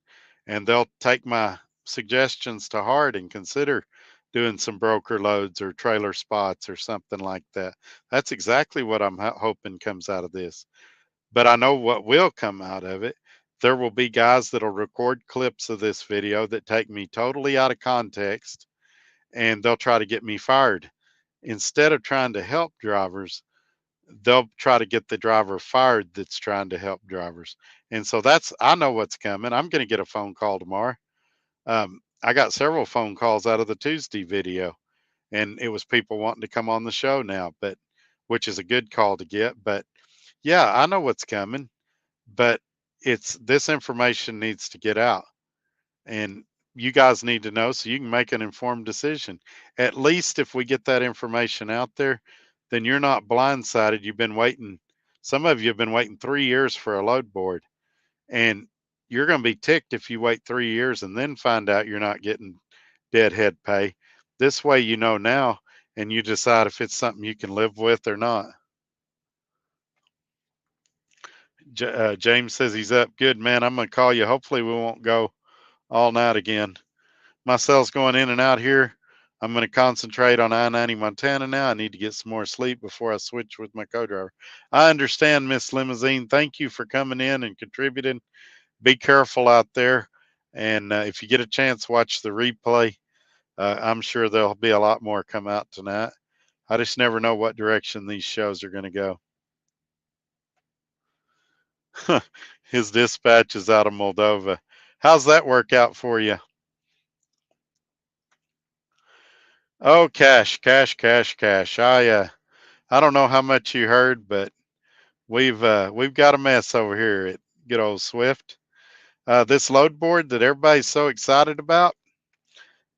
and they'll take my suggestions to heart and consider doing some broker loads or trailer spots or something like that. That's exactly what I'm hoping comes out of this. But I know what will come out of it. There will be guys that'll record clips of this video that take me totally out of context, and they'll try to get me fired. Instead of trying to help drivers, they'll try to get the driver fired that's trying to help drivers. And so I know what's coming. I'm going to get a phone call tomorrow. I got several phone calls out of the Tuesday video, and it was people wanting to come on the show now, but which is a good call to get. But yeah, I know what's coming, but it's this information needs to get out, and you guys need to know so you can make an informed decision. At least if we get that information out there, then you're not blindsided. You've been waiting. Some of you have been waiting 3 years for a load board, and you're going to be ticked if you wait 3 years and then find out you're not getting deadhead pay. This way, you know now, and you decide if it's something you can live with or not. James says he's up. Good, man. I'm going to call you. Hopefully, we won't go all night again. My cell's going in and out here. I'm going to concentrate on I-90 Montana now. I need to get some more sleep before I switch with my co-driver. I understand, Miss Limousine. Thank you for coming in and contributing. Be careful out there. And if you get a chance, watch the replay. I'm sure there'll be a lot more come out tonight. I just never know what direction these shows are going to go. His dispatch is out of Moldova. How's that work out for you? Oh, cash. I don't know how much you heard, but we've got a mess over here at good old Swift. This load board that everybody's so excited about,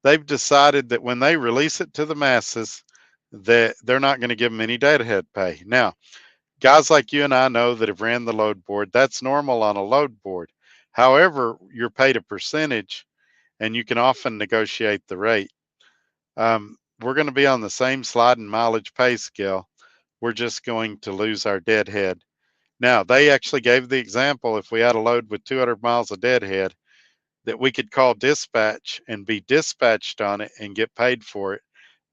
they've decided that when they release it to the masses, that they're not going to give them any deadhead pay. Now, guys like you and I know that have ran the load board, that's normal on a load board. However, you're paid a percentage, and you can often negotiate the rate. We're going to be on the same sliding mileage pay scale. We're just going to lose our deadhead. Now, they actually gave the example if we had a load with 200 miles of deadhead, that we could call dispatch and be dispatched on it and get paid for it.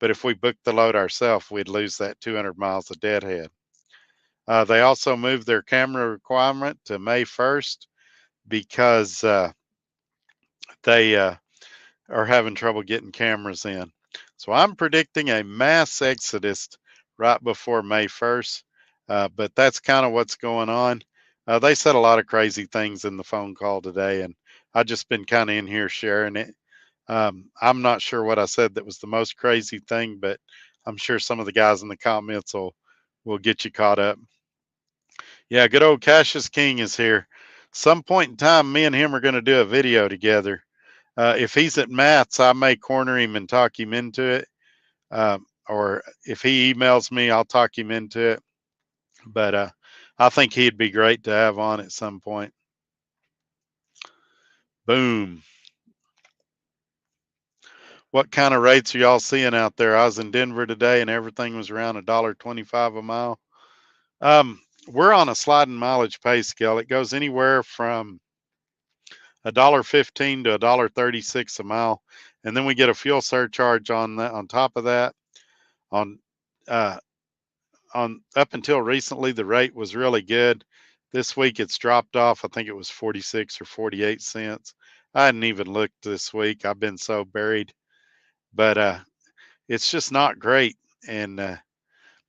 But if we booked the load ourselves, we'd lose that 200 miles of deadhead. They also moved their camera requirement to May 1st because they are having trouble getting cameras in. So I'm predicting a mass exodus right before May 1st, but that's kind of what's going on. They said a lot of crazy things in the phone call today, and I've just been kind of in here sharing it. I'm not sure what I said that was the most crazy thing, but I'm sure some of the guys in the comments will get you caught up. Yeah, good old Cassius King is here. Some point in time, me and him are going to do a video together. If he's at Matt's, I may corner him and talk him into it. Or if he emails me, I'll talk him into it. But I think he'd be great to have on at some point. Boom. What kind of rates are y'all seeing out there? I was in Denver today and everything was around $1.25 a mile. We're on a sliding mileage pay scale. It goes anywhere from $1.15 to $1.36 a mile, and then we get a fuel surcharge on that. On top of that, on up until recently, the rate was really good. This week it's dropped off. I think it was 46 or 48 cents. I hadn't even looked this week. I've been so buried, but it's just not great. And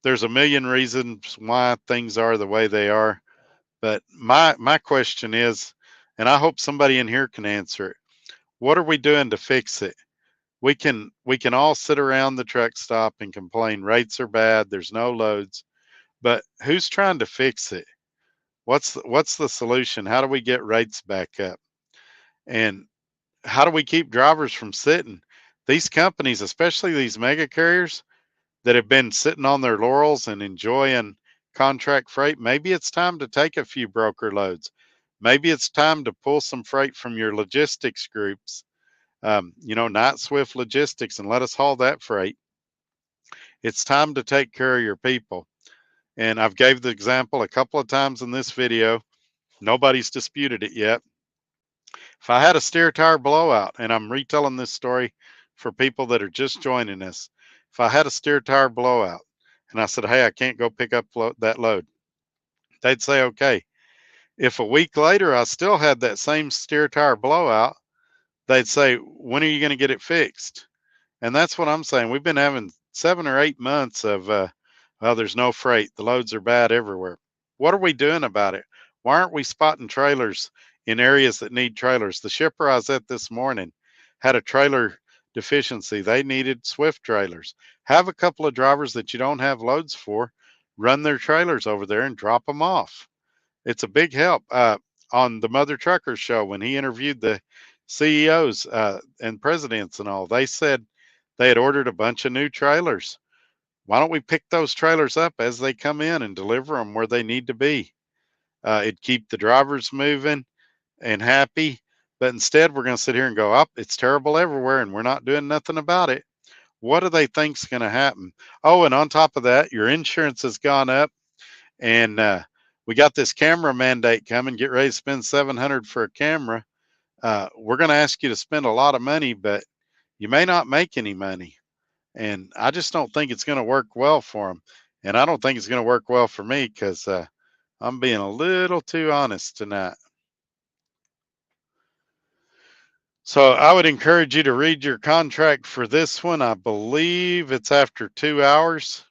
there's a million reasons why things are the way they are. But my question is, and I hope somebody in here can answer it. What are we doing to fix it? We can all sit around the truck stop and complain rates are bad, there's no loads, but who's trying to fix it? What's the solution? How do we get rates back up? And how do we keep drivers from sitting? These companies, especially these mega carriers that have been sitting on their laurels and enjoying contract freight, maybe it's time to take a few broker loads. Maybe it's time to pull some freight from your logistics groups, not Swift Logistics, and let us haul that freight. It's time to take care of your people. And I've gave the example a couple of times in this video. Nobody's disputed it yet. If I had a steer tire blowout, and I'm retelling this story for people that are just joining us. If I had a steer tire blowout and I said, hey, I can't go pick up that load, they'd say, okay. If a week later I still had that same steer tire blowout, they'd say, when are you going to get it fixed? And that's what I'm saying. We've been having 7 or 8 months of, well, there's no freight. The loads are bad everywhere. What are we doing about it? Why aren't we spotting trailers in areas that need trailers? The shipper I was at this morning had a trailer deficiency. They needed Swift trailers. Have a couple of drivers that you don't have loads for, run their trailers over there and drop them off. It's a big help. On the Mother Truckers show, when he interviewed the CEOs and presidents and all, they said they had ordered a bunch of new trailers. Why don't we pick those trailers up as they come in and deliver them where they need to be? It'd keep the drivers moving and happy. But instead, we're going to sit here and go, up, it's terrible everywhere, and we're not doing nothing about it. What do they think's going to happen? Oh, and on top of that, your insurance has gone up, and we got this camera mandate coming. Get ready to spend $700 for a camera. We're going to ask you to spend a lot of money, but you may not make any money. And I just don't think it's going to work well for them. And I don't think it's going to work well for me because I'm being a little too honest tonight. So I would encourage you to read your contract for this one. I believe it's after 2 hours,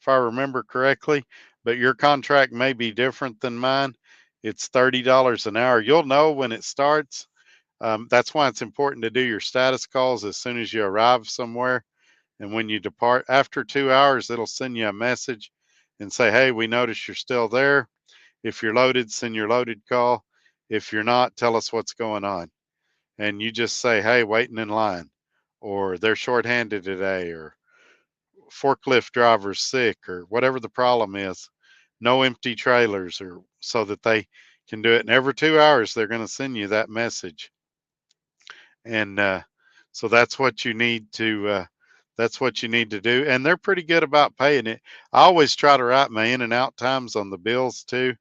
if I remember correctly, but your contract may be different than mine. It's $30 an hour. You'll know when it starts. That's why it's important to do your status calls as soon as you arrive somewhere. And when you depart after 2 hours, it'll send you a message and say, hey, we notice you're still there. If you're loaded, send your loaded call. If you're not, tell us what's going on. And you just say, hey, waiting in line, or they're shorthanded today, or forklift driver's sick, or whatever the problem is. No empty trailers, or so that they can do it. And every 2 hours, they're going to send you that message. And so that's what you need to do, and they're pretty good about paying it. I always try to write my in and out times on the bills too,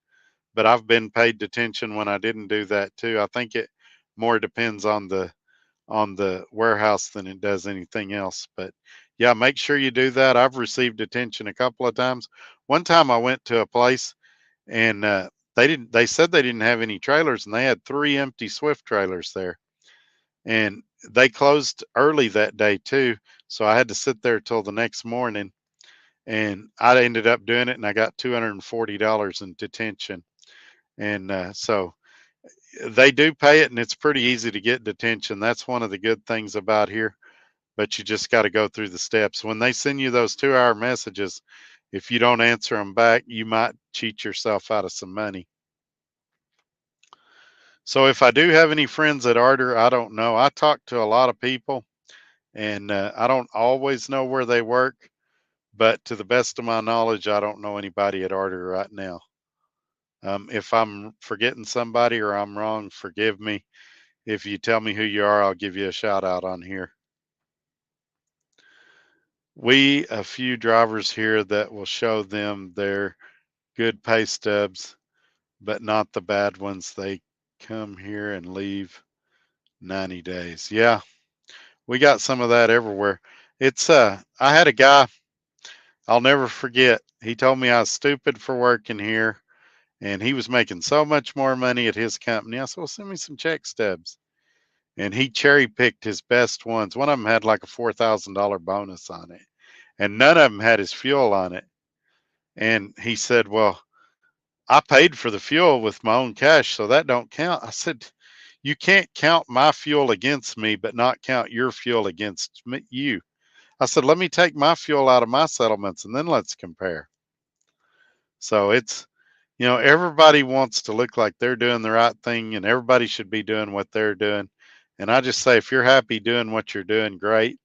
but I've been paid detention when I didn't do that too. I think it more depends on the warehouse than it does anything else. But yeah, make sure you do that. I've received detention a couple of times. One time I went to a place and they said they didn't have any trailers, and they had 3 empty Swift trailers there, and they closed early that day too. So I had to sit there till the next morning, and I ended up doing it, and I got $240 in detention. And so they do pay it, and it's pretty easy to get detention. That's one of the good things about here, but you just got to go through the steps. When they send you those 2 hour messages, if you don't answer them back, you might cheat yourself out of some money. So if I do have any friends at Arter, I don't know. I talk to a lot of people, and I don't always know where they work, but to the best of my knowledge, I don't know anybody at Arter right now. If I'm forgetting somebody or I'm wrong, forgive me. If you tell me who you are, I'll give you a shout out on here. A few drivers here that will show them their good pay stubs, but not the bad ones. They come here and leave 90 days. Yeah, we got some of that everywhere. I had a guy I'll never forget. He told me I was stupid for working here, and he was making so much more money at his company. I said, well, send me some check stubs. And he cherry picked his best ones. One of them had like a $4,000 bonus on it, and none of them had his fuel on it. And he said, well, I paid for the fuel with my own cash, so that don't count. I said, you can't count my fuel against me, but not count your fuel against you. I said, let me take my fuel out of my settlements and then let's compare. So everybody wants to look like they're doing the right thing, and everybody should be doing what they're doing. And I just say, if you're happy doing what you're doing, great.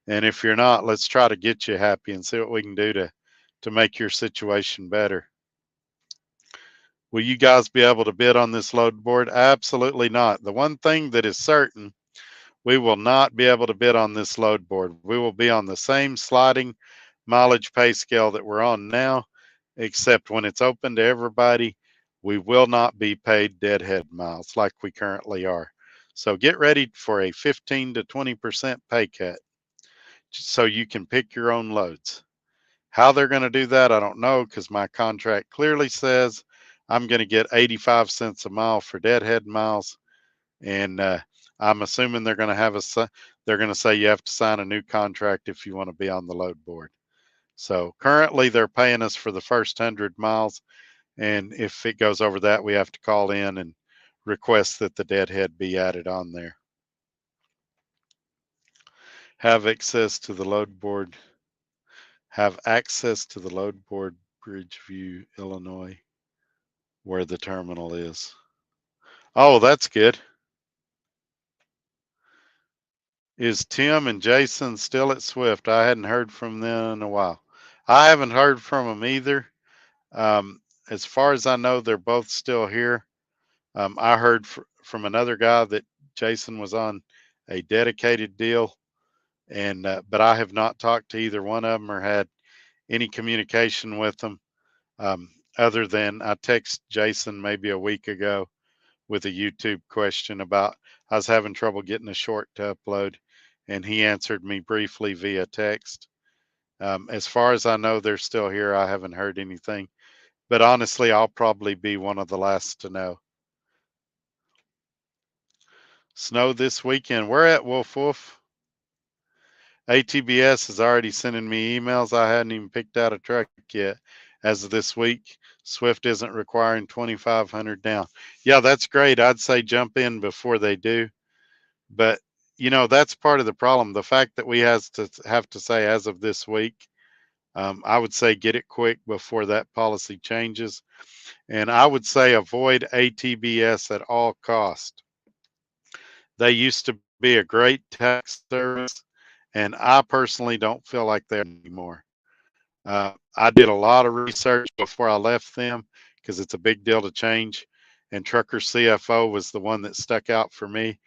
And if you're not, let's try to get you happy and see what we can do to make your situation better. Will you guys be able to bid on this load board? Absolutely not. The one thing that is certain, we will not be able to bid on this load board. We will be on the same sliding mileage pay scale that we're on now, except when it's open to everybody, we will not be paid deadhead miles like we currently are. So get ready for a 15 to 20% pay cut. so you can pick your own loads. How they're going to do that, I don't know, because my contract clearly says I'm going to get 85 cents a mile for deadhead miles, and I'm assuming they're going to have they're going to say you have to sign a new contract if you want to be on the load board. So currently they're paying us for the first 100 miles, and if it goes over that, we have to call in and request that the deadhead be added on there. Have access to the load board. Have access to the load board, Bridgeview, Illinois, where the terminal is. Oh, that's good. Is Tim and Jason still at Swift? I hadn't heard from them in a while. I haven't heard from them either. As far as I know, they're both still here. I heard from another guy that Jason was on a dedicated deal, and but I have not talked to either one of them or had any communication with them, other than I texted Jason maybe a week ago with a YouTube question about I was having trouble getting a short to upload, and he answered me briefly via text. As far as I know, they're still here. I haven't heard anything, but honestly, I'll probably be one of the last to know. Snow this weekend. Where at, Wolf Wolf? ATBS is already sending me emails. I hadn't even picked out a truck yet. As of this week, Swift isn't requiring 2,500 down. Yeah, that's great. I'd say jump in before they do. But that's part of the problem. The fact that we have to say as of this week, I would say get it quick before that policy changes. And I would say avoid ATBS at all cost. They used to be a great tax service, and I personally don't feel like they're anymore. I did a lot of research before I left them because it's a big deal to change. And Trucker CFO was the one that stuck out for me.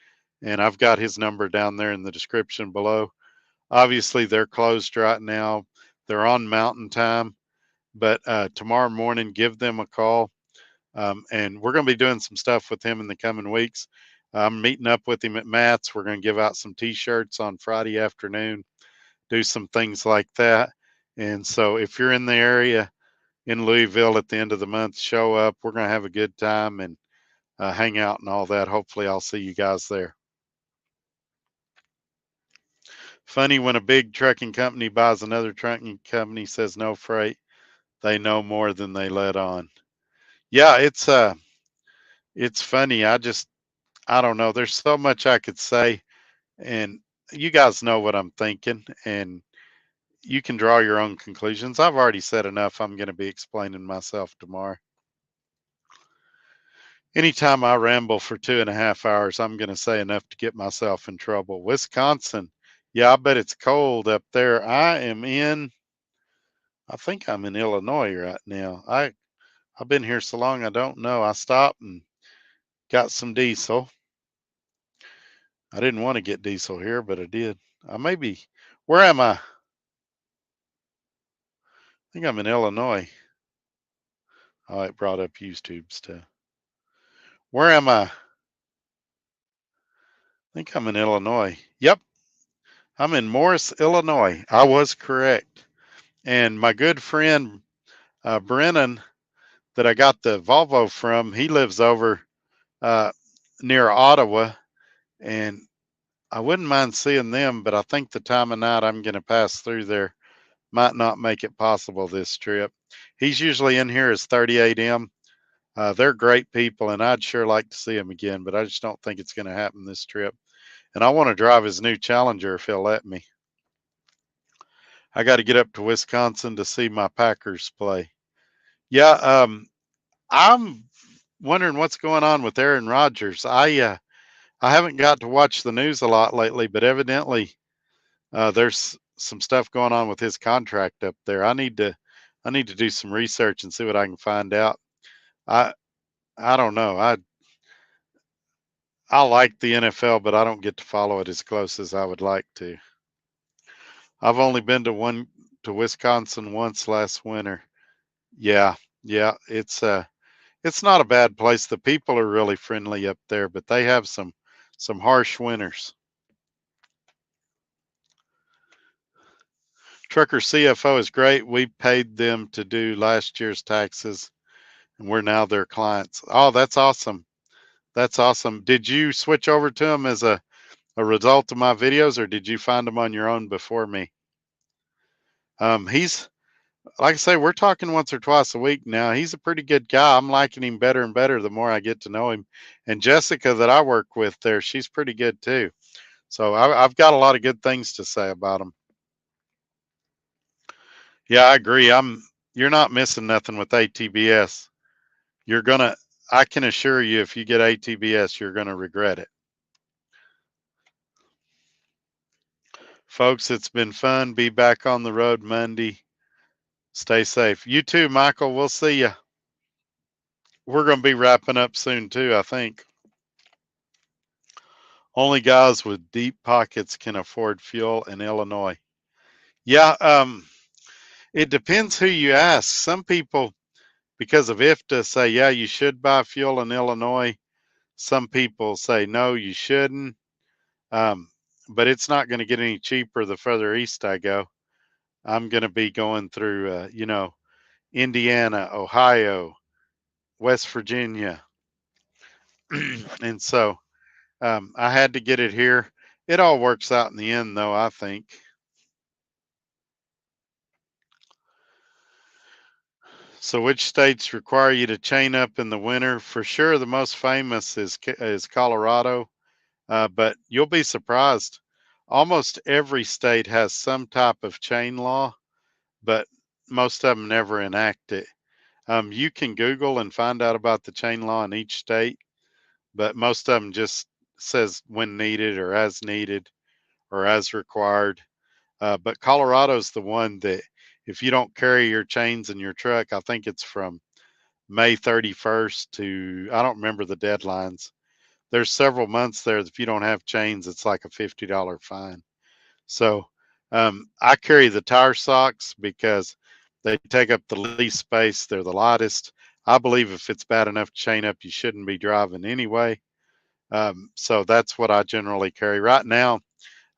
And I've got his number down there in the description below. Obviously, they're closed right now. They're on mountain time, but tomorrow morning, give them a call. And we're going to be doing some stuff with him in the coming weeks. I'm meeting up with him at Matt's. We're going to give out some t-shirts on Friday afternoon, do some things like that. And so if you're in the area in Louisville at the end of the month, show up. We're going to have a good time and hang out and all that. Hopefully I'll see you guys there. Funny when a big trucking company buys another trucking company, says no freight, they know more than they let on. Yeah, it's funny. I don't know. There's so much I could say, and you guys know what I'm thinking, and you can draw your own conclusions. I've already said enough. I'm going to be explaining myself tomorrow. Anytime I ramble for 2.5 hours, I'm going to say enough to get myself in trouble. Wisconsin. Yeah, I bet it's cold up there. I think I'm in Illinois right now. I've been here so long, I don't know. I stopped and got some diesel. I didn't want to get diesel here, but I did. Where am I? I think I'm in Illinois. Oh, it brought up YouTube stuff. Where am I? I think I'm in Illinois. Yep, I'm in Morris, Illinois. I was correct. And my good friend Brennan, that I got the Volvo from, he lives over uh, near Ottawa, and I wouldn't mind seeing them, but I think the time of night I'm going to pass through there might not make it possible this trip. He's usually in here as 38M. They're great people, and I'd sure like to see them again, but I just don't think it's going to happen this trip. And I want to drive his new Challenger if he'll let me. I got to get up to Wisconsin to see my Packers play. Yeah, I'm wondering what's going on with Aaron Rodgers. I haven't got to watch the news a lot lately, but evidently there's some stuff going on with his contract up there. I need to do some research and see what I can find out. I I don't know. I like the NFL, but I don't get to follow it as close as I would like to. I've only been to Wisconsin once last winter. Yeah, yeah, it's not a bad place. The people are really friendly up there, but they have some harsh winters. Trucker CFO is great. We paid them to do last year's taxes, and we're now their clients. Oh, that's awesome. That's awesome. Did you switch over to them as a result of my videos, or did you find them on your own before me? He's like I say, we're talking once or twice a week now. He's a pretty good guy. I'm liking him better and better the more I get to know him. And Jessica that I work with there, she's pretty good too. So I've got a lot of good things to say about him. Yeah, I agree. You're not missing nothing with ATBS. You're gonna I can assure you if you get ATBS, you're gonna regret it. Folks, it's been fun. Be back on the road Monday. Stay safe. You too, Michael. We'll see you. We're going to be wrapping up soon too, I think. Only guys with deep pockets can afford fuel in Illinois. Yeah, it depends who you ask. Some people, because of IFTA, say, yeah, you should buy fuel in Illinois. Some people say, no, you shouldn't. Um, but it's not going to get any cheaper the further east I go. I'm going to be going through, Indiana, Ohio, West Virginia. And so I had to get it here. It all works out in the end, though, I think. So, which states require you to chain up in the winter? For sure, the most famous is Colorado, but you'll be surprised. Almost every state has some type of chain law, but most of them never enact it. You can Google and find out about the chain law in each state, but most of them just says when needed or as required. But Colorado's the one that if you don't carry your chains in your truck, I think it's from May 31st to, I don't remember the deadlines. There's several months there that if you don't have chains, it's like a $50 fine. So I carry the tire socks because they take up the least space. They're the lightest. I believe if it's bad enough to chain up, you shouldn't be driving anyway. So that's what I generally carry. Right now,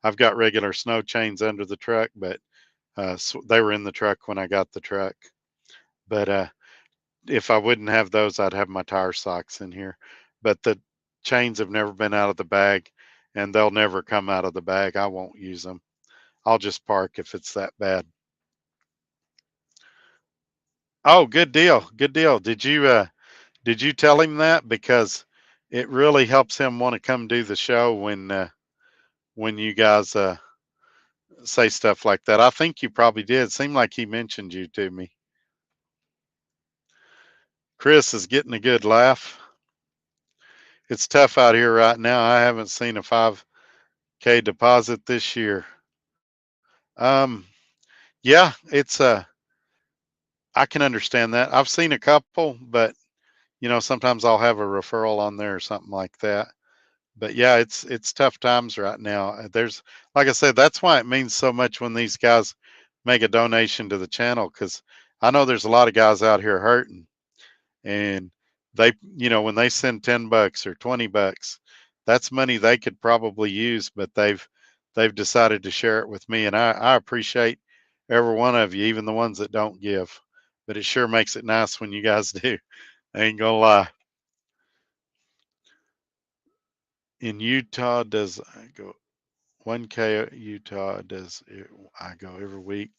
I've got regular snow chains under the truck, but so they were in the truck when I got the truck. But if I wouldn't have those, I'd have my tire socks in here. But the chains have never been out of the bag, and they'll never come out of the bag. I won't use them. I'll just park if it's that bad. Oh, good deal. Good deal. Did you tell him that? Because it really helps him want to come do the show when you guys say stuff like that. I think you probably did. It seemed like he mentioned you to me. Chris is getting a good laugh. It's tough out here right now. I haven't seen a 5K deposit this year. Yeah, I can understand that. I've seen a couple, but sometimes I'll have a referral on there or something like that. But yeah, it's tough times right now. There's, like I said, that's why it means so much when these guys make a donation to the channel, because I know there's a lot of guys out here hurting, and when they send $10 or $20, that's money they could probably use, but they've decided to share it with me, and I appreciate every one of you, even the ones that don't give. But it sure makes it nice when you guys do. I ain't gonna lie. In Utah, does I go 1K Utah? Does I go every week?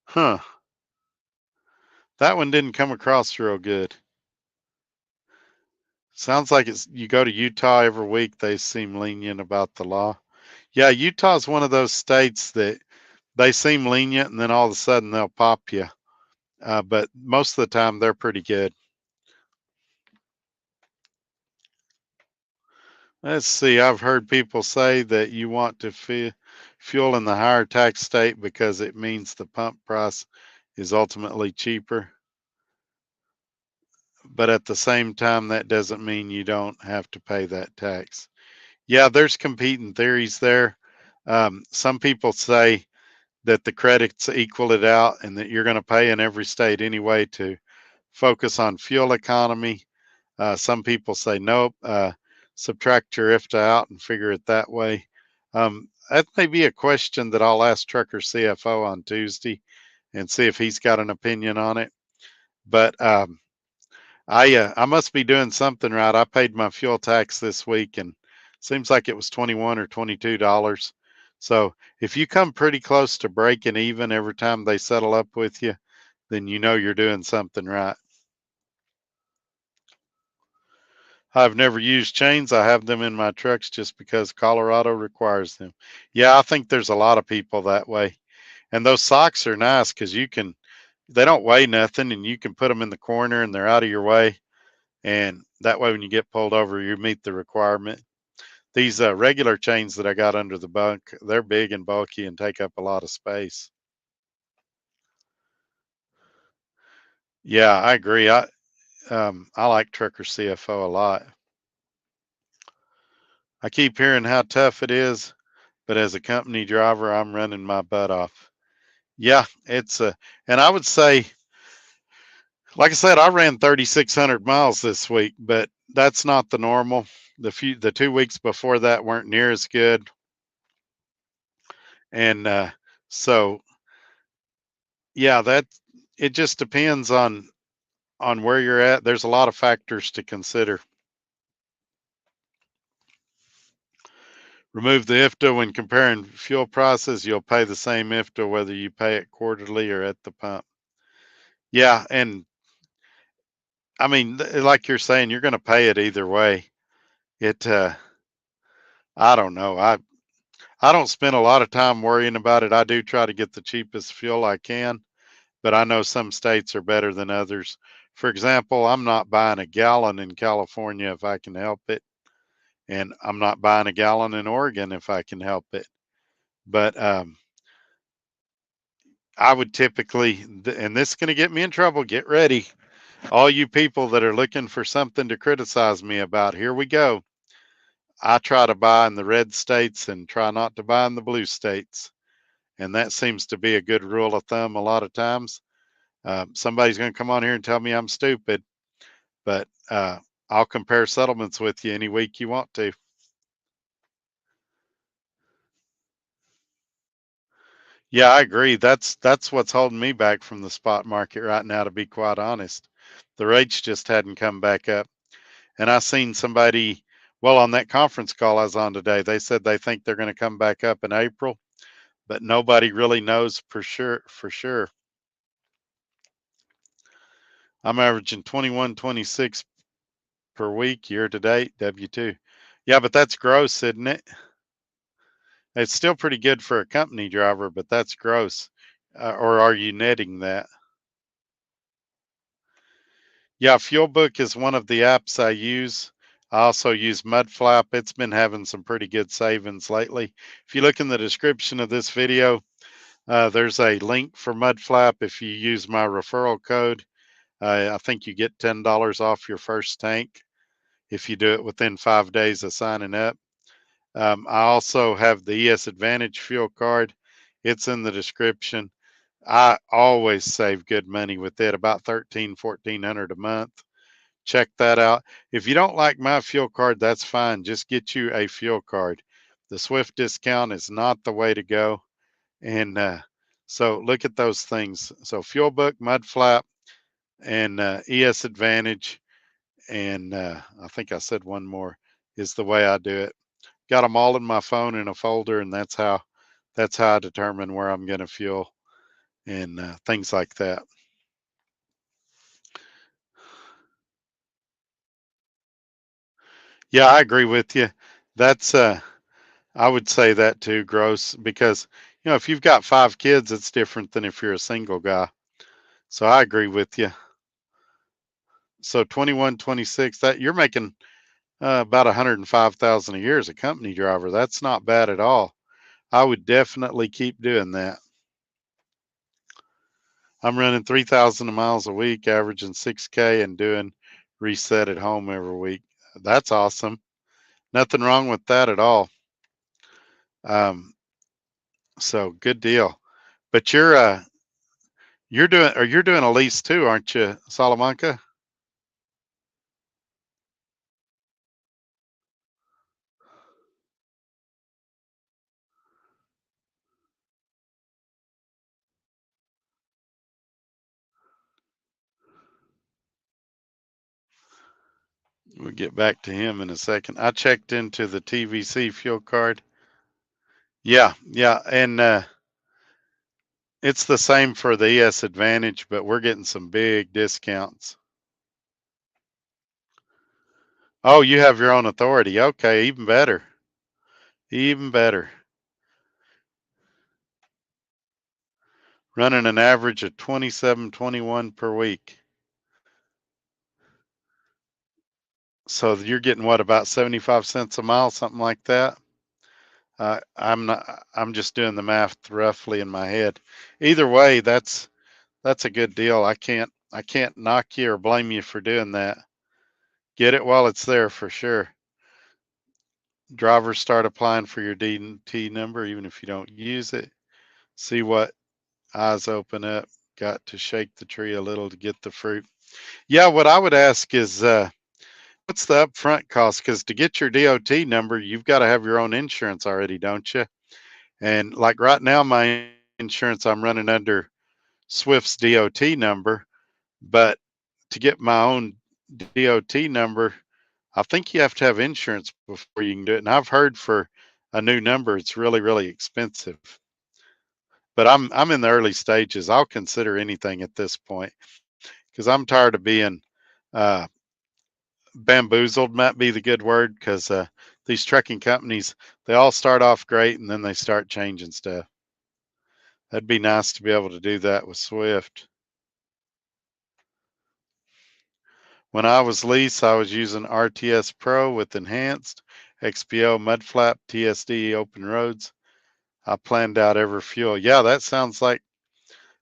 Huh? That one didn't come across real good. Sounds like it's you go to Utah every week. They seem lenient about the law. Yeah, Utah's one of those states that they seem lenient, and then all of a sudden they'll pop you. But most of the time they're pretty good. Let's see. I've heard people say that you want to fuel in the higher tax state because it means the pump price is ultimately cheaper. But at the same time, that doesn't mean you don't have to pay that tax. Yeah, there's competing theories there. Some people say that the credits equal it out and that you're going to pay in every state anyway to focus on fuel economy. Some people say nope, subtract your IFTA out and figure it that way. That may be a question that I'll ask Trucker CFO on Tuesday and see if he's got an opinion on it. But I must be doing something right. I paid my fuel tax this week and seems like it was 21 or $22. So if you come pretty close to breaking even every time they settle up with you, then you know you're doing something right. I've never used chains. I have them in my trucks just because Colorado requires them. Yeah, I think there's a lot of people that way. And those socks are nice because they don't weigh nothing and you can put them in the corner and they're out of your way. And that way, when you get pulled over, you meet the requirement. These regular chains that I got under the bunk, they're big and bulky and take up a lot of space. Yeah, I agree. I like Trucker CFO a lot. I keep hearing how tough it is, but as a company driver, I'm running my butt off. Yeah, and I would say, like I said, I ran 3,600 miles this week, but that's not the normal. The 2 weeks before that weren't near as good, and so yeah, that it just depends on where you're at. There's a lot of factors to consider. Remove the IFTA when comparing fuel prices. You'll pay the same IFTA whether you pay it quarterly or at the pump. Yeah, and I mean, like you're saying, you're going to pay it either way. It, I don't know. I don't spend a lot of time worrying about it. I do try to get the cheapest fuel I can, but I know some states are better than others. For example, I'm not buying a gallon in California if I can help it, and I'm not buying a gallon in Oregon if I can help it. But I would typically, and this is going to get me in trouble. Get ready, all you people that are looking for something to criticize me about. Here we go. I try to buy in the red states and try not to buy in the blue states, and that seems to be a good rule of thumb a lot of times. Somebody's going to come on here and tell me I'm stupid, but I'll compare settlements with you any week you want to. Yeah, I agree. That's what's holding me back from the spot market right now, to be quite honest. The rates just hadn't come back up. And I seen somebody, well, on that conference call I was on today, they said they think they're going to come back up in April, but nobody really knows for sure. I'm averaging 21, 26 per week year to date, W2. Yeah, but that's gross, isn't it? It's still pretty good for a company driver, but that's gross. Or are you netting that? Yeah, Fuelbook is one of the apps I use. I also use Mudflap. It's been having some pretty good savings lately. If you look in the description of this video, there's a link for Mudflap. If you use my referral code, I think you get $10 off your first tank if you do it within 5 days of signing up. I also have the ES Advantage fuel card. It's in the description. I always save good money with it, about 1,400 a month. Check that out. If you don't like my fuel card, that's fine. Just get you a fuel card. The Swift discount is not the way to go. And so look at those things. So Fuelbook, Mudflap, and ES Advantage, and I think I said one more is the way I do it. Got them all in my phone in a folder, and that's how I determine where I'm going to fuel and things like that. Yeah, I agree with you. That's I would say that too, gross, because if you've got 5 kids, it's different than if you're a single guy. So I agree with you. So 21, 26, that you're making about 105,000 a year as a company driver. That's not bad at all. I would definitely keep doing that. I'm running 3,000 miles a week, averaging 6K, and doing reset at home every week. That's awesome. Nothing wrong with that at all. Um, so good deal. But you're doing a lease too, aren't you, Salamanca? We'll get back to him in a second. I checked into the TVC fuel card. Yeah, yeah, and it's the same for the ES Advantage, but we're getting some big discounts. Oh, you have your own authority. Okay, even better. Even better. Running an average of 27.21 per week. So you're getting what, about 75 cents a mile, something like that? I'm just doing the math roughly in my head. Either way, that's a good deal. I can't knock you or blame you for doing that. Get it while it's there for sure. Drivers start applying for your D&T number even if you don't use it. See what eyes open up. Got to shake the tree a little to get the fruit. Yeah, what I would ask is what's the upfront cost? Because to get your DOT number, you've got to have your own insurance already, don't you? And like right now, my insurance, I'm running under Swift's DOT number, but to get my own DOT number, I think you have to have insurance before you can do it. And I've heard for a new number, it's really, really expensive. But I'm in the early stages. I'll consider anything at this point because I'm tired of being uh, bamboozled. Might be the good word because these trucking companies, they all start off great and then they start changing stuff. That'd be nice to be able to do that with Swift. When I was lease, I was using RTS Pro with enhanced XPO, Mudflap, TSD, open roads. I planned out every fuel. Yeah, that sounds like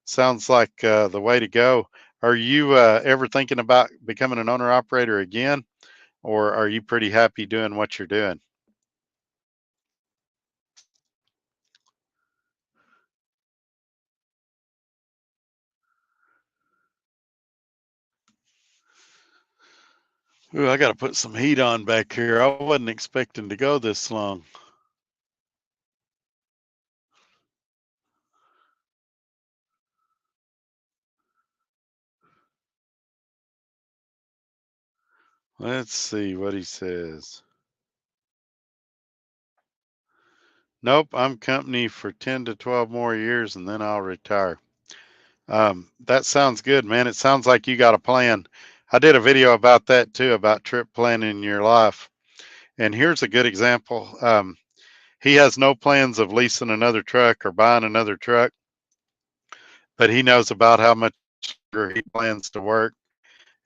the way to go. Are you ever thinking about becoming an owner operator again, or are you pretty happy doing what you're doing? Ooh, I got to put some heat on back here. I wasn't expecting to go this long. Let's see what he says. Nope, I'm company for 10 to 12 more years and then I'll retire. That sounds good, man. It sounds like you got a plan. I did a video about that too, about trip planning in your life. And here's a good example. He has no plans of leasing another truck or buying another truck, but he knows about how much longer he plans to work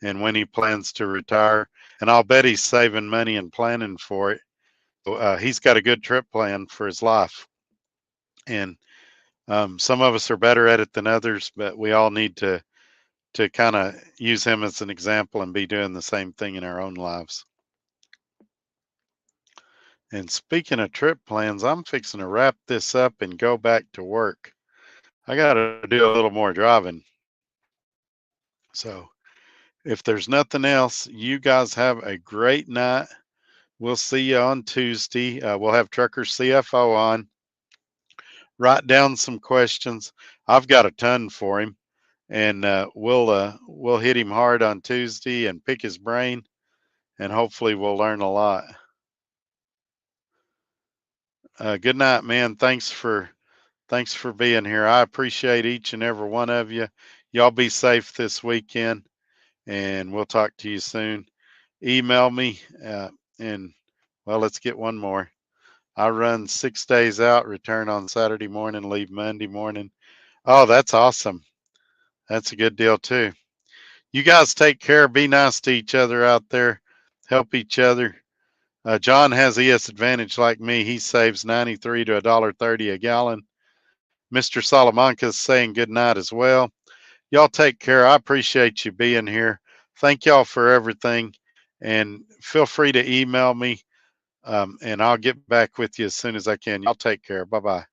and when he plans to retire. And I'll bet he's saving money and planning for it. So, he's got a good trip plan for his life. And some of us are better at it than others, but we all need to kind of use him as an example and be doing the same thing in our own lives. And speaking of trip plans, I'm fixing to wrap this up and go back to work. I got to do a little more driving. So if there's nothing else, you guys have a great night. We'll see you on Tuesday. We'll have Trucker CFO on. Write down some questions. I've got a ton for him, and we'll hit him hard on Tuesday and pick his brain, and hopefully we'll learn a lot. Good night, man. Thanks for being here. I appreciate each and every one of you. Y'all be safe this weekend, and we'll talk to you soon. Email me, and well, let's get one more. I run 6 days out, return on Saturday morning, leave Monday morning. Oh, that's awesome. That's a good deal too. You guys take care. Be nice to each other out there. Help each other. John has ES Advantage like me. He saves 93 to $1.30 a gallon. Mr. Salamanca's saying good night as well. Y'all take care. I appreciate you being here. Thank y'all for everything. And feel free to email me, and I'll get back with you as soon as I can. Y'all take care. Bye bye.